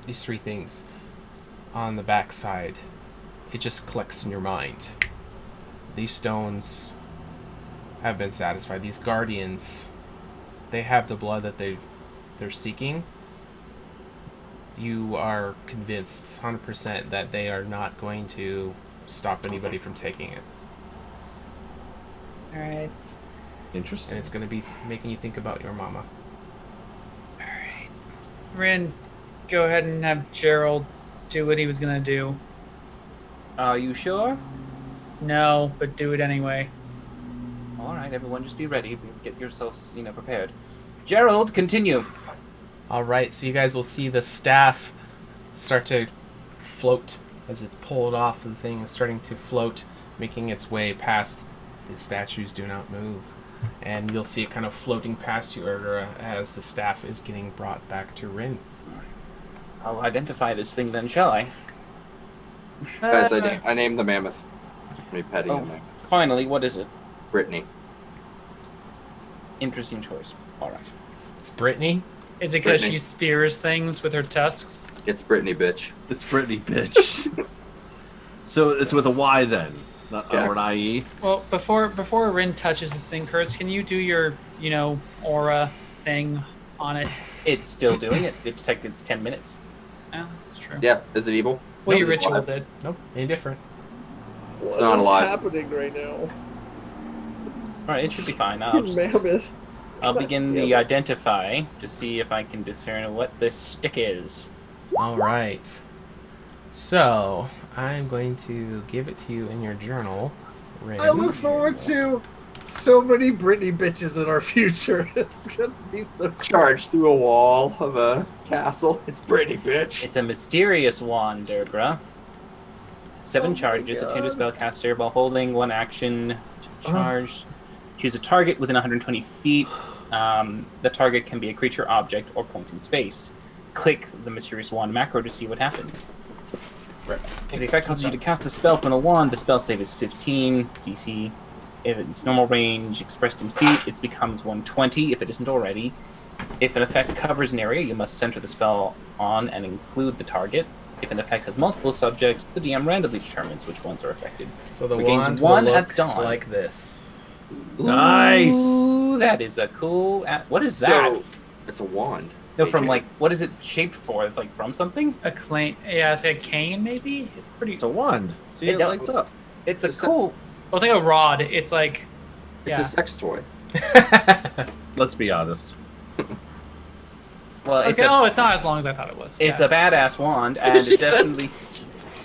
things on the backside. It just clicks in your mind. These stones have been satisfied. These guardians, they have the blood that they're seeking. You are convinced 100% that they are not going to stop anybody from taking it. all right. Interesting. And it's going to be making you think about your mama. All right. Rin, go ahead and have Gerald do what he was gonna do. Are you sure? No, but do it anyway. All right, everyone, just be ready. Get yourselves, prepared. Gerald, continue. All right, so you guys will see the staff start to float as it's pulled off the thing. It's starting to float, making its way past the statues. Do not move. And you'll see it kind of floating past you, Urgura, as the staff is getting brought back to Rin. I'll identify this thing then, shall I? Guys, I named the mammoth. Me petting Oh, a mammoth. finally, what is it? Brittany. Interesting choice. All right. It's Brittany. Is it because Brittany. she spears things with her tusks? It's Brittany, bitch. It's Brittany, bitch. So it's with a Y then, not Yeah. or an IE. Well, before Rin touches this thing, Kurtz, can you do your, aura thing on it? It's still doing it. It detected it's 10 minutes. Yeah, that's true. Yeah, is it evil? Well, your Is it ritual alive? did. Nope, any different. It's not alive. happening right now? All right, it should be fine. I'll Mammoth. begin Damn the it. identify to see if I can discern what this stick is. All right. So I'm going to give it to you in your journal, Rin. I look forward to so many Britney bitches in our future. It's gonna be so Charge through a wall of a castle. It's Brittany, bitch. It's a mysterious wand, Urgra. 7 Oh my charges. Attuned to God. spellcaster while holding one action to charge. Choose a target within 120 feet. The target can be a creature, object, or point in space. Click the mysterious wand macro to see what happens. If the effect causes you to cast the spell from the wand, the spell save is 15 DC. If it's normal range expressed in feet, it becomes 120 if it isn't already. If an effect covers an area, you must center the spell on and include the target. If an effect has multiple subjects, the DM randomly determines which ones are affected. So the Regains wand one will at look dawn. like this. Nice. Ooh, that is a cool. What is that? So, it's a wand. No, from AJ. what is it shaped for? It's like from something. A claim. Yeah, it's like a cane, maybe? It's pretty. It's a wand. See, It it does- lights up. It's It's a cool. Well, it's like a rod. It's like. It's Yeah. a sex toy. Let's be honest. Well, it's Okay, a it's not as long as I thought it was. it's Yeah. a badass wand, and it definitely.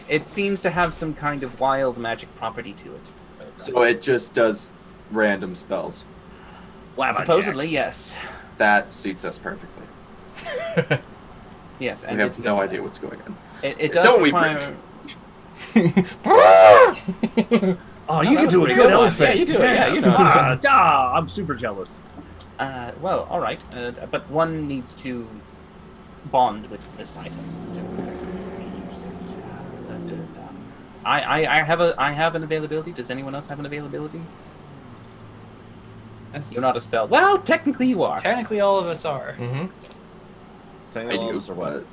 It seems to have some kind of wild magic property to it. So it just does random spells. Supposedly, yes. That suits us perfectly. Yes, and We have it's, no idea what's going on. It does Don't we, require. Oh, you that can was do a pretty good good one. elephant. Yeah, you do it. Yeah, you know. I'm super jealous. Well, all right, but one needs to bond with this item to use it. I have an availability. Does anyone else have an availability? That's- You're not a spell. Well, technically you are. Technically, all of us are. Mm-hmm. I do, but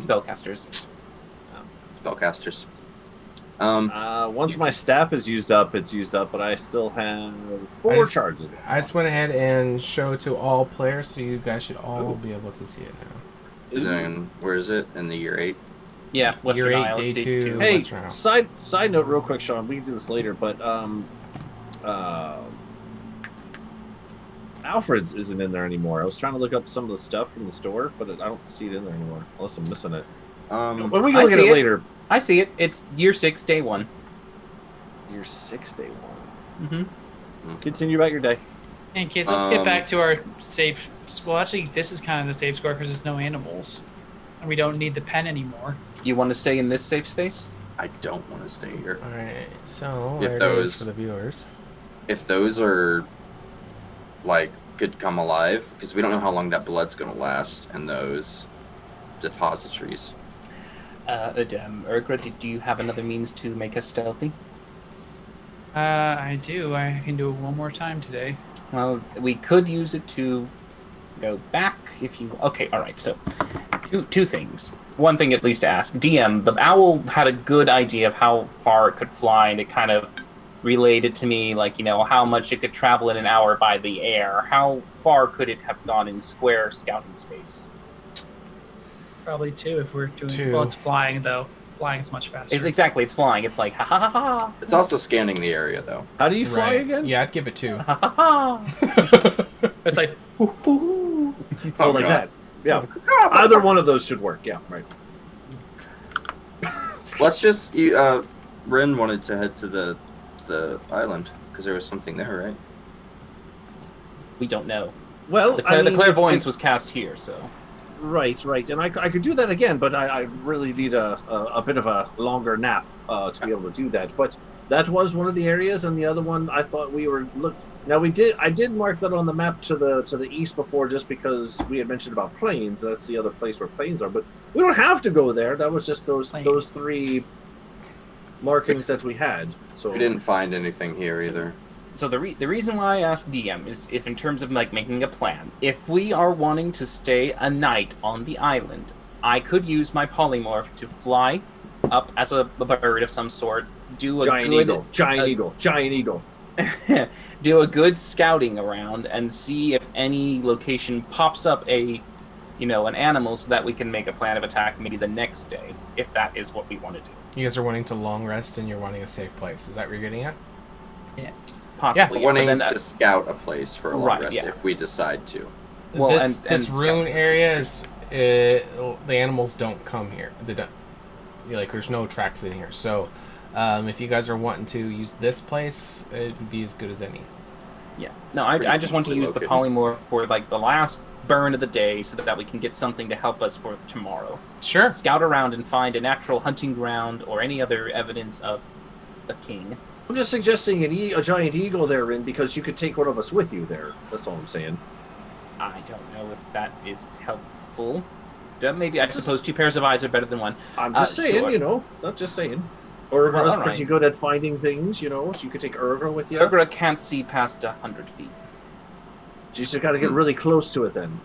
Spellcasters. spellcasters. Once my staff is used up, it's used up, but I still have I 4 just- charges. I just went ahead and showed to all players, so you guys should all be able to see it now. Is it in, where is it? In the year 8? Yeah, Western Year 8, Isle, day day 2. two. Hey, Western Isle. side note, real quick, Sean. We can do this later, but Alfred's isn't in there anymore. I was trying to look up some of the stuff from the store, but I don't see it in there anymore, unless I'm missing it. When we can I look at see it it. later. I see it. It's year 6, day 1. Year 6, day 1. Mm-hmm. Continue about your day. And kids, let's get back to our safe. Well, actually, this is kind of the safe score because there's no animals, and we don't need the pen anymore. You want to stay in this safe space? I don't want to stay here. All right. So If there it is those- for the viewers. If those are like could come alive, because we don't know how long that blood's gonna last in those depositories. Urgra, do you have another means to make us stealthy? I do. I can do it one more time today. Well, we could use it to go back if you. Okay, all right. So, two things. One thing, at least, to ask DM. The owl had a good idea of how far it could fly, and it kind of relayed it to me, like how much it could travel in an hour by the air. How far could it have gone in square scouting space? Probably 2 if we're doing. 2. Well, it's flying though. Flying is much faster. It's flying. It's like ha ha ha ha. It's also scanning the area, though. How do you fly Right. again? Yeah, I'd give it 2. Ha ha ha. It's like. Oh, like God. that. Yeah. Either one of those should work. Yeah, right. Let's just. Rin wanted to head to the island because there was something there, right? We don't know. Well, The clairvoyance was cast here, so. Right, and I could do that again, but I really need a bit of a longer nap to be able to do that. But that was one of the areas, and the other one I thought we were Now I did mark that on the map to the east before, just because we had mentioned about plains. That's the other place where plains are, but we don't have to go there. That was just those 3 markings that we had. So We didn't find anything here either. So the reason why I asked DM is if in terms of like making a plan, if we are wanting to stay a night on the island, I could use my polymorph to fly up as a bird of some sort, do a giant eagle. do a good scouting around and see if any location pops up an animal so that we can make a plan of attack maybe the next day, if that is what we want to do. You guys are wanting to long rest and you're wanting a safe place. Is that what you're getting at? Yeah. Possibly. Wanting but then, to scout a place for a long Right, rest yeah. if we decide to. Well, this rune area is the animals don't come here. There's no tracks in here. So if you guys are wanting to use this place, it would be as good as any. Yeah. No, I just want to use the polymorph for like the last burn of the day so that we can get something to help us for tomorrow. Sure. Scout around and find a natural hunting ground or any other evidence of the king. I'm just suggesting a giant eagle there, Rin, because you could take one of us with you there. That's all I'm saying. I don't know if that is helpful. Maybe I suppose 2 pairs of eyes are better than 1. I'm just saying, sure. not just saying. Urgra's all pretty right. good at finding things, so you could take Urgra with you. Urgra can't see past 100 feet. You just got to get really close to it then.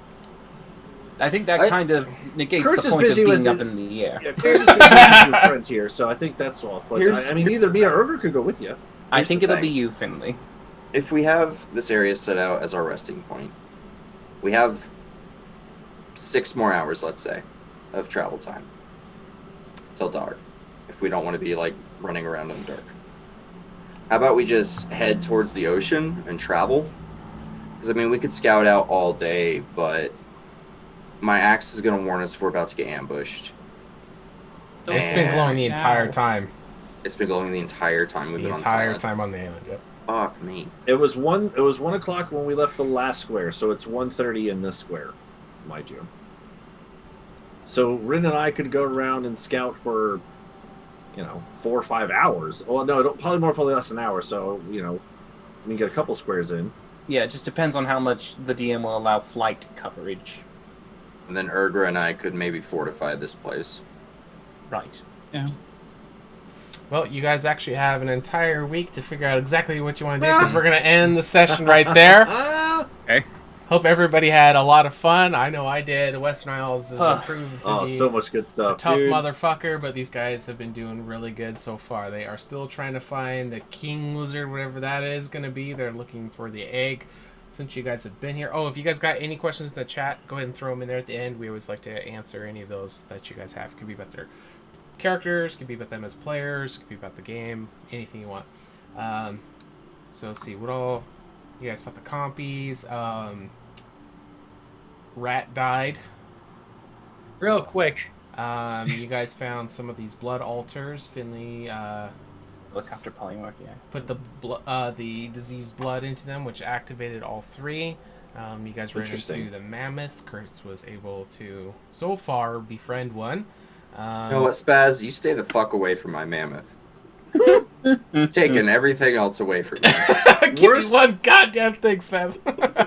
I think that kind of negates Kurtz the is point of busy being with up in the air. Yeah, Kurtz is busy with your friends here, so I think that's all. But either me or Urgra could go with you. I think it'll thing. be you, Finley. If we have this area set out as our resting point, we have 6 more hours, let's say, of travel time till dark. If we don't want to be like running around in the dark, how about we just head towards the ocean and travel? Because we could scout out all day, but my axe is going to warn us if we're about to get ambushed. It's been glowing the entire time. It's been glowing the entire time we've been on silent. time on the island. Yep. Fuck me. It was 1 o'clock when we left the last square, so it's 1:30 in this square, mind you. So Rin and I could go around and scout for, 4 or 5 hours. Well, no, probably more for less than an hour. So we can get a couple squares in. Yeah, it just depends on how much the DM will allow flight coverage. And then Urgra and I could maybe fortify this place. Right. Yeah. Well, you guys actually have an entire week to figure out exactly what you want to do, because we're going to end the session right there. Okay. Hope everybody had a lot of fun. I know I did. The Western Isles has proved to be so much good stuff. a tough dude. motherfucker, but these guys have been doing really good so far. They are still trying to find the king lizard, whatever that is going to be. They're looking for the egg since you guys have been here. Oh, if you guys got any questions in the chat, go ahead and throw them in there at the end. We always like to answer any of those that you guys have. Could be about their characters, could be about them as players, could be about the game, anything you want. So let's see, what all you guys got? The compies. Rat died. Real quick. You guys found some of these blood altars. Finley Look after polymorph, yeah. put the diseased blood into them, which activated all 3. You guys ran into the mammoths. Kurtz was able to, so far, befriend one. You know what, Spaz? You stay the fuck away from my mammoth. You've taken everything else away from me. Give me one goddamn thing, Spaz.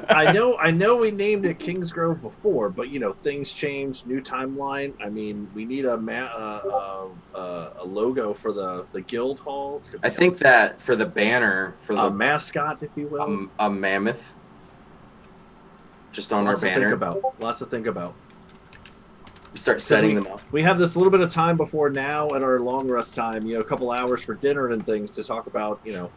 I know we named it Kingsgrove before, but you know things change, new timeline. I mean, we need a logo for the guild hall. I think that for the banner, for the mascot, if you will, a mammoth, just on Lots our banner. Lots to think about. We start setting them up. We have this little bit of time before now at our long rest time. You know, a couple hours for dinner and things to talk about. You know,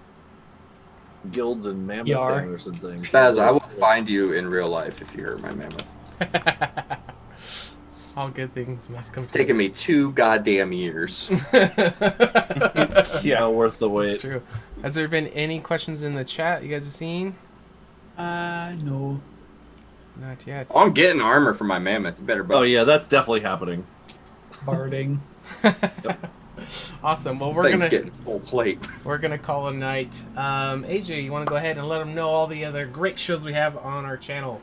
guilds and mammoth banners and things. Spaz, I will find you in real life if you hurt my mammoth. All good things must come. It's taken me 2 goddamn years. Yeah, worth the wait. That's true. Has there been any questions in the chat you guys have seen? No. Not yet. Oh, I'm getting armor for my mammoth. You better. Oh yeah, that's definitely happening. Barding. Awesome. Well, This thing's getting full plate. We're gonna call a night. AJ, you want to go ahead and let them know all the other great shows we have on our channel?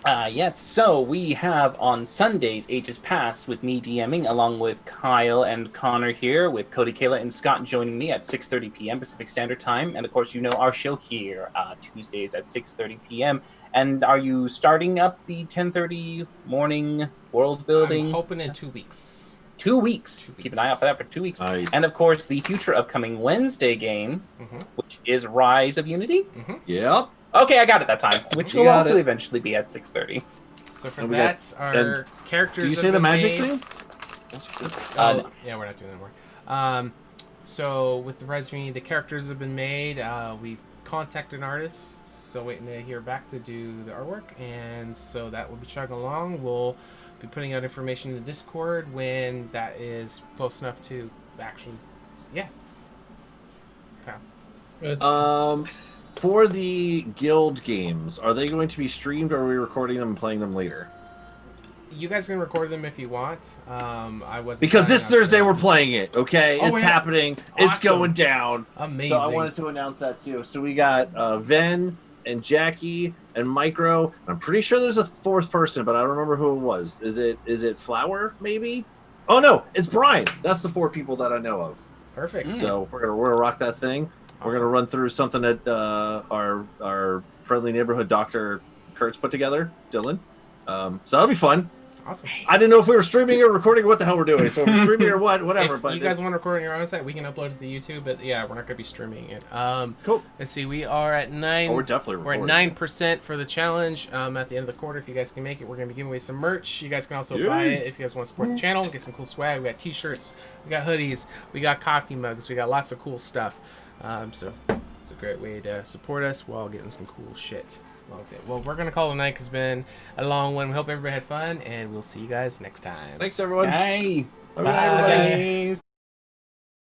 Yes, so we have on Sundays Ages Past with me DMing along with Kyle and Connor here, with Cody, Kayla, and Scott joining me at 6:30 p.m. Pacific Standard Time. And of course, you know our show here, Tuesdays at 6:30 p.m. And are you starting up the 10:30 morning world building? I'm hoping in 2 weeks. 2 weeks. Keep an eye out for that for 2 weeks. Nice. And of course, the future upcoming Wednesday game, which is Rise of Unity. Yep. Okay, I got it that time, which You will got also it. eventually be at 6:30. So for And we that, got- our and characters. Do you have say the been magic made. thing? Yeah, we're not doing that more. So with the Rise of Unity, the characters have been made. We've contacted artists, so waiting to hear back to do the artwork, and so that will be chugging along. We'll be putting out information in the Discord when that is close enough to actually. Yes. Okay. For the guild games, are they going to be streamed, or are we recording them and playing them later? You guys can record them if you want. I wasn't Because planning this on Thursday doing we're playing it. Okay, Oh, it's yeah. happening. It's Awesome. going down. Amazing. So I wanted to announce that too. So we got Ven and Jackie and Micro. I'm pretty sure there's a fourth person, but I don't remember who it was. Is it Flower? Maybe. Oh no, it's Brian. That's the 4 people that I know of. Perfect. So we're gonna rock that thing. We're gonna run through something that our friendly neighborhood doctor Kurt's put together, Dylan. So that'll be fun. Awesome. I didn't know if we were streaming or recording, what the hell we're doing. So if we're streaming or whatever. If But you guys it's- want to record on your own site, we can upload it to the YouTube. But yeah, we're not going to be streaming it. Cool. Let's see. We are at 9. Oh, we're definitely We're at recording. 9% for the challenge. At the end of the quarter, if you guys can make it, we're going to be giving away some merch. You guys can also Yay. buy it if you guys want to support the channel. Get some cool swag. We got T-shirts. We got hoodies. We got coffee mugs. We got lots of cool stuff. So it's a great way to support us while getting some cool shit. Well, we're going to call it a night because it's been a long one. We hope everybody had fun, and we'll see you guys next time. Thanks, everyone. Bye. Have a good night, everybody. Bye.